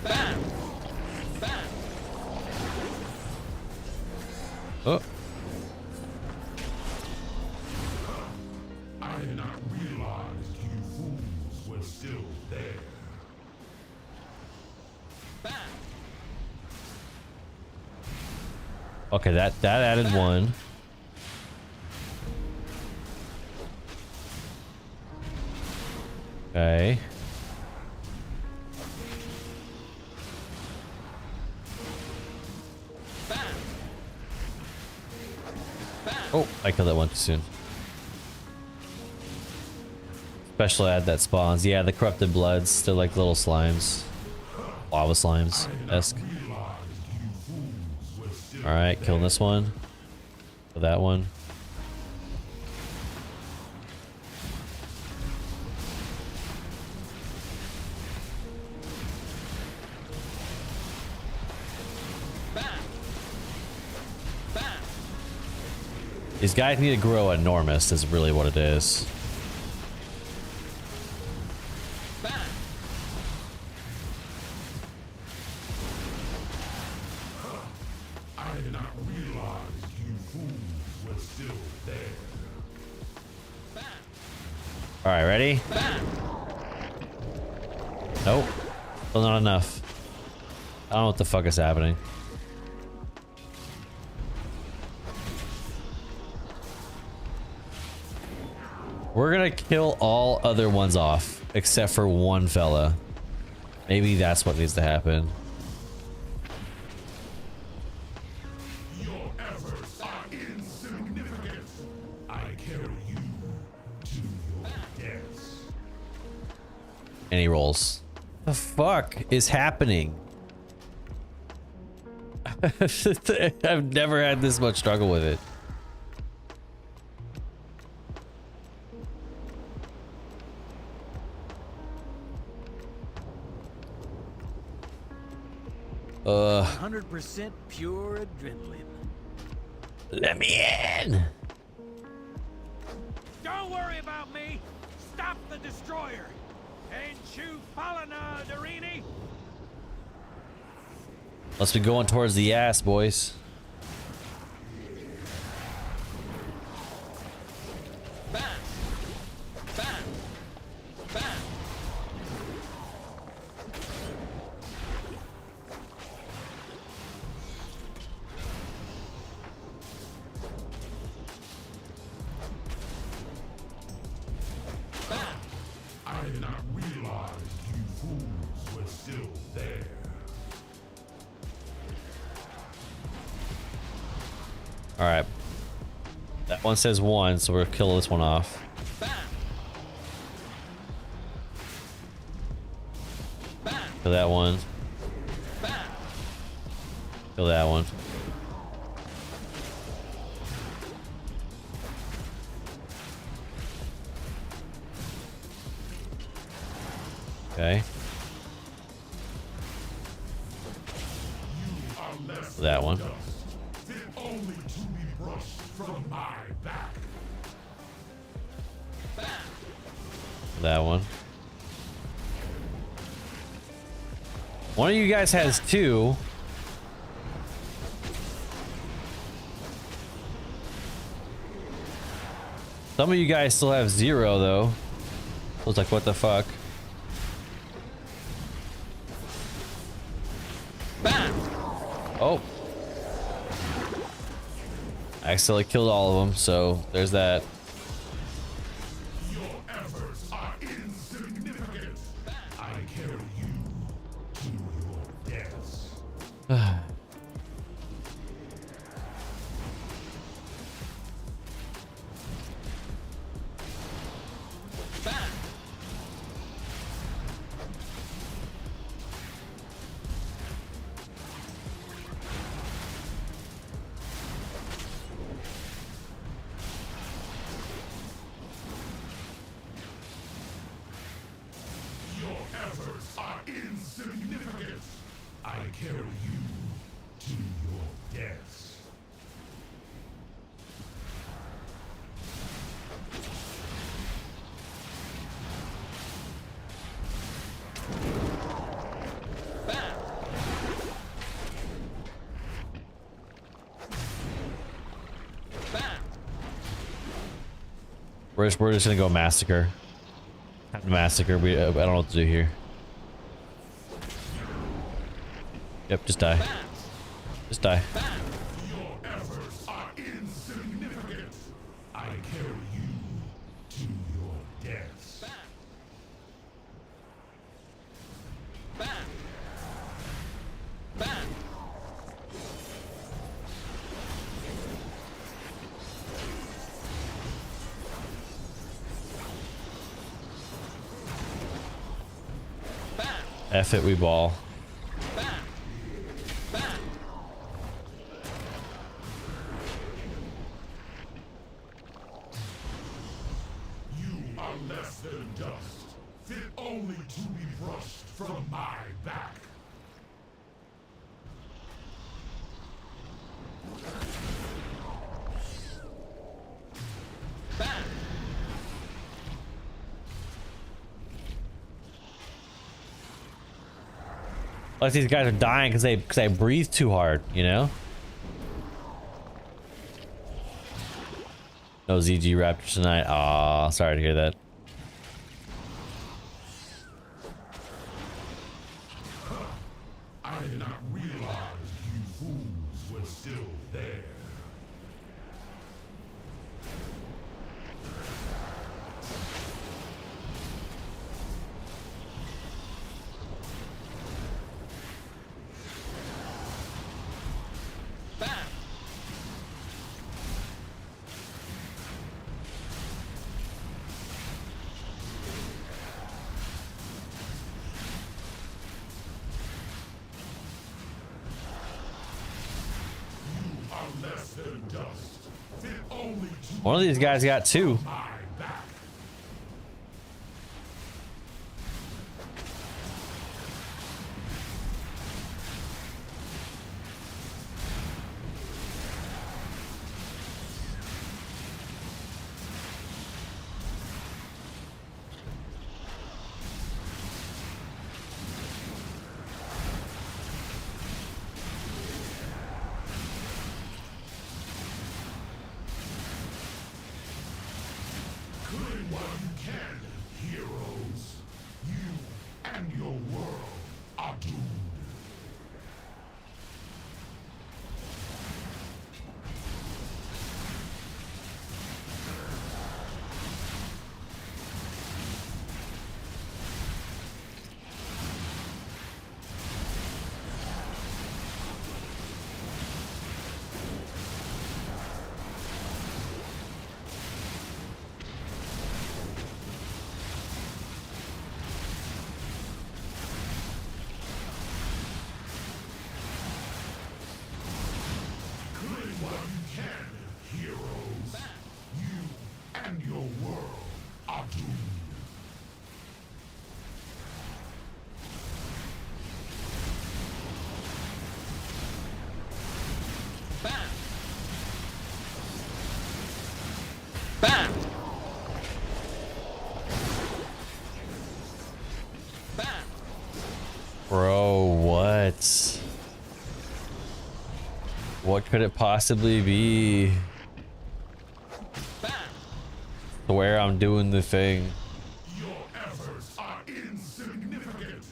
Bam. Bam. Oh. I had not realized you fools were still there. Okay, that added one. Okay. Oh, I killed that one too soon. Special ad that spawns. Yeah, the corrupted bloods. They're like little slimes. Lava slimes-esque. Alright, killing this one. Kill that one. These guys need to grow enormous is really what it is. I did not realize you fools were still there. Alright, ready? Nope. Still not enough. I don't know what the fuck is happening. We're gonna kill all other ones off, except for one fella. Maybe that's what needs to happen. Your efforts are insignificant. I carry you to your deaths. And he rolls. The fuck is happening? I've never had this much struggle with it. 100% pure adrenaline. Let me in. Don't worry about me. Stop the destroyer. Ain't you following, Darini? Let's be going towards the ass, boys. Bam. Bam. Bam. I did not realize you fools were still there. All right. That one says one, so we'll kill this one off. Kill that one. Kill that one. Okay. That one. Only to be brushed from my back. That one. One of you guys has 2. Some of you guys still have 0 though. I was like, what the fuck? Oh. I accidentally killed all of them, so there's that. Your efforts are insignificant. I carry you to your deaths. Your efforts are insignificant. I carry you to your deaths. We're just gonna go massacre. Massacre. I don't know what to do here. Yep, just die. Just die. Your efforts are insignificant. I carry you to your deaths. F it, we ball. You are less than dust, fit only to be brushed from my back. Like these guys are dying because they breathe too hard, you know? No ZG Raptors tonight. Aw, sorry to hear that. I did not realize you fools were still there. Less than dust, fit only to One of these guys got 2. my back. Good one can, heroes. You and your world are doomed. Bro, what? What could it possibly be? Swear I'm doing the thing. Your efforts are insignificant.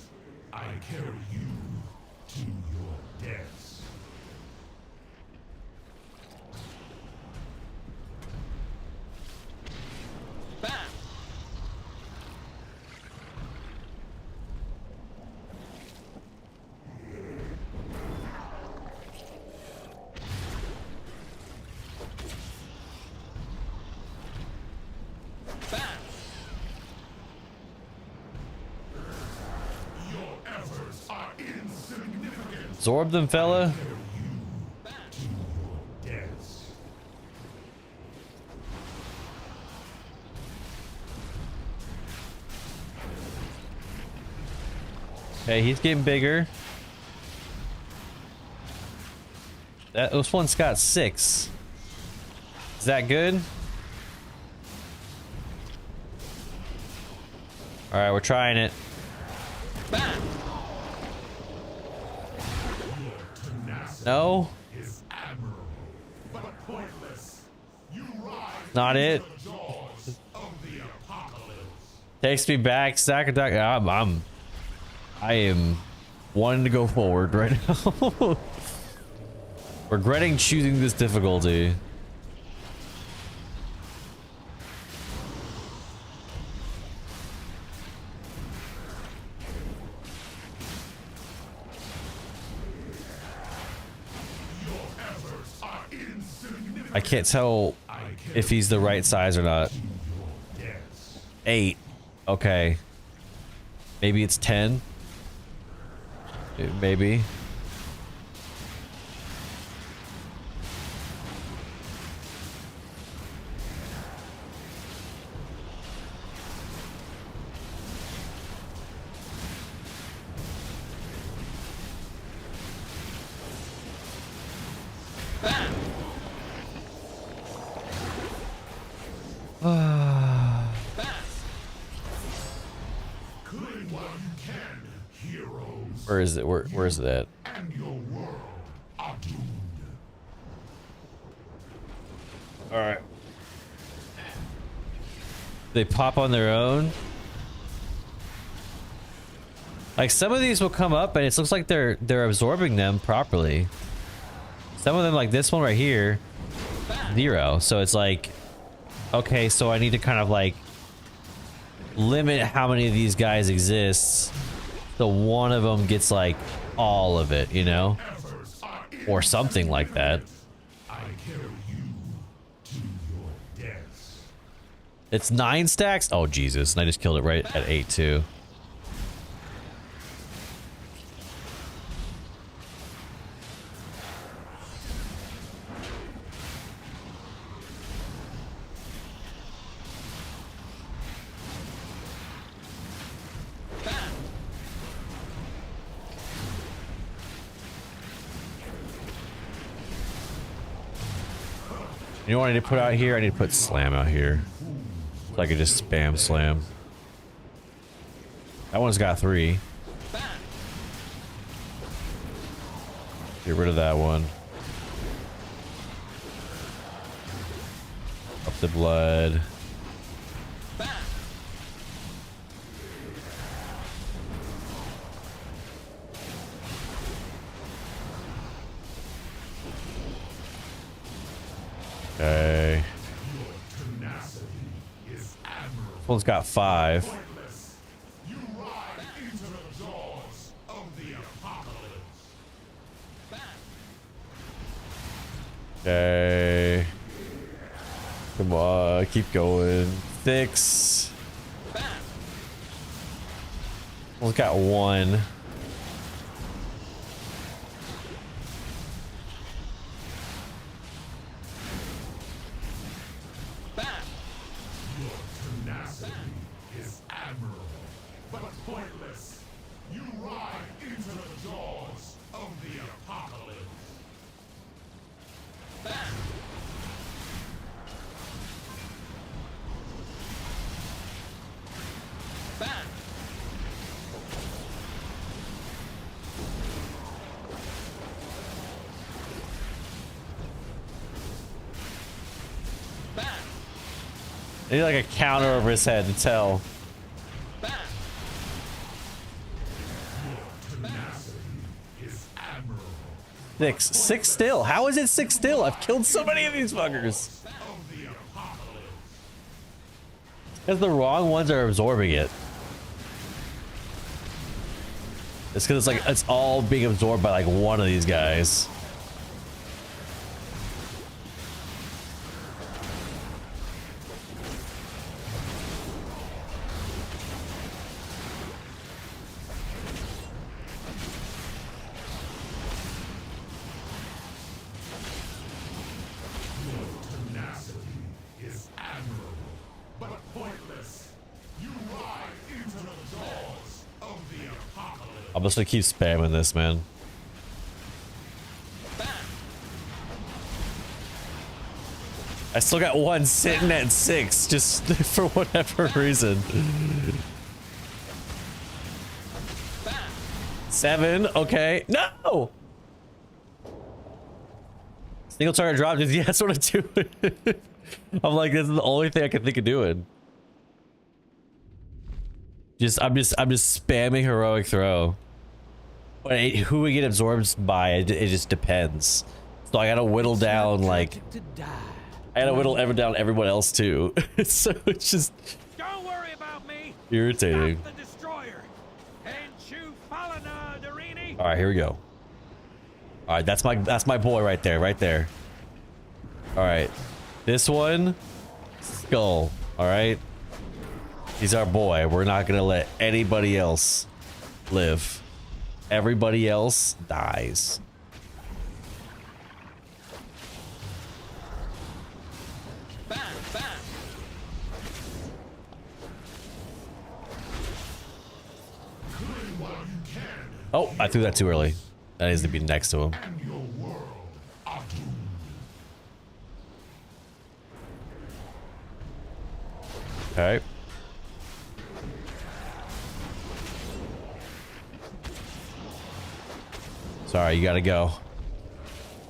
I carry you to your deaths. Absorb them, fella. Okay, he's getting bigger. This one's got 6. Is that good? All right, we're trying it. No. Not it. Takes me back. Stack attack. I am wanting to go forward right now. Regretting choosing this difficulty. I can't tell if he's the right size or not. 8. Okay. Maybe it's 10. Maybe. Where is it? Where is that? All right. They pop on their own. Like some of these will come up and it looks like they're absorbing them properly. Some of them, like this one right here, 0. So it's like, okay, so I need to kind of like limit how many of these guys exist. So one of them gets like all of it, you know, or something like that. It's 9 stacks. Oh Jesus! And I just killed it right at 8 too. You know what I need to put out here? I need to put slam out here. So I could just spam slam. That one's got 3. Get rid of that one. Up the blood. Okay. This one's got 5. Okay. Come on, keep going. 6. One's got 1. need like a counter over his head to tell. Six still. How is it 6 still? I've killed so many of these fuckers. Because the wrong ones are absorbing it. It's because it's like it's all being absorbed by like one of these guys. I'm just gonna keep spamming this, man. I still got one sitting at 6, just for whatever reason. 7, okay. No! Single target drop, yeah, that's what I'm doing. I'm like, this is the only thing I can think of doing. I'm just spamming heroic throw. But who we get absorbed by, it just depends. So I gotta whittle down like, I gotta whittle down everyone else too. So it's just Don't worry about me. irritating. Stop the destroyer. All right, here we go. All right, that's my boy right there, All right, this one, Skull. All right, he's our boy. We're not gonna let anybody else live. Everybody else dies. Oh, I threw that too early. That needs to be next to him. All right. Sorry, you gotta go.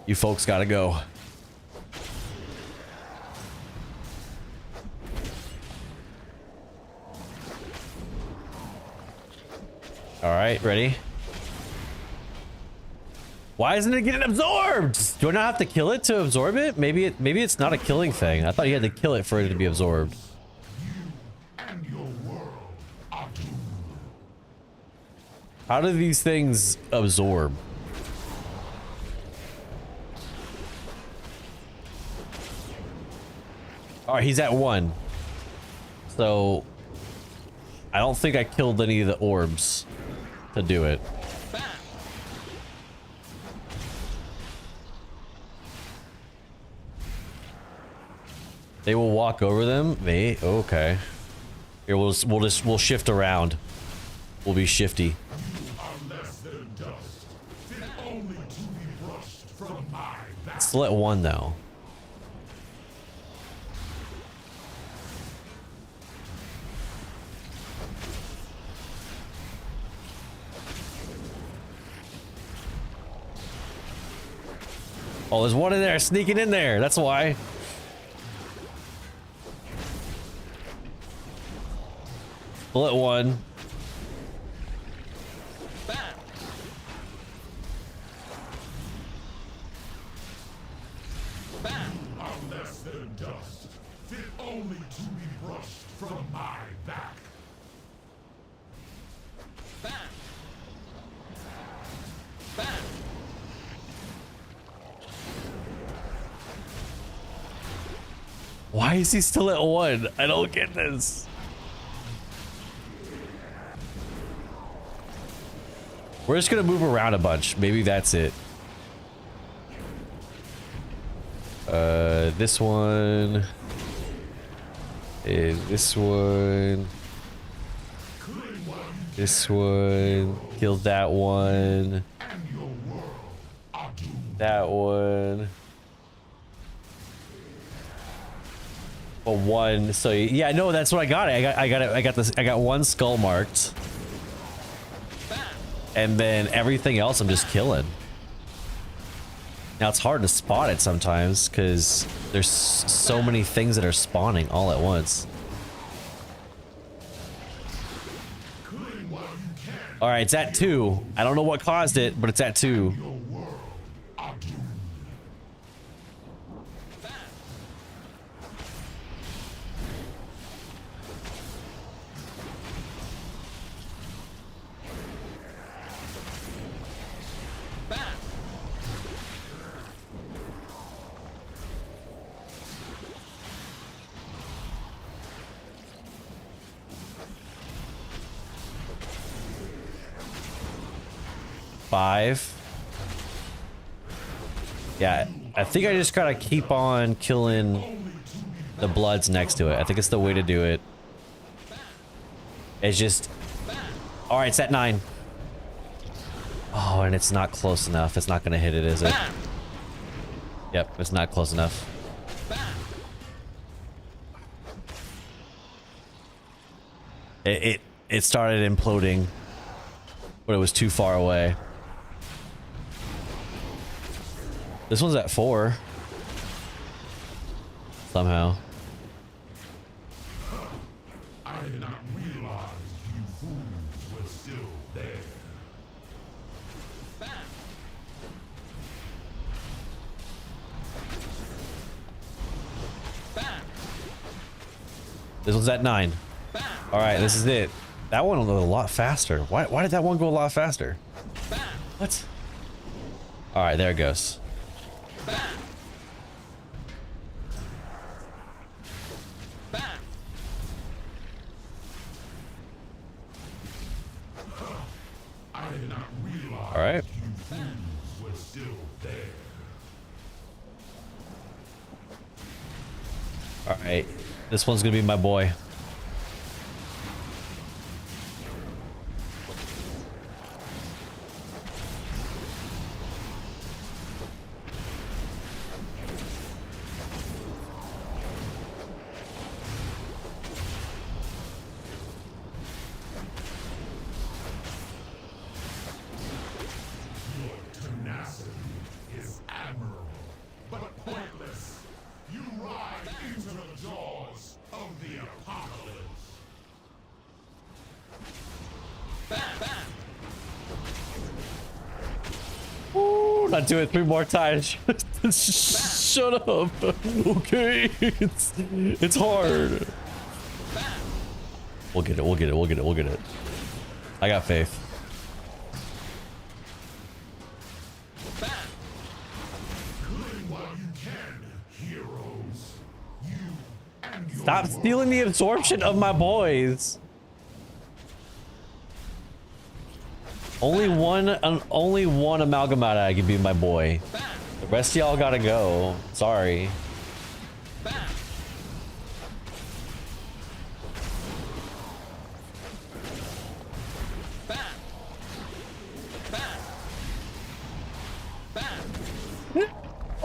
You folks gotta go. All right, ready? Why isn't it getting absorbed? Do I not have to kill it to absorb it? Maybe it's not a killing thing. I thought you had to kill it for it to be absorbed. How do these things absorb? All right, he's at 1. So I don't think I killed any of the orbs to do it. They will walk over them. Me? Okay. Here, we'll shift around. We'll be shifty. Still at 1 though. Oh, there's one in there sneaking in there. That's why. Bullet 1. Unless they're dust, fit only to be brushed from my back. Why is he still at 1? I don't get this. We're just gonna move around a bunch. Maybe that's it. This one. And this one. This one. Killed that one. That one. Well, 1. So yeah, no, that's what I got. I got 1 skull marked. And then everything else I'm just killing. Now it's hard to spot it sometimes because there's so many things that are spawning all at once. All right, it's at 2. I don't know what caused it, but it's at 2. Five. Yeah, I think I just gotta keep on killing the bloods next to it. I think it's the way to do it. It's just... Alright, it's at 9. Oh, and it's not close enough. It's not gonna hit it, is it? Yep, it's not close enough. It started imploding, but it was too far away. This one's at 4. Somehow. I did not realize you fools were still there. This one's at 9. All right, this is it. That one went a lot faster. Why did that one go a lot faster? What? All right, there it goes. I did not realize All right. you fools were still there. All right. This one's gonna be my boy. Your tenacity is admirable, but pointless. You ride into the jaws of the apocalypse. Ooh, not do it 3 more times. Shut up. Okay, it's hard. We'll get it. We'll get it. We'll get it. We'll get it. I got faith. Stop stealing the absorption of my boys. Only one amalgamata can be my boy. The rest of y'all gotta go. Sorry.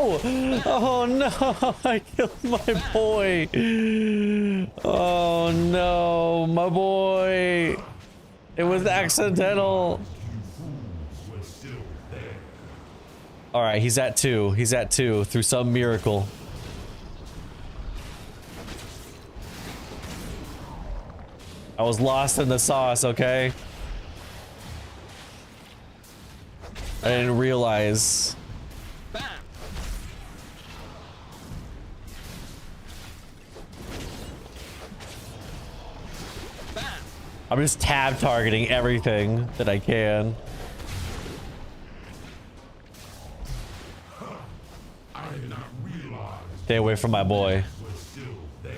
Oh no, I killed my boy. Oh no, my boy. It was accidental. All right, he's at 2. He's at 2 through some miracle. I was lost in the sauce, okay? I didn't realize. I'm just tab targeting everything that I can. I did not realize Stay away from my boy. you were still there.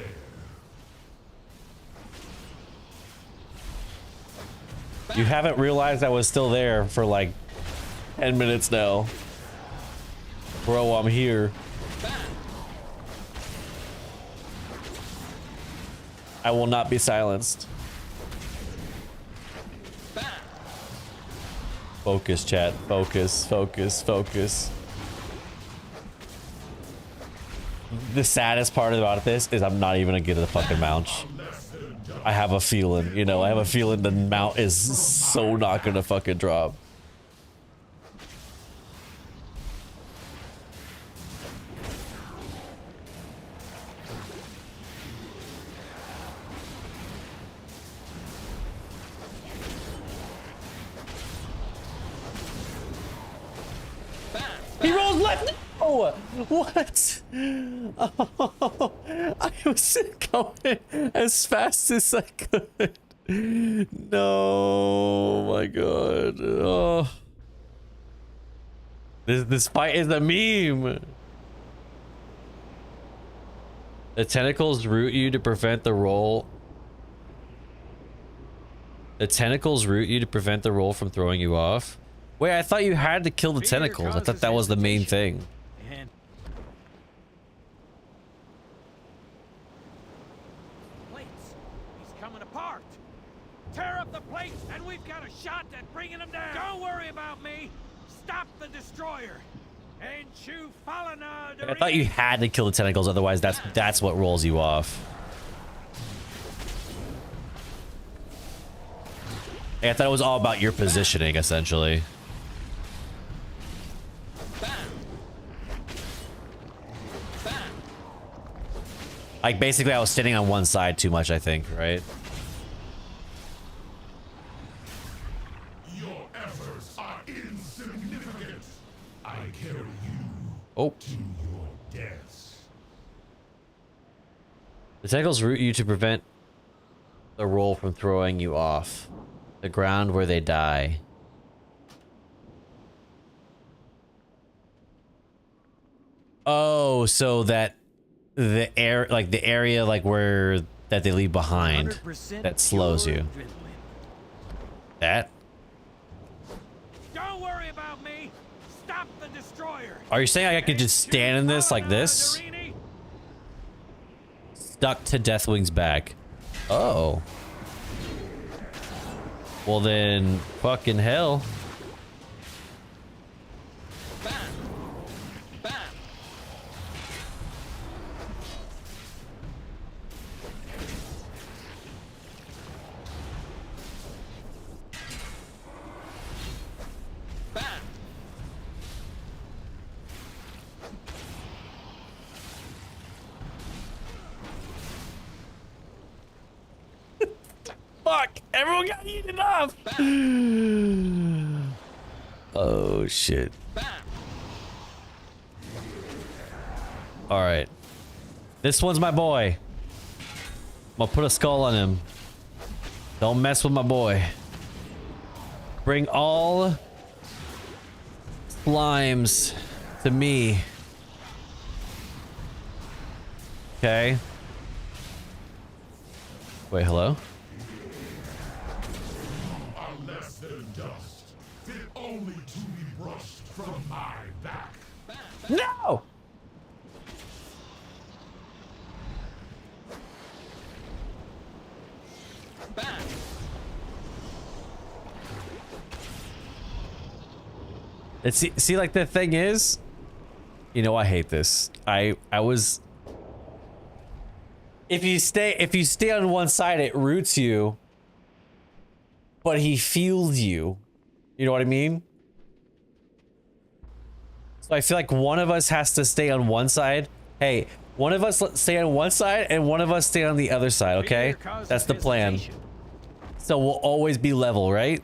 You haven't realized I was still there for like 10 minutes now. Bro, I'm here. I will not be silenced. Focus, chat. Focus, focus, focus. The saddest part about this is I'm not even gonna get the fucking mount. I have a feeling, you know, I have a feeling the mount is so not gonna fucking drop. He rolls left. Oh, what? Oh, I was going as fast as I could. No, my God. Oh. This fight is a meme. The tentacles root you to prevent the roll. The tentacles root you to prevent the roll from throwing you off. Wait, I thought you had to kill the tentacles. I thought that was the main thing. And plates. He's coming apart. Tear up the plates, and we've got a shot at bringing him down. Don't worry about me. Stop the destroyer. And you I thought you had to kill the tentacles, otherwise that's what rolls you off. I thought it was all about your positioning, essentially. Like, basically, I was standing on one side too much, I think, right? Your efforts are insignificant. I carry you to your deaths. The tentacles root you to prevent the roll from throwing you off the ground where they die. Oh, so that the air, like the area, like where that they leave behind, that slows you. That. Don't worry about me. Stop the destroyer. Are you saying I could just stand in this like this? Stuck to Deathwing's back. Oh. Well then, fucking hell. Fuck! Everyone got eaten up! Oh, shit. Alright. This one's my boy. I'm gonna put a skull on him. Don't mess with my boy. Bring all slimes to me. Okay. Wait, hello? Are less than dust, fit only to be brushed from my back. No! It's, see, like, the thing is, you know, I hate this. I was, if you stay on one side, it roots you, but he feels you. You know what I mean? So I feel like one of us has to stay on one side. Hey, one of us stay on one side and one of us stay on the other side, okay? That's the plan. So we'll always be level, right?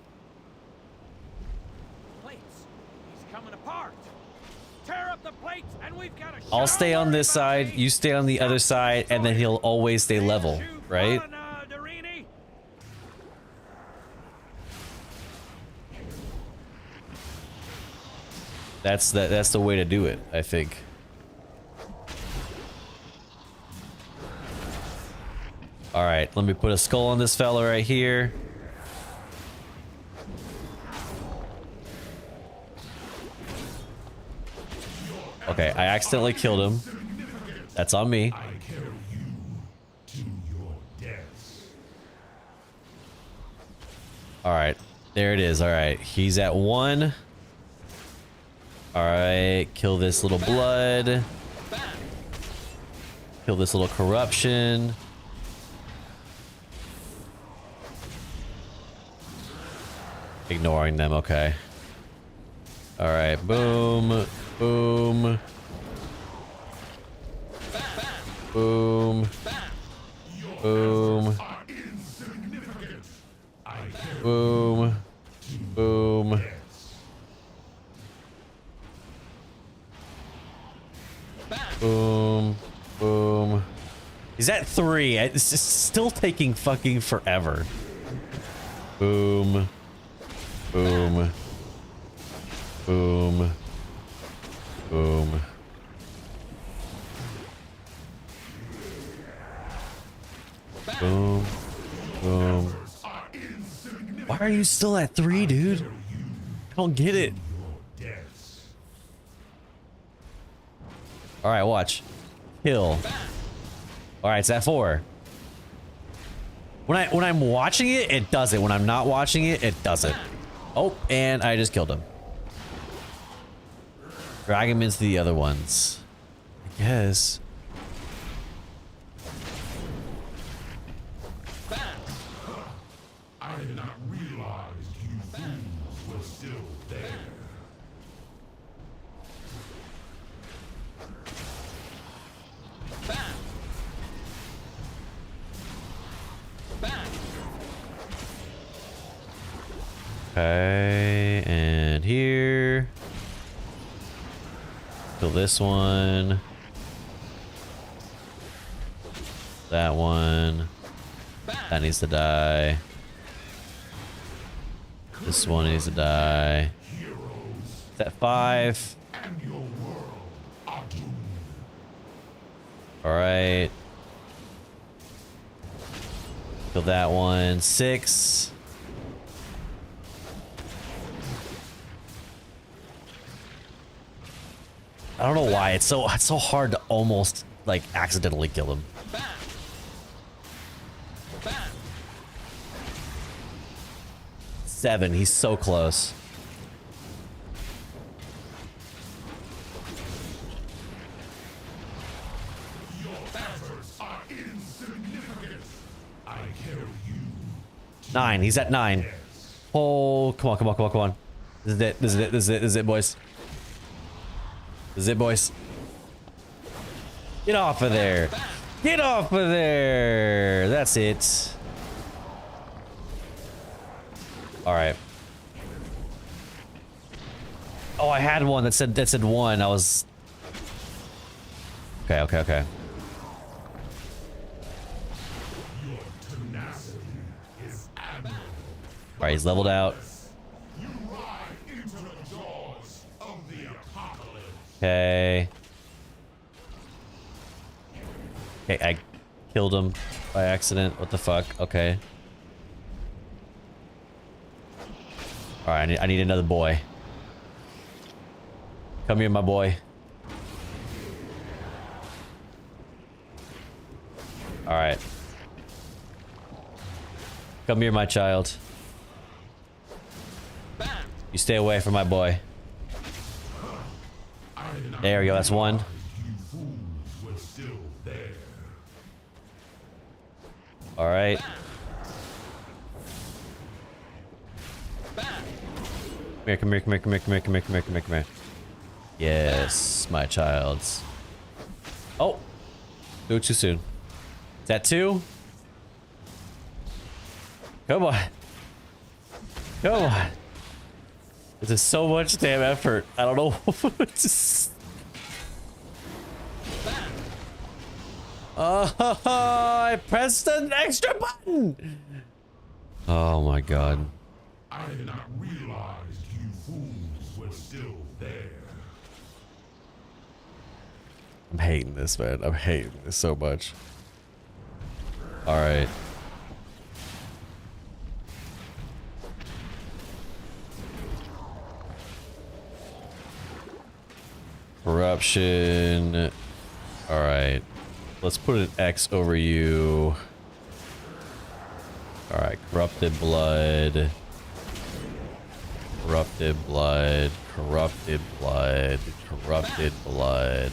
I'll stay on this side, you stay on the other side, and then he'll always stay level, right? That's the way to do it, I think. All right, let me put a skull on this fella right here. Okay, I accidentally killed him. That's on me. All right, there it is. All right, he's at 1. All right, kill this little blood. Kill this little corruption. Ignoring them, okay. All right, boom, boom, boom, boom, boom, boom. Boom. Boom. He's at 3. It's just still taking fucking forever. Boom. Boom. Boom. Boom. Boom. Boom. Why are you still at 3, dude? I don't get it. All right, watch. Kill. All right, it's at 4. When I'm watching it, it does it. When I'm not watching it, it doesn't. Oh, and I just killed him. Drag him into the other ones. I guess. I did not realize you fools were still there. Okay, and here. Kill this one. That one. That needs to die. This one needs to die. It's at 5. Alright. Kill that one. 6. I don't know why it's so hard to almost like accidentally kill him. Seven, he's so close. Your efforts are insignificant. I carry you. 9, he's at 9. Oh, come on, come on, come on, come on. This is it, this is it, this is it, this is it, boys. This is it, boys. Get off of there. Get off of there. That's it. All right. Oh, I had one that said 1. I was okay. Okay. Okay. All right, he's leveled out. Okay. Okay, I killed him by accident. What the fuck? Okay. All right, I need another boy. Come here, my boy. All right. Come here, my child. You stay away from my boy. There we go, that's 1. All right. Come here, come here, come here, come here, come here, come here, come here, come here. Yes, my childs. Oh, do it too soon. Is that 2? Come on. Come on. This is so much damn effort. I don't know. Just... I pressed an extra button. Oh my god. I did not realize you fools were still there. I'm hating this, man. I'm hating this so much. All right. Corruption. All right. Let's put an X over you. All right. Corrupted blood. Corrupted blood. Corrupted blood. Corrupted blood.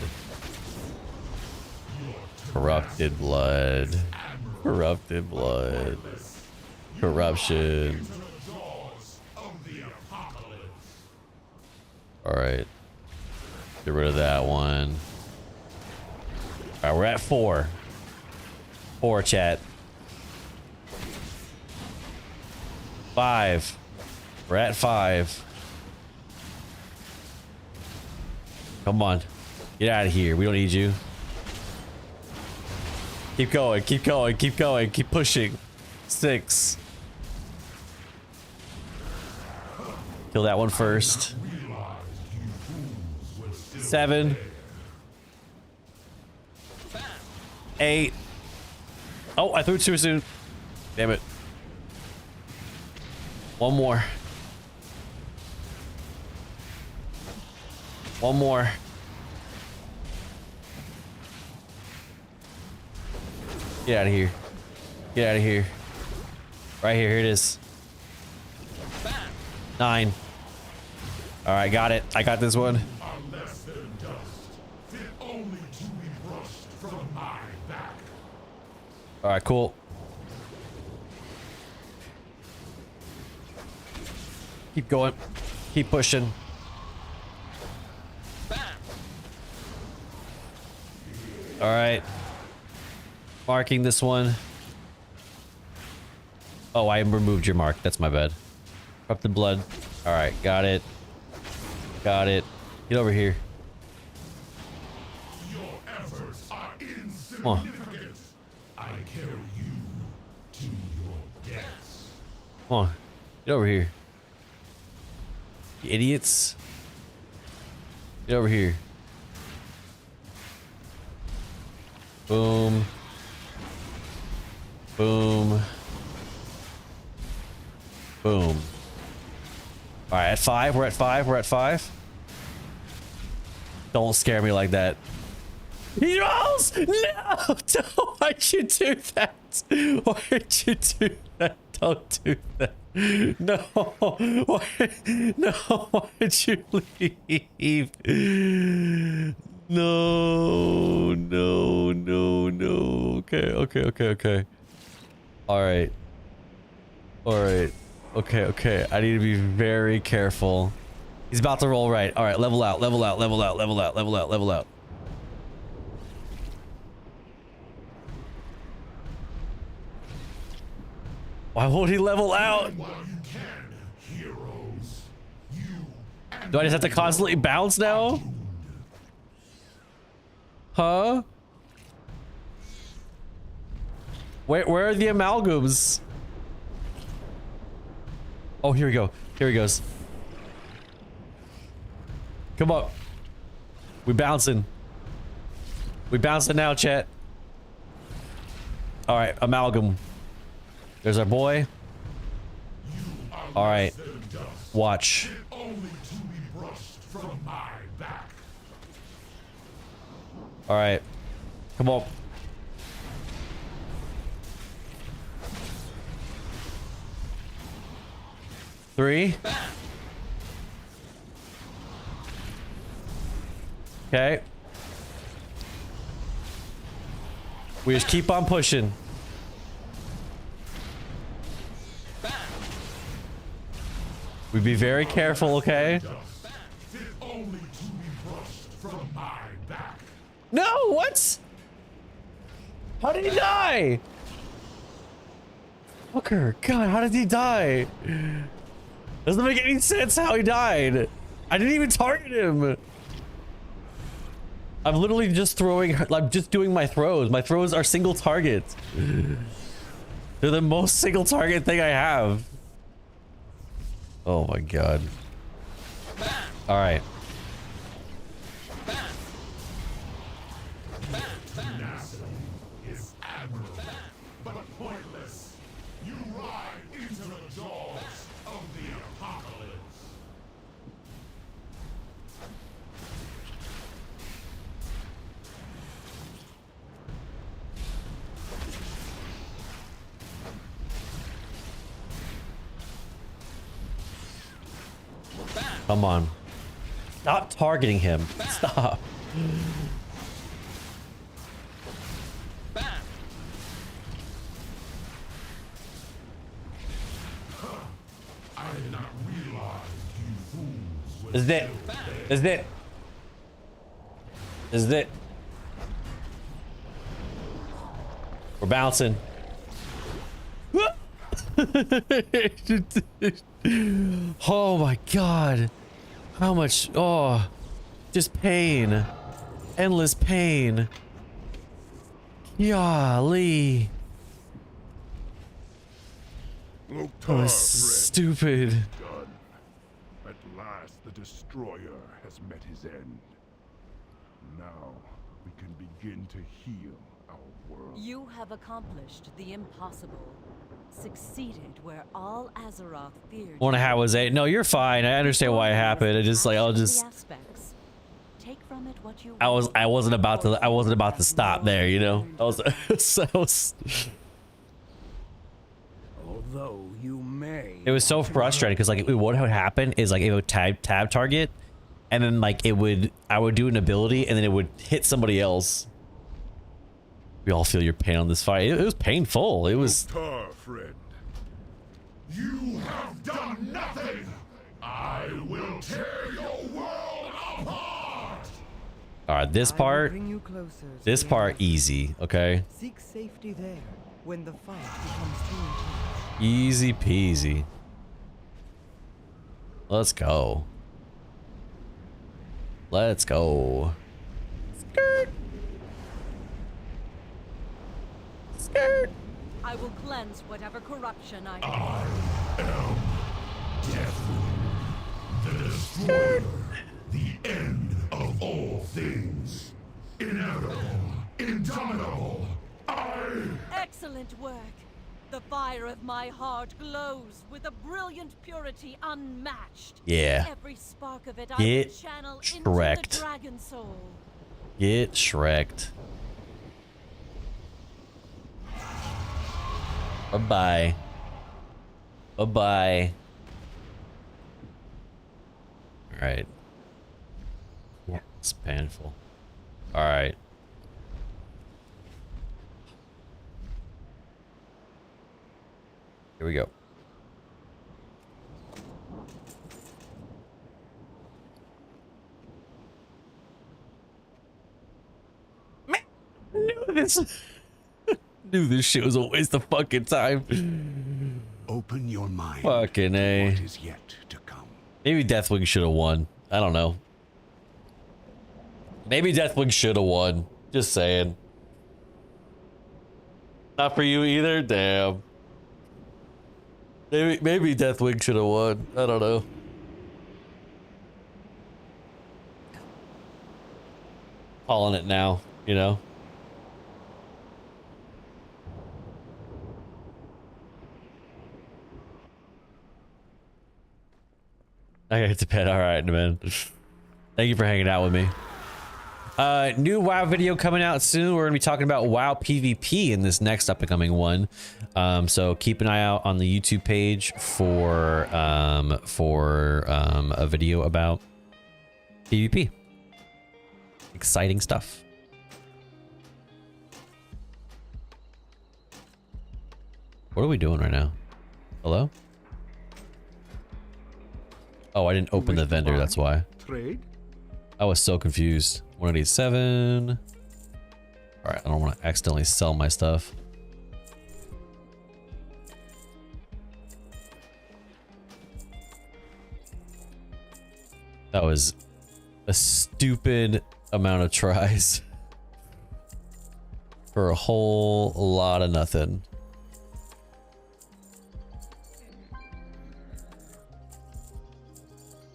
Corrupted blood. Corrupted blood. Corruption. All right. Get rid of that one. All right, we're at 4. 4, chat. 5. We're at 5. Come on. Get out of here. We don't need you. Keep going. Keep going. Keep going. Keep pushing. 6. Kill that one first. 7. 8. Oh, I threw it too soon. Damn it. One more. One more. Get out of here. Get out of here. Right here. Here it is. 9. All right, got it. I got this one. Less than dust, fit only to be brushed from my back. All right, cool. Keep going. Keep pushing. All right. Marking this one. Oh, I removed your mark. That's my bad. Corrupted blood. All right, got it. Got it. Get over here. Your efforts are insignificant. Come on. I carry you to your deaths. Come on. Get over here. You idiots. Get over here. Boom. Boom. Boom. All right, at 5. We're at 5. We're at 5. Don't scare me like that. He rolls! No! Why'd you do that? Why'd you do that? Don't do that. No. Why? No. Why'd you leave? No. No. No. No. Okay. Okay. Okay. Okay. All right. All right. Okay. Okay. I need to be very careful. He's about to roll right. All right. Level out. Level out. Level out. Level out. Level out. Level out. Why won't he level out? Do I just have to constantly bounce now? Huh? Where are the amalgams? Oh, here we go. Here he goes. Come on. We bouncing. We bouncing now, chat. All right, amalgam. There's our boy. All right. Watch. All right. Come on. Three. Okay. We just keep on pushing. We be very careful, okay? No, what? How did he die? Fucker, God, how did he die? Doesn't make any sense how he died. I didn't even target him. I'm literally just throwing, I'm just doing my throws. My throws are single targets. They're the most single target thing I have. Oh my God. All right. Is admirable, but pointless. You ride into the jaws of the apocalypse. Come on. Stop targeting him. Stop. I did not realize you fools would. This is it. This is it. This is it. We're bouncing. Oh my God. How much? Oh, just pain. endless pain. Golly. That was stupid. Done. At last, the destroyer has met his end. Now, we can begin to heal our world. You have accomplished the impossible. Succeeded where all Azeroth feared. Wonder how it was a. No, you're fine. I understand why it happened. I just like I'll just. Take from it what you I wasn't about to stop there, you know. I was Although you may. It was so frustrating because like what would happen is like it would tab target, and then like I would do an ability and then it would hit somebody else. We all feel your pain on this fight. It was painful. It was. Friend. You have done nothing. I will tear your world apart. All right, this part. Easy. Okay. Seek safety there when the fight becomes too intense. Easy peasy. Let's go. Let's go. Skirt. Skirt. I will cleanse whatever corruption I am Death, the destroyer, the end of all things. Inevitable, indomitable. Excellent work. The fire of my heart glows with a brilliant purity unmatched. Yeah. Every spark of it I Get will channel into Shrek'd. the dragon soul. Get Shrek'd. Bye-bye. Bye-bye. Alright. It's painful. Alright. Here we go. Man, I knew this shit was a waste of fucking time. Open your mind. Fucking A. What is yet to come. Maybe Deathwing should have won. I don't know. Maybe Deathwing should have won. Just saying. Not for you either? Damn. Maybe Deathwing should have won. I don't know. Calling it now, you know? I got to bed. All right, man. Thank you for hanging out with me. New WoW video coming out soon. We're gonna be talking about WoW PvP in this next upcoming one. So keep an eye out on the YouTube page for a video about PvP. Exciting stuff. What are we doing right now? Hello? Oh, I didn't open the vendor, that's why. Trade? I was so confused. 187. Alright, I don't want to accidentally sell my stuff. That was a stupid amount of tries. For a whole lot of nothing.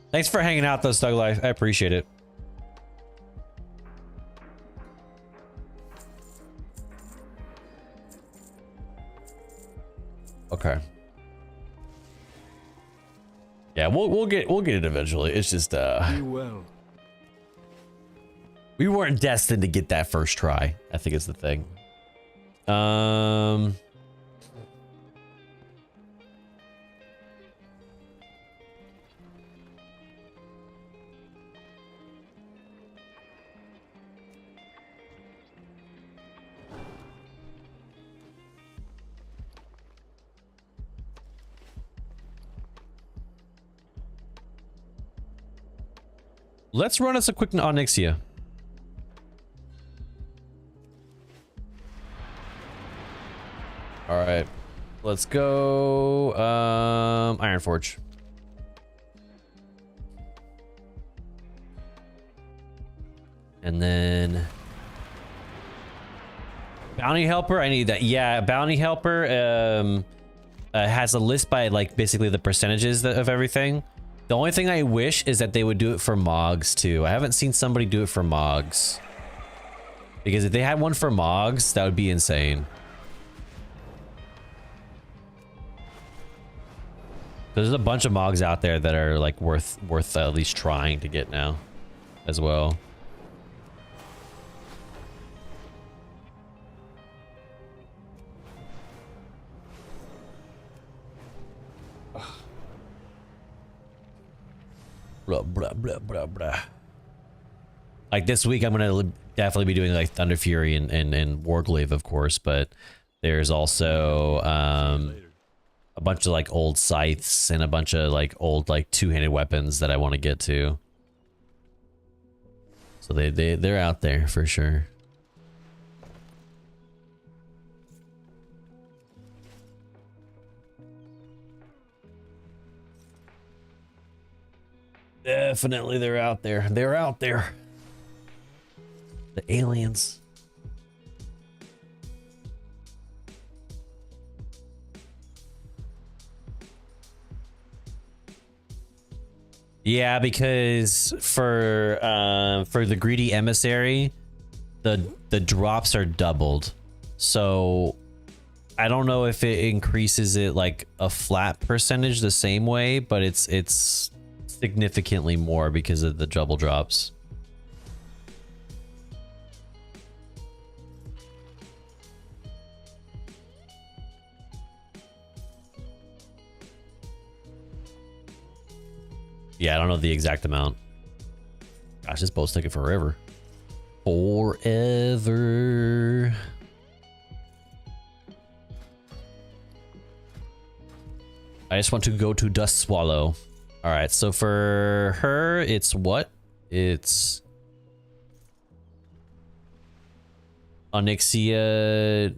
Thanks for hanging out though, Stug Life. I appreciate it. Okay. Yeah, we'll get it eventually. It's just Be well. we weren't destined to get that first try. I think is the thing. Let's run us a quick Onyxia. All right, let's go. Ironforge. And then bounty helper, I need that. Yeah, bounty helper has a list by like basically the percentages of everything. The only thing I wish is that they would do it for Mogs too. I haven't seen somebody do it for Mogs. Because if they had one for Mogs, that would be insane. There's a bunch of Mogs out there that are like worth at least trying to get now as well. Blah, blah, blah, blah, blah. Like this week, I'm gonna definitely be doing like Thunder Fury and Warglaive, of course, but there's also a bunch of like old scythes and a bunch of like old like two-handed weapons that I want to get to. So they're out there for sure. Definitely they're out there. They're out there. The aliens. Yeah, because for the greedy emissary, the drops are doubled. So I don't know if it increases it like a flat percentage the same way, but it's significantly more because of the double drops. Yeah, I don't know the exact amount. Gosh, this boat's taking forever. Forever. I just want to go to Dust Swallow. All right, so for her, it's what? It's Onyxia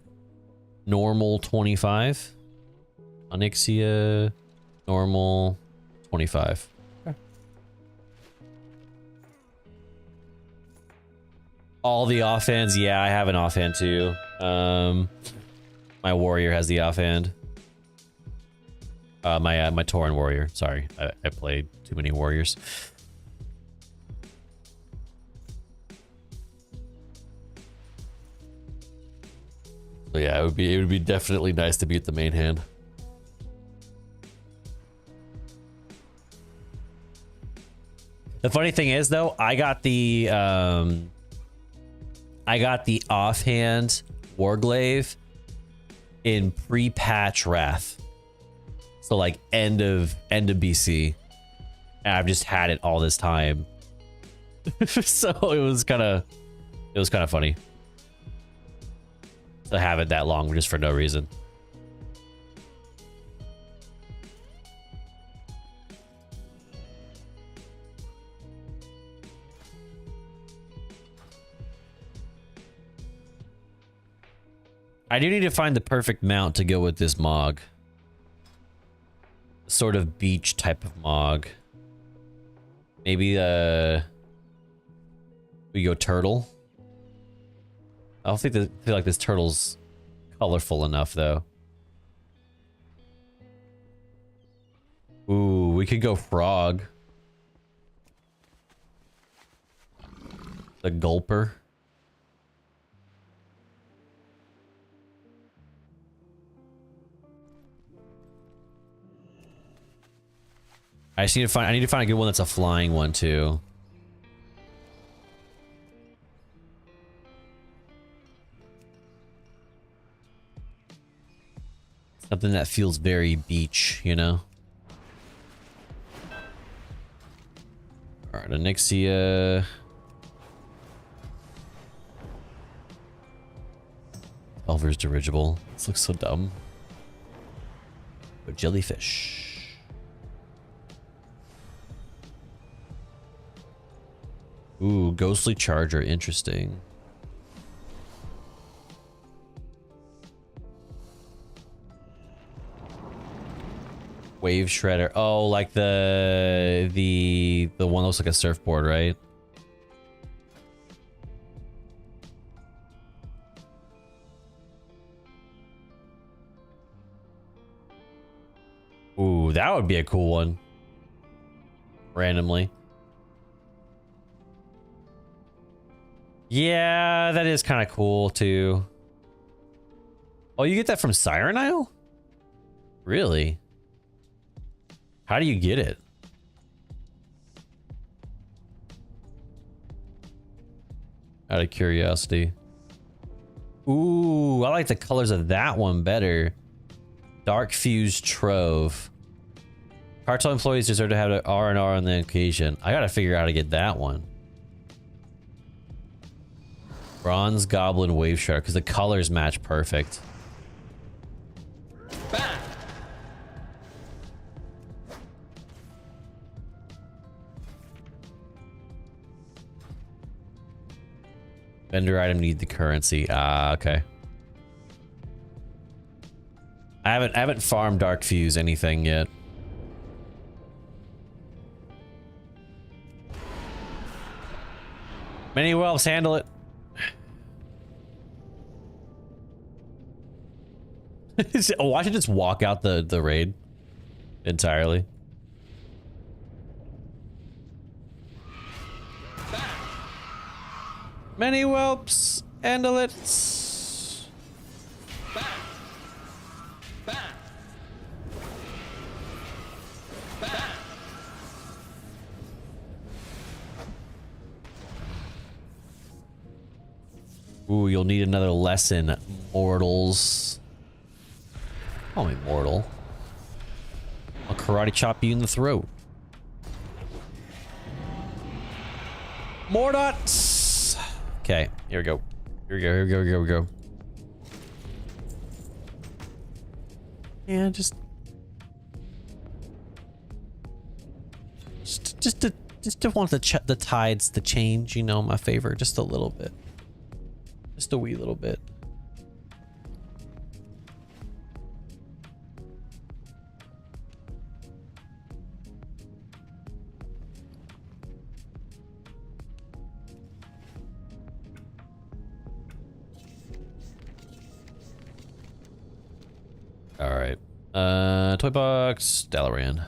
normal 25. Onyxia normal 25. All the offhands, yeah, I have an offhand too. My warrior has the offhand. My Tauren warrior. Sorry, I played too many warriors. So yeah, it would be definitely nice to beat the main hand. The funny thing is though, I got the offhand Warglaive in pre-patch Wrath. So like end of BC. And I've just had it all this time. So it was kind of funny to have it that long just for no reason. I do need to find the perfect mount to go with this Mog. Sort of beach type of Mog. Maybe we go turtle. I don't feel like this turtle's colorful enough though. Ooh, we could go frog. The gulper. I need to find a good one that's a flying one too. Something that feels very beach, you know? Alright, Onyxia. Elver's dirigible. This looks so dumb. But jellyfish. Ooh, ghostly charger, interesting. Wave shredder. Oh, like the one that looks like a surfboard, right? that would be a cool one. Randomly. Yeah, that is kind of cool too. Oh, you get that from Siren Isle? Really? How do you get it? Out of curiosity. Ooh, I like the colors of that one better. Dark Fused Trove. Cartel employees deserve to have an R&R on the occasion. I gotta figure out how to get that one. Bronze Goblin Wave Shark, because the colors match perfect. Bam! Vendor item need the currency. Ah, okay. I haven't farmed Dark Fuse anything yet. Many whelps, handle it. Watch it just walk out the raid entirely. Many whelps, handle it. Ooh, you'll need another lesson, mortals. Call me mortal. I'll karate chop you in the throat. Mordots! Okay, here we go. Here we go, here we go, here we go. Yeah, just to want the tides to change, you know, in my favor, just a little bit. Just a wee little bit. All right. Toy box, Dalaran.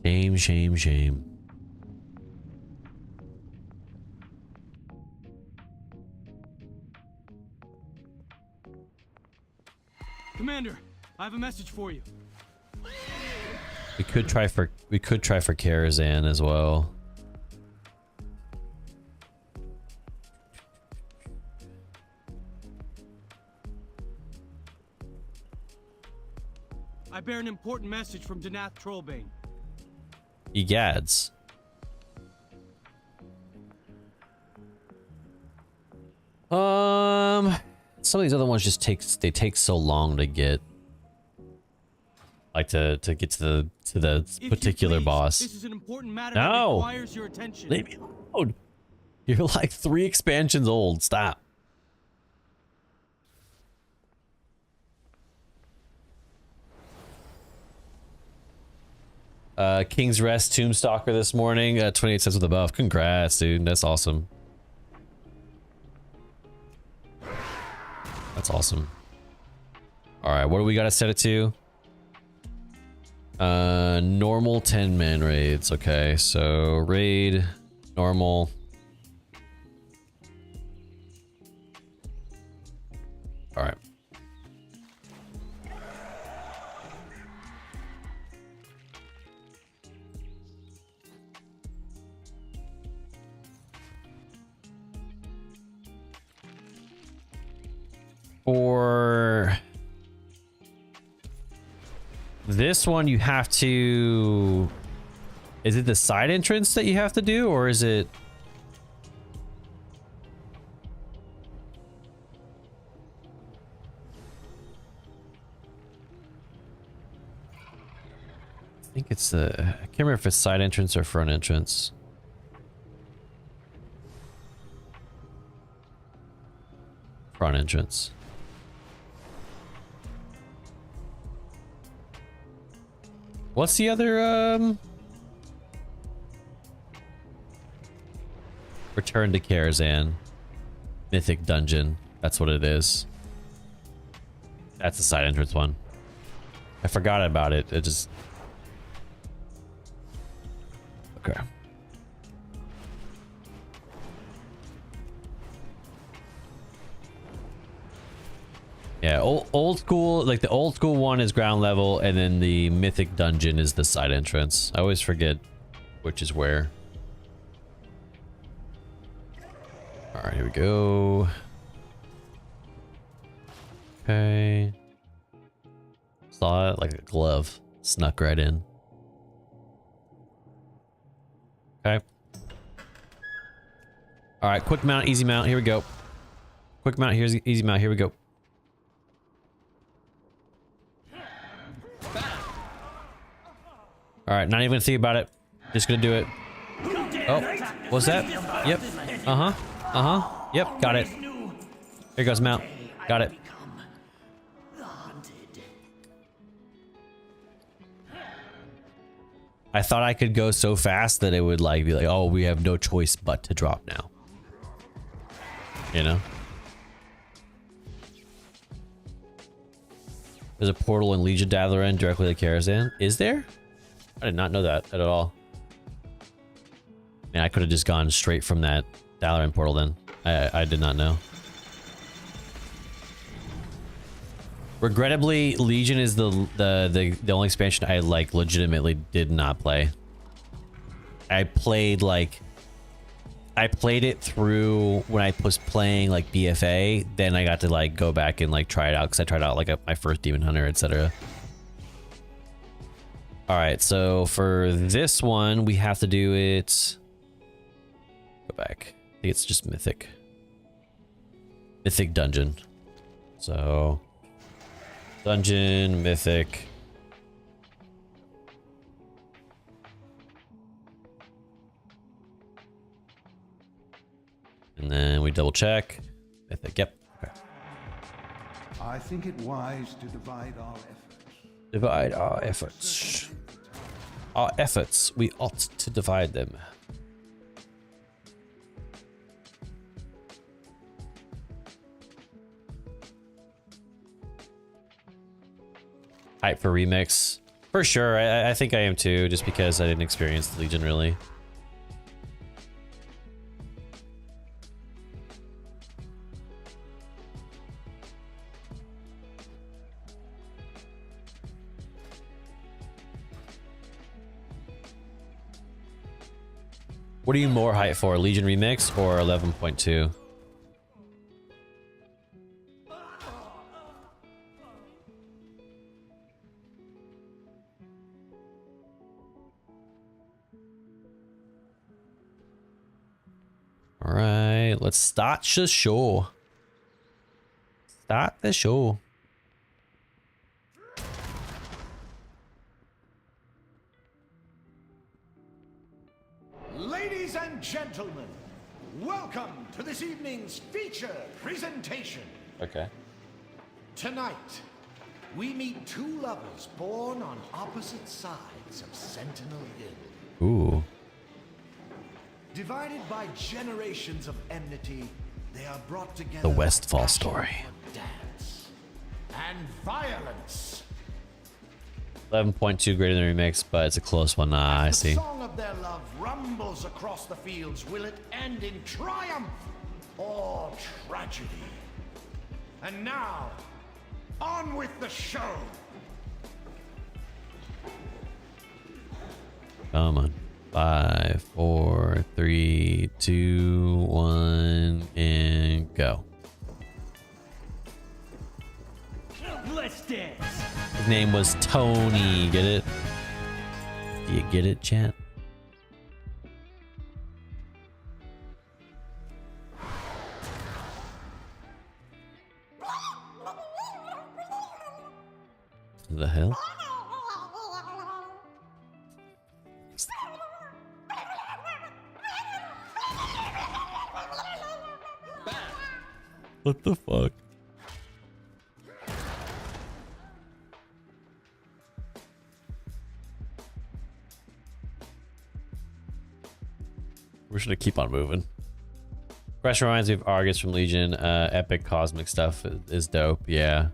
Shame, shame, shame. Commander, I have a message for you. We could try for Karazhan as well. I bear an important message from Danath Trollbane. Egads. Some of these other ones just take so long to get. Like to get to the particular boss. This is an important matter no. that requires your attention. Leave me alone. You're like 3 expansions old. Stop. King's Rest Tombstalker this morning, 28 cents with a buff. Congrats, dude. That's awesome. That's awesome. All right, what do we got to set it to? Normal 10-man raids. Okay, so raid, normal. All right. For this one, you have to... Is it the side entrance that you have to do, or is it... I think it's the... I can't remember if it's side entrance or front entrance. Front entrance. What's the other, Return to Karazhan. Mythic Dungeon. That's what it is. That's the side entrance one. I forgot about it. It just... Okay. Yeah, old school, like the old school one is ground level, and then the mythic dungeon is the side entrance. I always forget which is where. All right, here we go. Okay. Saw it like a glove. Snuck right in. Okay. All right, quick mount, easy mount. Here we go. Quick mount, here's easy mount. Here we go. All right, not even gonna think about it. Just gonna do it. Oh, what's that? Yep. Yep, got it. Here goes mount. Got it. I thought I could go so fast that it would like be like, oh, we have no choice but to drop now. You know? There's a portal in Legion Dalaran directly to Karazhan. Is there? I did not know that at all. Man, I could have just gone straight from that Dalaran portal then. I did not know. Regrettably, Legion is the only expansion I like legitimately did not play. I played it through when I was playing like BFA, then I got to like go back and like try it out because I tried out like my first Demon Hunter, etc. All right, so for this one, we have to do it. Go back. I think it's just Mythic. Mythic Dungeon. So, Dungeon, Mythic. And then we double check. Mythic, yep. Okay. I think it wise to divide our efforts. Divide our efforts. Our efforts, we ought to divide them. Hype for remix. For sure, I think I am too, just because I didn't experience the Legion really. What are you more hyped for, Legion Remix or 11.2? All right, let's start the show. Start the show. Ladies and gentlemen, welcome to this evening's feature presentation. Okay. Tonight, we meet two lovers born on opposite sides of Sentinel Hill. Ooh. Divided by generations of enmity, they are brought together. The Westfall story. Dance and violence. 11.2 greater than remix, but it's a close one. Ah, I see. The song of their love rumbles across the fields. Will it end in triumph or tragedy? And now, on with the show. Come on. 5, 4, 3, 2, 1, and go. Let's dance. His name was Tony. Get it? Do you get it, chat? The hell? What the fuck? We're just gonna keep on moving. Fresh reminds me of Argus from Legion. Epic cosmic stuff is dope. Yeah,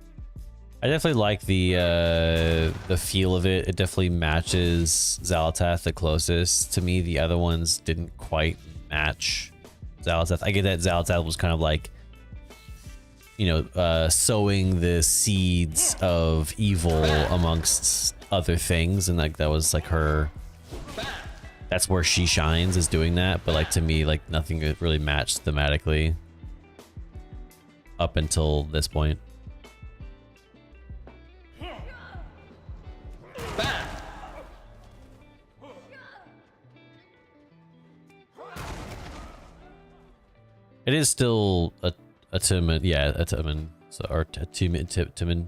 I definitely like the feel of it. It definitely matches Xal'atath the closest to me. The other ones didn't quite match Xal'atath. I get that Xal'atath was kind of like, you know, sowing the seeds of evil amongst other things, and like that was like her. That's where she shines, is doing that. But like to me, like nothing really matched thematically up until this point. It is still a Timin, yeah, a Timin, so, or a Timin.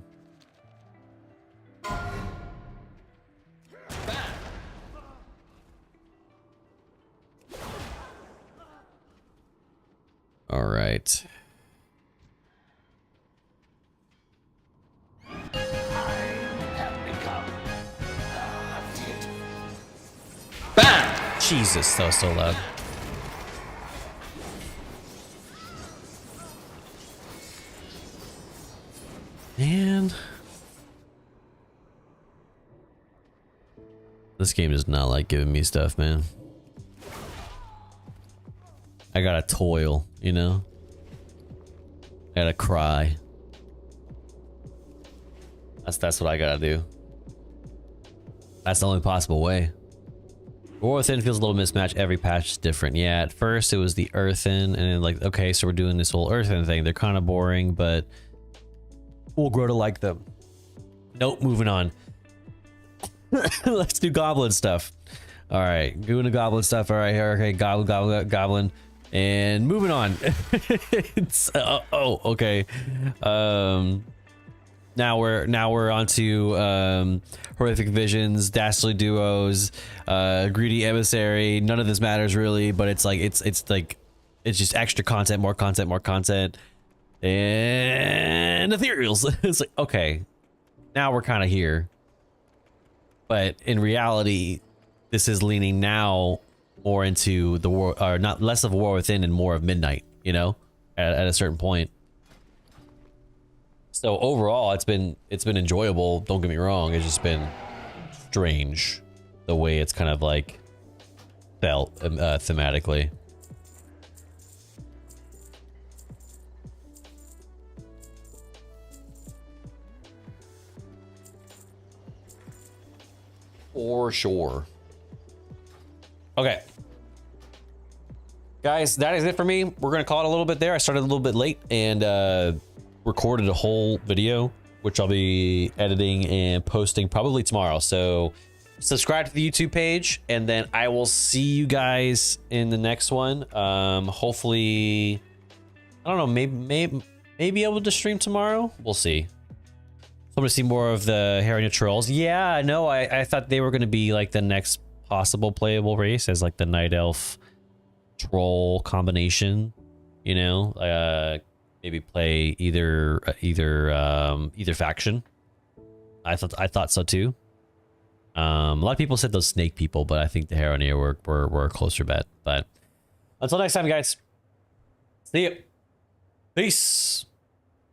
All right. Bam! Jesus, that was so loud. Man, this game does not like giving me stuff, man. I gotta toil, you know? I gotta cry. That's what I gotta do. That's the only possible way. War Within feels a little mismatched. Every patch is different. Yeah, at first it was the Earthen, and then like, okay, so we're doing this whole Earthen thing. They're kind of boring, but we'll grow to like them. Nope, moving on. Let's do goblin stuff. All right, doing the goblin stuff. All right, here, okay, goblin, and moving on. It's oh, okay. Now we're onto horrific visions, dastardly duos, greedy emissary. None of this matters really, but it's like it's just extra content, more content. And ethereals. It's like, okay, now we're kind of here, but in reality this is leaning now more into the war, or not, less of War Within and more of Midnight, you know, at a certain point. So overall it's been enjoyable, don't get me wrong. It's just been strange the way it's kind of like felt thematically. For sure. Okay. Guys, that is it for me. We're going to call it a little bit there. I started a little bit late and recorded a whole video, which I'll be editing and posting probably tomorrow. So subscribe to the YouTube page, and then I will see you guys in the next one. Hopefully, I don't know, maybe able to stream tomorrow. We'll see. I'm gonna see more of the Harrier Trolls. Yeah, no, I thought they were gonna be like the next possible playable race as like the Night Elf Troll combination. You know, maybe play either faction. I thought so too. A lot of people said those snake people, but I think the Harrier were a closer bet. But until next time, guys. See you. Peace.